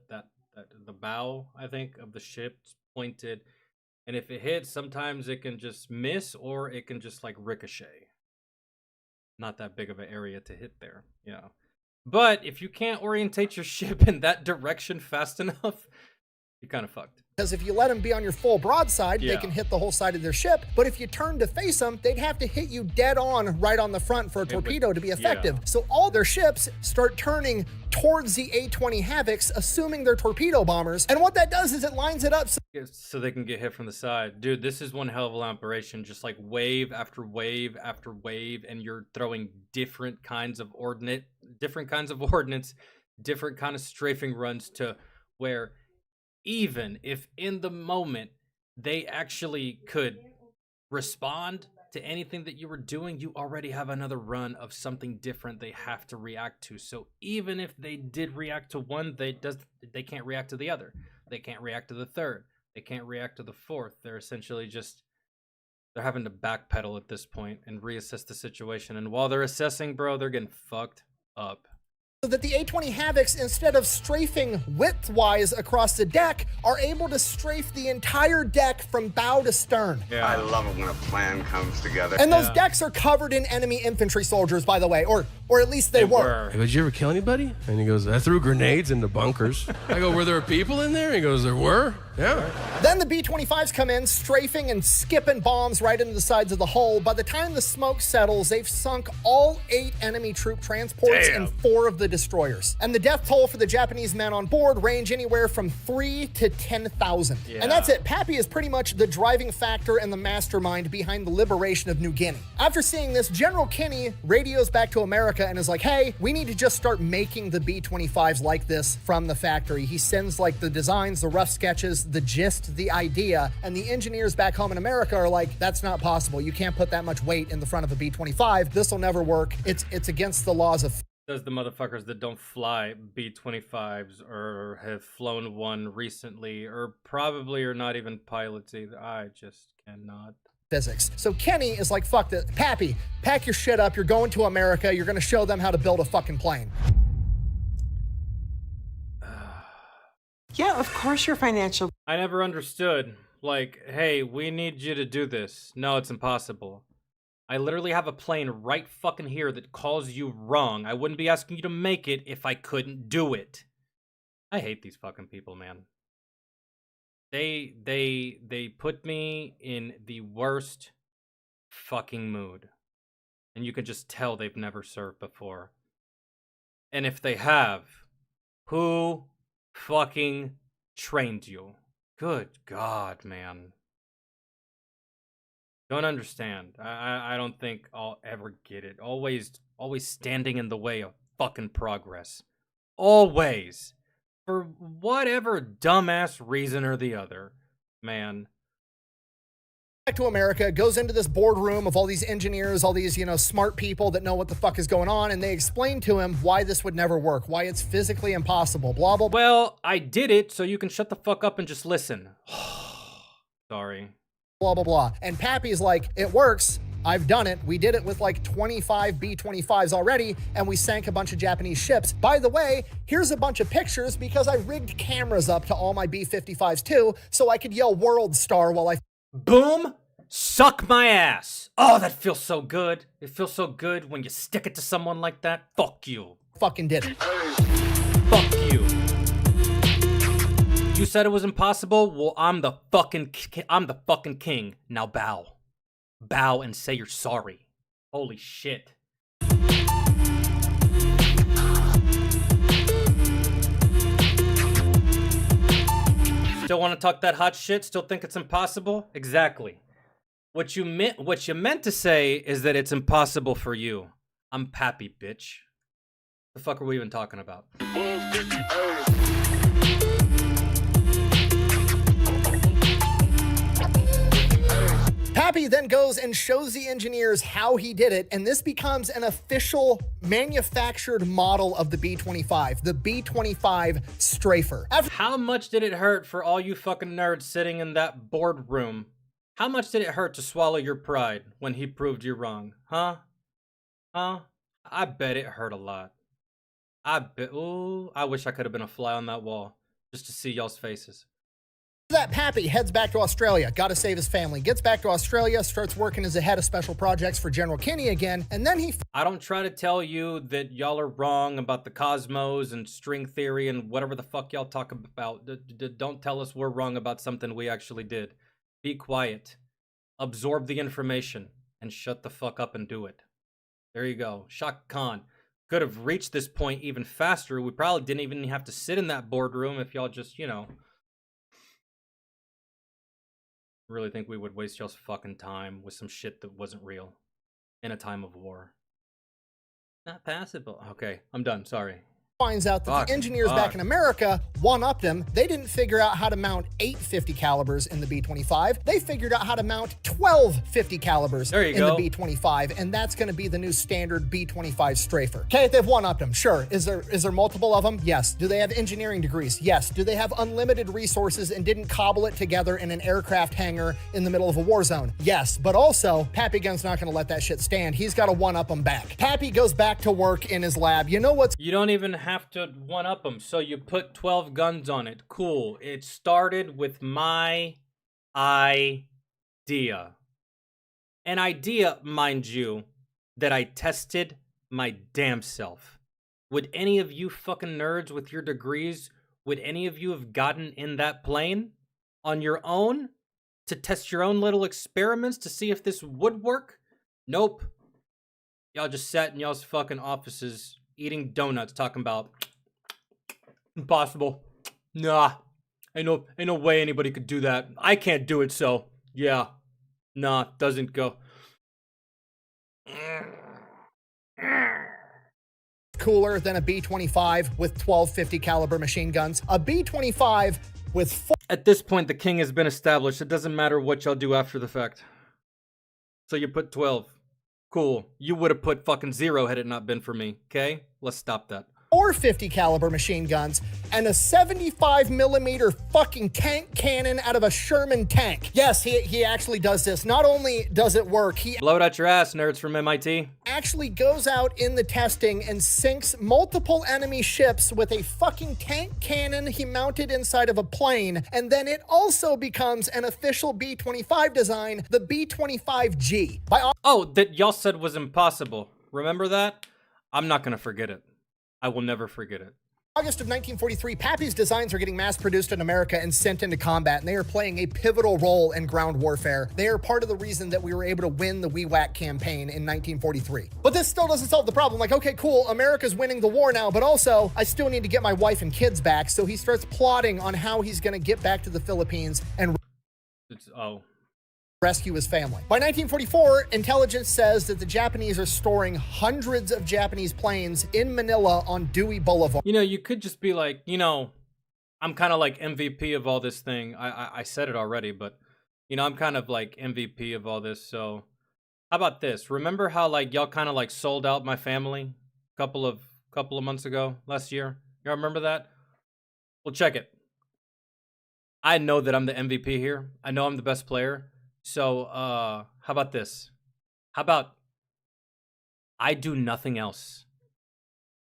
the bow, I think, of the ship's pointed, and if it hits, sometimes it can just miss or it can just like ricochet. Not that big of an area to hit there, But if you can't orientate your ship in that direction fast enough, you're kind of fucked. Because if you let them be on your full broadside, Yeah. they can hit the whole side of their ship. But if you turn to face them, they'd have to hit you dead on right on the front for a torpedo to be effective. So all their ships start turning towards the A-20 Havocs, assuming they're torpedo bombers. And what that does is it lines it up So they can get hit from the side. Dude, this is one hell of an operation. Just like wave after wave after wave, and you're throwing different kinds of ordnance, different kind of strafing runs to where even if in the moment they actually could respond to anything that you were doing, you already have another run of something different they have to react to. So even if they did react to one, they can't react to the other. They can't react to the third. They can't react to the fourth. They're essentially they're having to backpedal at this point and reassess the situation. And while they're assessing, bro, they're getting fucked up. so that the A-20 Havocs, instead of strafing width-wise across the deck, are able to strafe the entire deck from bow to stern. Yeah. I love it when a plan comes together. And those decks are covered in enemy infantry soldiers, by the way, or at least they were. Hey, did you ever kill anybody? And he goes, I threw grenades into bunkers. I go, were there people in there? He goes, there were. Yeah. Then the B-25s come in, strafing and skipping bombs right into the sides of the hull. By the time the smoke settles, they've sunk all 8 enemy troop transports and 4 of the destroyers. And the death toll for the Japanese men on board range anywhere from 3 to 10,000. Yeah. And that's it. Pappy is pretty much the driving factor and the mastermind behind the liberation of New Guinea. After seeing this, General Kinney radios back to America and is like, hey, we need to just start making the B-25s like this from the factory. He sends like the designs, the rough sketches, the gist, the idea, and the engineers back home in America are like, that's not possible. You can't put that much weight in the front of a B-25. This will never work. It's against the laws of Says the motherfuckers that don't fly B-25s or have flown one recently or probably are not even pilots either. I just cannot. physics. So Kenny is like, fuck this. Pappy, pack your shit up. You're going to America. You're going to show them how to build a fucking plane. Yeah, of course your financial. I never understood. Like, hey, we need you to do this. No, it's impossible. I literally have a plane right fucking here that calls you wrong. I wouldn't be asking you to make it if I couldn't do it. I hate these fucking people, man. They put me in the worst fucking mood. And you can just tell they've never served before. And if they have, who fucking trained you? Good God, man. Don't understand. I don't think I'll ever get it. Always standing in the way of fucking progress. Always. For whatever dumbass reason or the other. Man. Back to America, goes into this boardroom of all these engineers, all these, smart people that know what the fuck is going on, and they explain to him why this would never work, why it's physically impossible, blah, blah, blah. Well, I did it, so you can shut the fuck up and just listen. Sorry. Blah, blah, blah. And Pappy's like, it works. I've done it. We did it with like 25 B-25s already, and we sank a bunch of Japanese ships. By the way, here's a bunch of pictures because I rigged cameras up to all my B-55s too, so I could yell World Star while I... Boom! Suck my ass! Oh, that feels so good. It feels so good when you stick it to someone like that. Fuck you. Fucking did it. Fuck you. You said it was impossible? Well, I'm the fucking king. Now bow. Bow and say you're sorry. Holy shit. Still want to talk that hot shit? Still think it's impossible? Exactly. What you meant to say is that it's impossible for you. I'm Pappy, bitch. The fuck are we even talking about? Pappy then goes and shows the engineers how he did it, and this becomes an official manufactured model of the B-25, the B-25 Strafer. How much did it hurt for all you fucking nerds sitting in that boardroom? How much did it hurt to swallow your pride when he proved you wrong? Huh? Huh? I bet it hurt a lot. Ooh, I wish I could have been a fly on that wall just to see y'all's faces. That Pappy heads back to Australia, gotta save his family, gets back to Australia, starts working as a head of special projects for General Kinney again, and then he... I don't try to tell you that y'all are wrong about the cosmos and string theory and whatever the fuck y'all talk about. Don't tell us we're wrong about something we actually did. Be quiet. Absorb the information and shut the fuck up and do it. There you go. Shaka Khan could have reached this point even faster. We probably didn't even have to sit in that boardroom if y'all just, you know... really think we would waste y'all's fucking time with some shit that wasn't real in a time of war. Not passable. Okay, I'm done. Sorry. Finds out that the engineers back in America one-upped him. They didn't figure out how to mount 8 50 calibers in the B-25. They figured out how to mount 12 50 calibers in the B-25, and that's going to be the new standard B-25 strafer. Okay, they've one-upped him. Sure. Is there multiple of them? Yes. Do they have engineering degrees? Yes. Do they have unlimited resources and didn't cobble it together in an aircraft hangar in the middle of a war zone? Yes. But also, Pappy Gun's not going to let that shit stand. He's got to one-up them back. Pappy goes back to work in his lab. You know what's... You don't even have to one-up them, so you put 12 guns on it. Cool. It started with my idea. An idea, mind you, that I tested my damn self. Would any of you fucking nerds with your degrees, would any of you have gotten in that plane on your own to test your own little experiments to see if this would work? Nope. Y'all just sat in y'all's fucking offices eating donuts talking about impossible. Nah. Ain't no way anybody could do that. I can't do it, so yeah. Nah, doesn't go. Cooler than a B-25 with 12 50 caliber machine guns. A B-25 with 4... At this point, the king has been established. It doesn't matter what y'all do after the fact. So you put 12. Cool. You would have put fucking 0 had it not been for me, okay? Let's stop that. 4 50 caliber machine guns and a 75 millimeter fucking tank cannon out of a Sherman tank. Yes, he actually does this. Not only does it work, he blow it out your ass, nerds from MIT. Actually goes out in the testing and sinks multiple enemy ships with a fucking tank cannon he mounted inside of a plane, and then it also becomes an official B-25 design, the B-25G. Oh, that y'all said was impossible. Remember that? I'm not gonna forget it. I will never forget it. August of 1943, Pappy's designs are getting mass-produced in America and sent into combat, and they are playing a pivotal role in ground warfare. They are part of the reason that we were able to win the WEWAC campaign in 1943. But this still doesn't solve the problem. Like, okay, cool, America's winning the war now, but also, I still need to get my wife and kids back, so he starts plotting on how he's gonna get back to the Philippines and rescue his family. By 1944, intelligence says that the Japanese are storing hundreds of Japanese planes in Manila on Dewey Boulevard. You know, you could just be like, you know, I'm kind of like MVP of all this thing. I said it already, but, you know, I'm kind of like MVP of all this. So how about this? Remember how like y'all kind of like sold out my family a couple of months ago, last year? Y'all remember that? Well, check it. I know that I'm the MVP here. I know I'm the best player. So, how about this? How about I do nothing else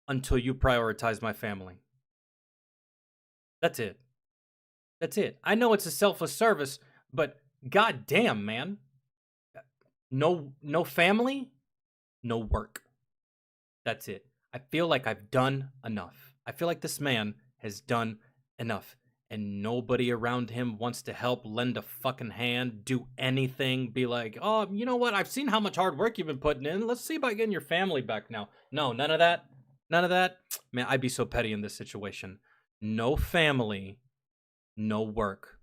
until you prioritize my family? That's it. That's it. I know it's a selfless service, but goddamn, man. No family, no work. That's it. I feel like I've done enough. I feel like this man has done enough. And nobody around him wants to help, lend a fucking hand, do anything, be like, oh, you know what? I've seen how much hard work you've been putting in. Let's see about getting your family back now. No, none of that. None of that. Man, I'd be so petty in this situation. No family, no work.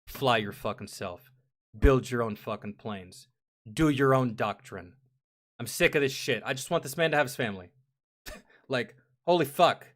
Fly your fucking self. Build your own fucking planes. Do your own doctrine. I'm sick of this shit. I just want this man to have his family. Like, holy fuck.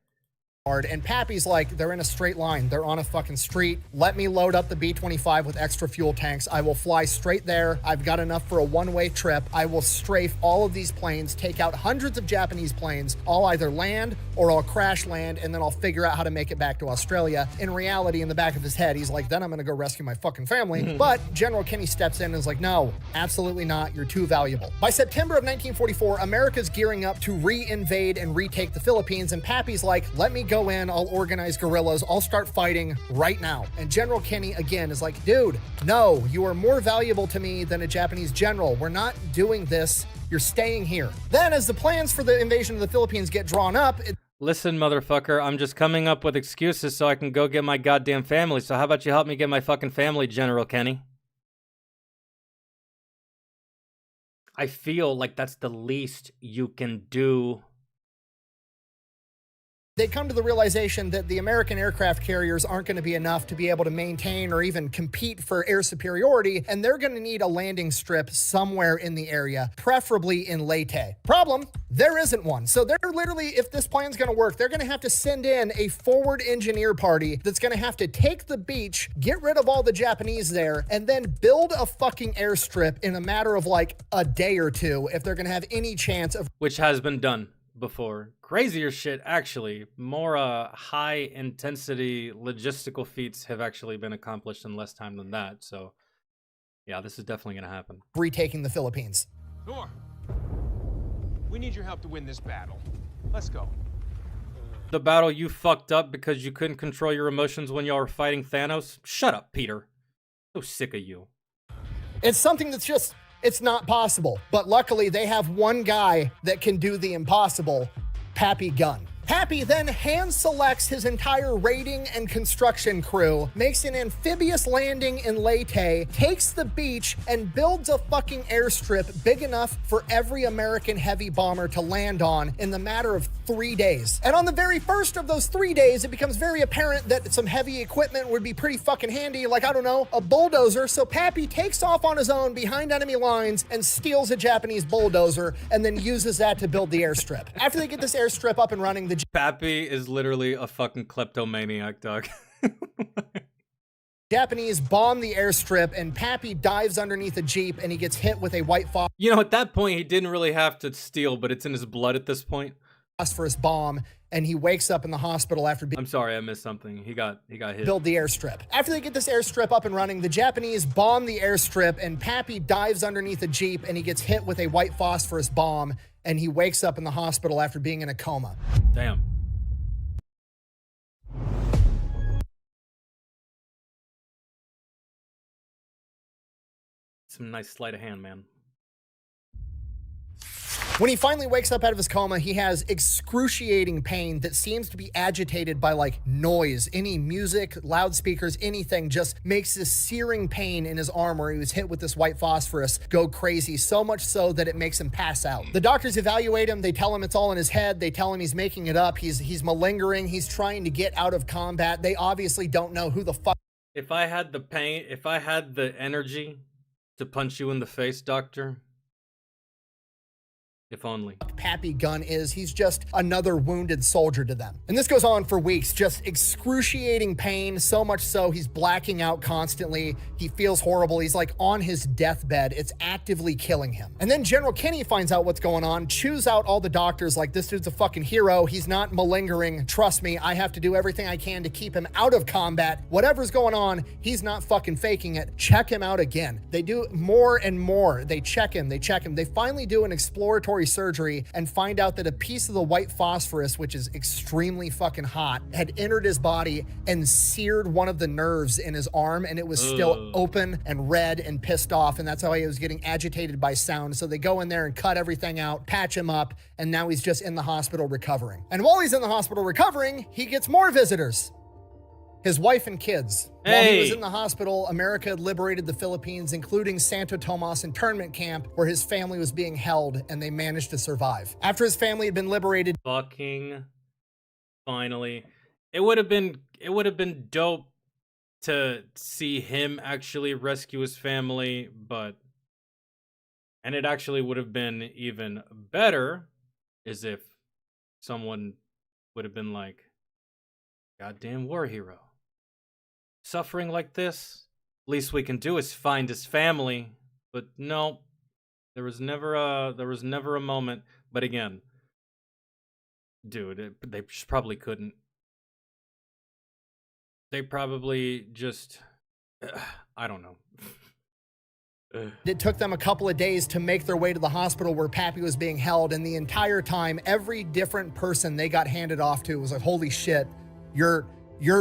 And Pappy's like, they're in a straight line. They're on a fucking street. Let me load up the B-25 with extra fuel tanks. I will fly straight there. I've got enough for a one-way trip. I will strafe all of these planes, take out hundreds of Japanese planes. I'll either land or I'll crash land, and then I'll figure out how to make it back to Australia. In reality, in the back of his head, he's like, then I'm going to go rescue my fucking family. But General Kinney steps in and is like, no, absolutely not. You're too valuable. By September of 1944, America's gearing up to re-invade and retake the Philippines, and Pappy's like, let me go go in, I'll organize guerrillas, I'll start fighting right now. And General Kenny, again, is like, dude, no, you are more valuable to me than a Japanese general. We're not doing this. You're staying here. Then, as the plans for the invasion of the Philippines get drawn up... Listen, motherfucker, I'm just coming up with excuses so I can go get my goddamn family. So how about you help me get my fucking family, General Kenny? I feel like that's the least you can do. They come to the realization that the American aircraft carriers aren't going to be enough to be able to maintain or even compete for air superiority, and they're going to need a landing strip somewhere in the area, preferably in Leyte. Problem, there isn't one. So they're literally, if this plan's going to work, they're going to have to send in a forward engineer party that's going to have to take the beach, get rid of all the Japanese there, and then build a fucking airstrip in a matter of like a day or two if they're going to have any chance of... Which has been done before. Crazier shit, actually. More high intensity logistical feats have actually been accomplished in less time than that. So yeah, this is definitely gonna happen. Retaking the Philippines. Thor, we need your help to win this battle. Let's go. The battle you fucked up because you couldn't control your emotions when y'all were fighting Thanos? Shut up, Peter. So sick of you. It's something that's just, it's not possible. But luckily they have one guy that can do the impossible, Pappy Gunn. Pappy then hand selects his entire raiding and construction crew, makes an amphibious landing in Leyte, takes the beach, and builds a fucking airstrip big enough for every American heavy bomber to land on in the matter of 3 days. And on the very first of those 3 days, it becomes very apparent that some heavy equipment would be pretty fucking handy, like, I don't know, a bulldozer. So Pappy takes off on his own behind enemy lines and steals a Japanese bulldozer and then uses that to build the airstrip. After they get this airstrip up and running, the Pappy is literally a fucking kleptomaniac, dog. Japanese bomb the airstrip, and Pappy dives underneath a Jeep and he gets hit with a white You know, at that point, he didn't really have to steal, but it's in his blood at this point. Phosphorus bomb, and he wakes up in the hospital after being... I'm sorry, I missed something. He got hit. Build the airstrip. After they get this airstrip up and running, the Japanese bomb the airstrip, and Pappy dives underneath a Jeep and he gets hit with a white phosphorus bomb, and he wakes up in the hospital after being in a coma. Damn. Some nice sleight of hand, man. When he finally wakes up out of his coma, he has excruciating pain that seems to be agitated by like noise. Any music, loudspeakers, anything just makes this searing pain in his arm where he was hit with this white phosphorus go crazy, so much so that it makes him pass out. The doctors evaluate him. They tell him it's all in his head. They tell him he's making it up. He's malingering. He's trying to get out of combat. They obviously don't know who the fuck. If I had the pain, if I had the energy to punch you in the face, doctor, if only. Pappy Gunn is, he's just another wounded soldier to them. And this goes on for weeks, just excruciating pain, so much so he's blacking out constantly. He feels horrible. He's like on his deathbed. It's actively killing him. And then General Kenny finds out what's going on, chews out all the doctors like, this dude's a fucking hero. He's not malingering. Trust me, I have to do everything I can to keep him out of combat. Whatever's going on, he's not fucking faking it. Check him out again. They do more and more. They check him. They finally do an exploratory surgery and find out that a piece of the white phosphorus, which is extremely fucking hot, had entered his body and seared one of the nerves in his arm, and it was still open and red and pissed off, and that's how he was getting agitated by sound. So they go in there and cut everything out, patch him up, and now he's just in the hospital recovering. And while he's in the hospital recovering, he gets more visitors. His wife and kids. Hey. While he was in the hospital, America had liberated the Philippines, including Santo Tomas internment camp, where his family was being held, and they managed to survive. After his family had been liberated... Fucking finally. It would have been dope to see him actually rescue his family, and it actually would have been even better as if someone would have been like, goddamn war hero. Suffering like this, least we can do is find his family. But no, there was never a moment. But again, dude, they just probably couldn't. They probably just, I don't know. It took them a couple of days to make their way to the hospital where Pappy was being held, and the entire time, every different person they got handed off to was like, holy shit, you're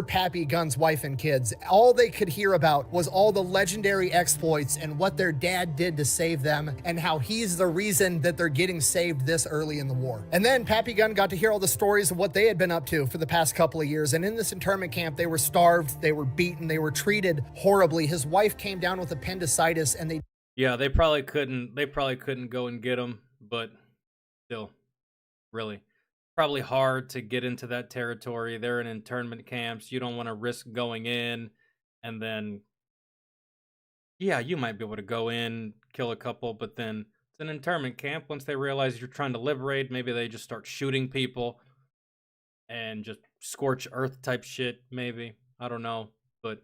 Pappy Gunn's wife and kids. All they could hear about was all the legendary exploits and what their dad did to save them and how he's the reason that they're getting saved this early in the war. And then Pappy Gunn got to hear all the stories of what they had been up to for the past couple of years. And in this internment camp, they were starved, they were beaten, they were treated horribly. His wife came down with appendicitis and they probably couldn't go and get him, but still, really. Probably hard to get into that territory. They're in internment camps. You don't want to risk going in, and then, yeah, you might be able to go in, kill a couple, but then it's an internment camp. Once they realize you're trying to liberate, maybe they just start shooting people and just scorch earth type shit, maybe. I don't know, but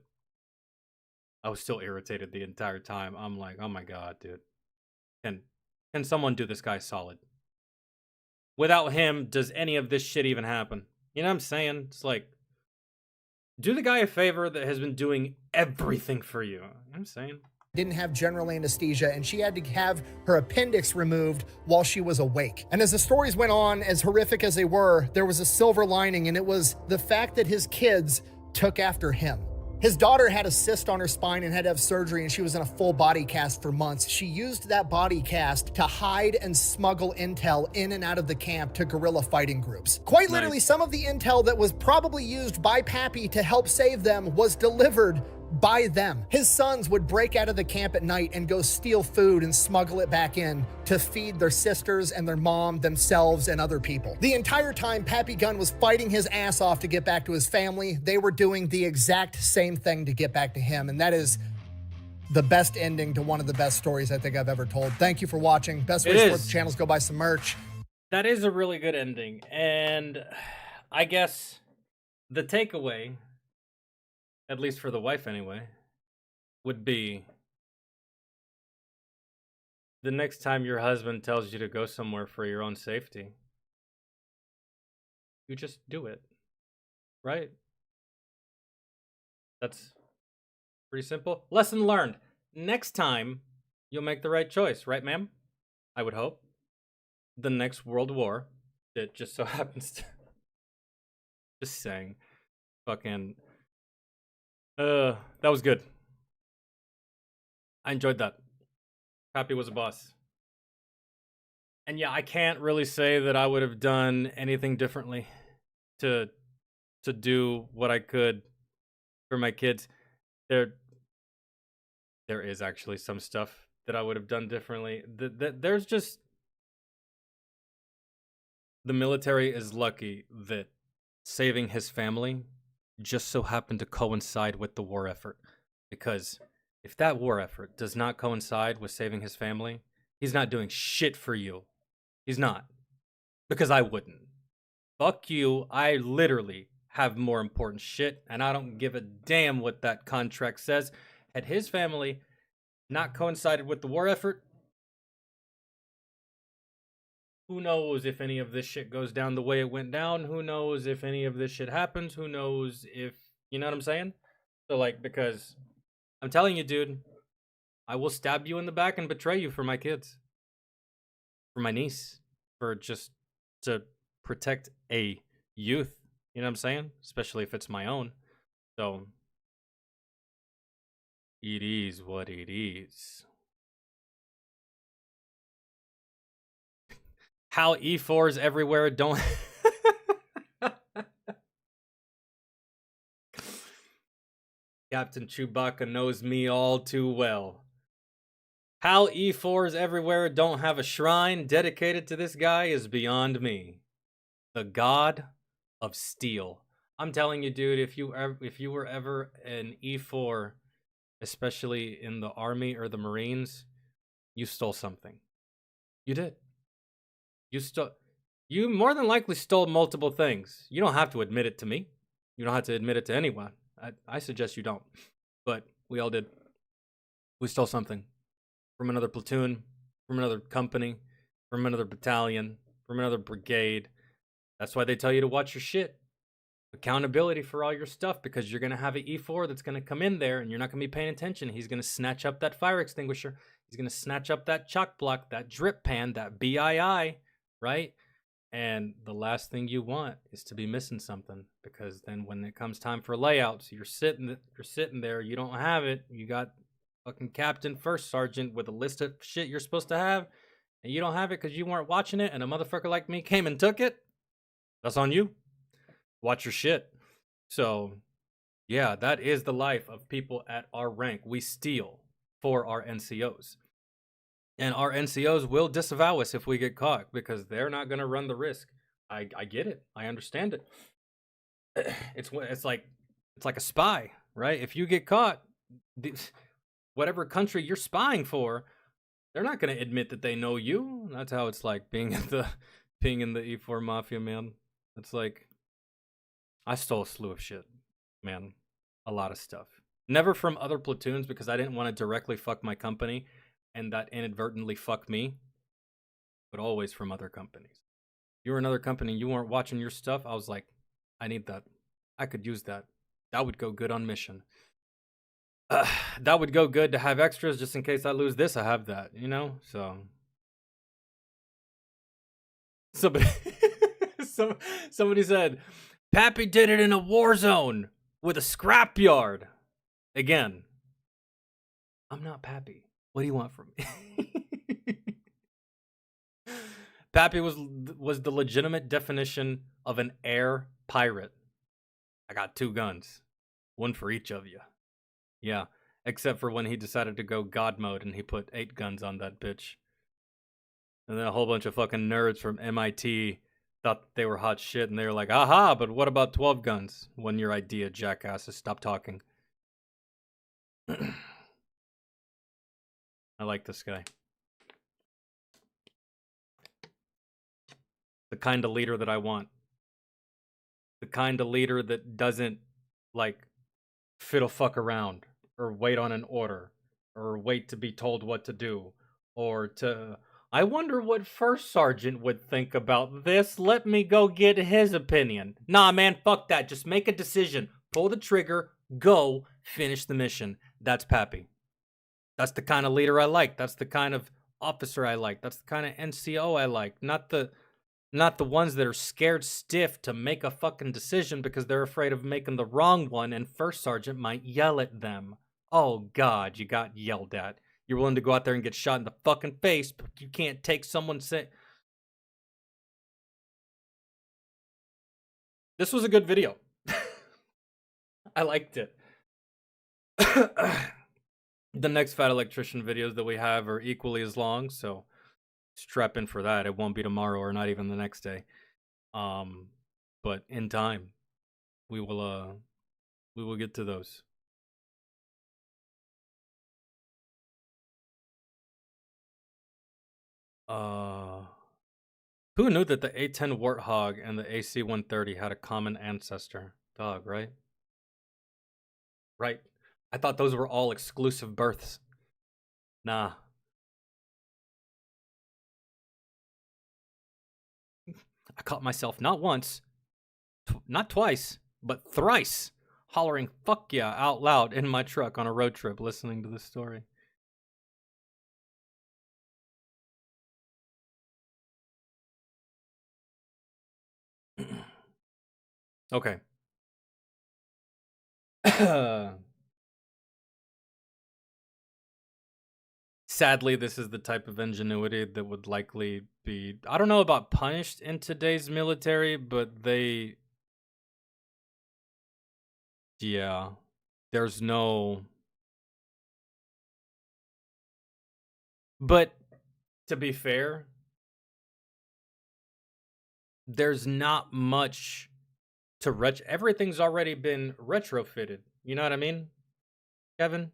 I was still irritated the entire time. I'm like, oh my god, dude. Can someone do this guy solid? Without him, does any of this shit even happen? You know what I'm saying? It's like, do the guy a favor that has been doing everything for you. You know what I'm saying? Didn't have general anesthesia, and she had to have her appendix removed while she was awake. And as the stories went on, as horrific as they were, there was a silver lining, and it was the fact that his kids took after him. His daughter had a cyst on her spine and had to have surgery, and she was in a full body cast for months. She used that body cast to hide and smuggle intel in and out of the camp to guerrilla fighting groups. Quite literally, some of the intel that was probably used by Pappy to help save them was delivered by them. His sons would break out of the camp at night and go steal food and smuggle it back in to feed their sisters and their mom, themselves, and other people. The entire time, Pappy Gunn was fighting his ass off to get back to his family. They were doing the exact same thing to get back to him, and that is the best ending to one of the best stories I think I've ever told. Thank you for watching. Best way to support the channel is go buy some merch. That is a really good ending, and I guess the takeaway, at least for the wife anyway, would be the next time your husband tells you to go somewhere for your own safety, you just do it, right? That's pretty simple. Lesson learned. Next time, you'll make the right choice, right, ma'am? I would hope. The next World War, that just so happens to... Just saying. Fucking... that was good. I enjoyed that. Pappy was a boss. And yeah, I can't really say that I would have done anything differently to do what I could for my kids. There is actually some stuff that I would have done differently. There's just... The military is lucky that saving his family just so happened to coincide with the war effort. Because if that war effort does not coincide with saving his family, he's not doing shit for you. He's not. Because I wouldn't. Fuck you. I literally have more important shit, and I don't give a damn what that contract says. Had his family not coincided with the war effort, who knows if any of this shit goes down the way it went down? Who knows if any of this shit happens? Who knows if... You know what I'm saying? So, like, because... I'm telling you, dude, I will stab you in the back and betray you for my kids. For my niece. For just to protect a youth. You know what I'm saying? Especially if it's my own. So, it is what it is. How E4s everywhere don't... Captain Chewbacca knows me all too well. How E4s everywhere don't have a shrine dedicated to this guy is beyond me. The God of Steel. I'm telling you, dude, if you were ever an E4, especially in the Army or the Marines, you stole something. You did. You more than likely stole multiple things. You don't have to admit it to me. You don't have to admit it to anyone. I suggest you don't. But we all did. We stole something. From another platoon. From another company. From another battalion. From another brigade. That's why they tell you to watch your shit. Accountability for all your stuff. Because you're going to have an E4 that's going to come in there. And you're not going to be paying attention. He's going to snatch up that fire extinguisher. He's going to snatch up that chalk block, that drip pan, that BII, right? And the last thing you want is to be missing something, because then when it comes time for layouts, you're sitting there, you don't have it. You got fucking captain, first sergeant with a list of shit you're supposed to have, and you don't have it because you weren't watching it, and a motherfucker like me came and took it. That's on you. Watch your shit. So, yeah, that is the life of people at our rank. We steal for our NCOs. And our NCOs will disavow us if we get caught, because they're not going to run the risk. I get it. I understand it. It's like a spy, right? If you get caught, whatever country you're spying for, they're not going to admit that they know you. That's how it's like being in the E4 Mafia, man. It's like, I stole a slew of shit, man. A lot of stuff. Never from other platoons, because I didn't want to directly fuck my company and that inadvertently fuck me, but always from other companies. You were another company, you weren't watching your stuff, I was like, I need that. I could use that. That would go good on mission. That would go good to have extras just in case I lose this, I have that, you know? So somebody said, Pappy did it in a war zone with a scrapyard. Again, I'm not Pappy. What do you want from me? Pappy was the legitimate definition of an air pirate. I got 2 guns. One for each of you. Yeah, except for when he decided to go God mode and he put 8 guns on that bitch. And then a whole bunch of fucking nerds from MIT thought they were hot shit, and they were like, aha, but what about 12 guns? Wasn't your idea, jackasses. Stop talking. I like this guy. The kind of leader that I want. The kind of leader that doesn't, like, fiddle fuck around, or wait on an order, or wait to be told what to do, or to, I wonder what First Sergeant would think about this. Let me go get his opinion. Nah, man, fuck that. Just make a decision. Pull the trigger. Go. Finish the mission. That's Pappy. That's the kind of leader I like. That's the kind of officer I like. That's the kind of NCO I like. Not the ones that are scared stiff to make a fucking decision because they're afraid of making the wrong one and First Sergeant might yell at them. Oh, God, you got yelled at. You're willing to go out there and get shot in the fucking face, but you can't take someone say... This was a good video. I liked it. The next Fat Electrician videos that we have are equally as long, so strap in for that. It won't be tomorrow or not even the next day. But in time, we will get to those. Who knew that the A10 Warthog and the AC-130 had a common ancestor? Dog, right? Right. I thought those were all exclusive births. Nah. I caught myself not once, not twice, but thrice hollering "fuck yeah" out loud in my truck on a road trip listening to this story. Okay. Sadly, this is the type of ingenuity that would likely be, I don't know about punished in today's military, but they, yeah, there's no, but to be fair, there's not much to everything's already been retrofitted. You know what I mean, Kevin?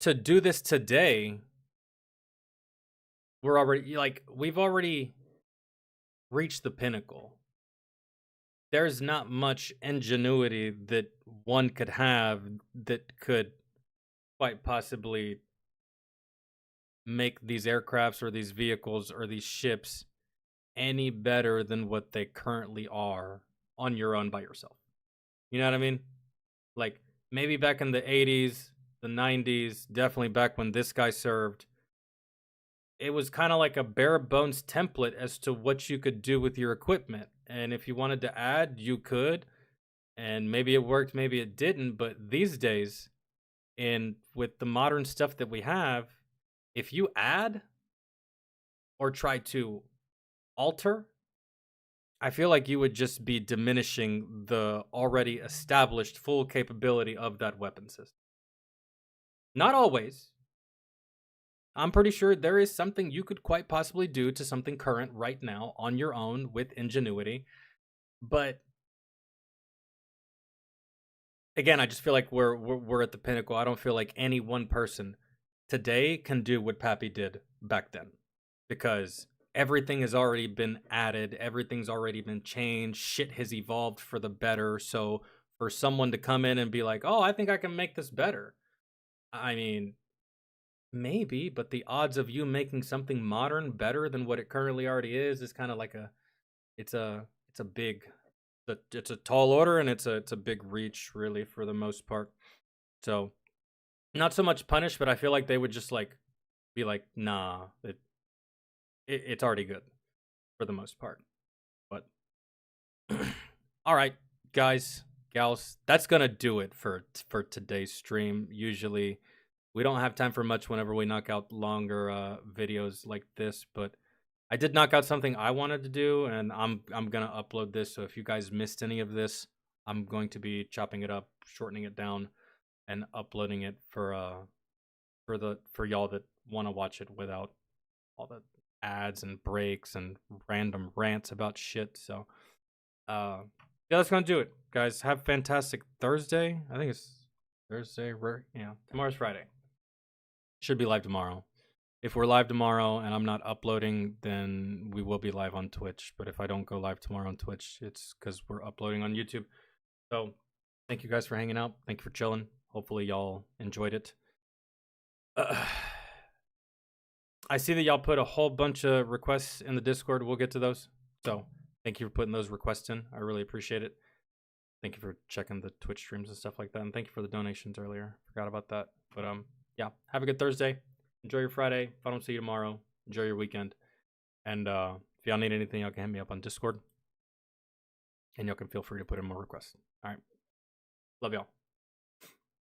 To do this today, we're already, like, we've already reached the pinnacle. There's not much ingenuity that one could have that could quite possibly make these aircrafts or these vehicles or these ships any better than what they currently are on your own by yourself. You know what I mean? Like, maybe back in the 80s, the 90s, definitely back when this guy served, it was kind of like a bare bones template as to what you could do with your equipment. And if you wanted to add, you could. And maybe it worked, maybe it didn't. But these days, with the modern stuff that we have, if you add or try to alter, I feel like you would just be diminishing the already established full capability of that weapon system. Not always. I'm pretty sure there is something you could quite possibly do to something current right now on your own with ingenuity. But again, I just feel like we're at the pinnacle. I don't feel like any one person today can do what Pappy did back then, because everything has already been added, everything's already been changed, shit has evolved for the better. So for someone to come in and be like, "Oh, I think I can make this better," I mean, maybe, but the odds of you making something modern better than what it currently already is kind of like it's a tall order, and it's a big reach, really, for the most part. So not so much punish, but I feel like they would just like be like, nah, it's already good for the most part. But all right, guys, gals, that's gonna do it for today's stream. Usually we don't have time for much whenever we knock out longer videos like this, but I did knock out something I wanted to do, and I'm gonna upload this. So if you guys missed any of this, I'm going to be chopping it up, shortening it down, and uploading it for y'all that want to watch it without all the ads and breaks and random rants about shit. So yeah, that's gonna do it, guys. Have a fantastic Thursday. I think it's Thursday. Yeah, tomorrow's Friday. Should be live tomorrow. If we're live tomorrow and I'm not uploading, then we will be live on Twitch. But if I don't go live tomorrow on Twitch, it's because we're uploading on YouTube. So thank you guys for hanging out. Thank you for chilling. Hopefully y'all enjoyed it. I see that y'all put a whole bunch of requests in the Discord. We'll get to those. So thank you for putting those requests in. I really appreciate it. Thank you for checking the Twitch streams and stuff like that. And thank you for the donations earlier. Forgot about that. But yeah, have a good Thursday. Enjoy your Friday. If I don't see you tomorrow, enjoy your weekend. And if y'all need anything, y'all can hit me up on Discord. And y'all can feel free to put in more requests. All right. Love y'all.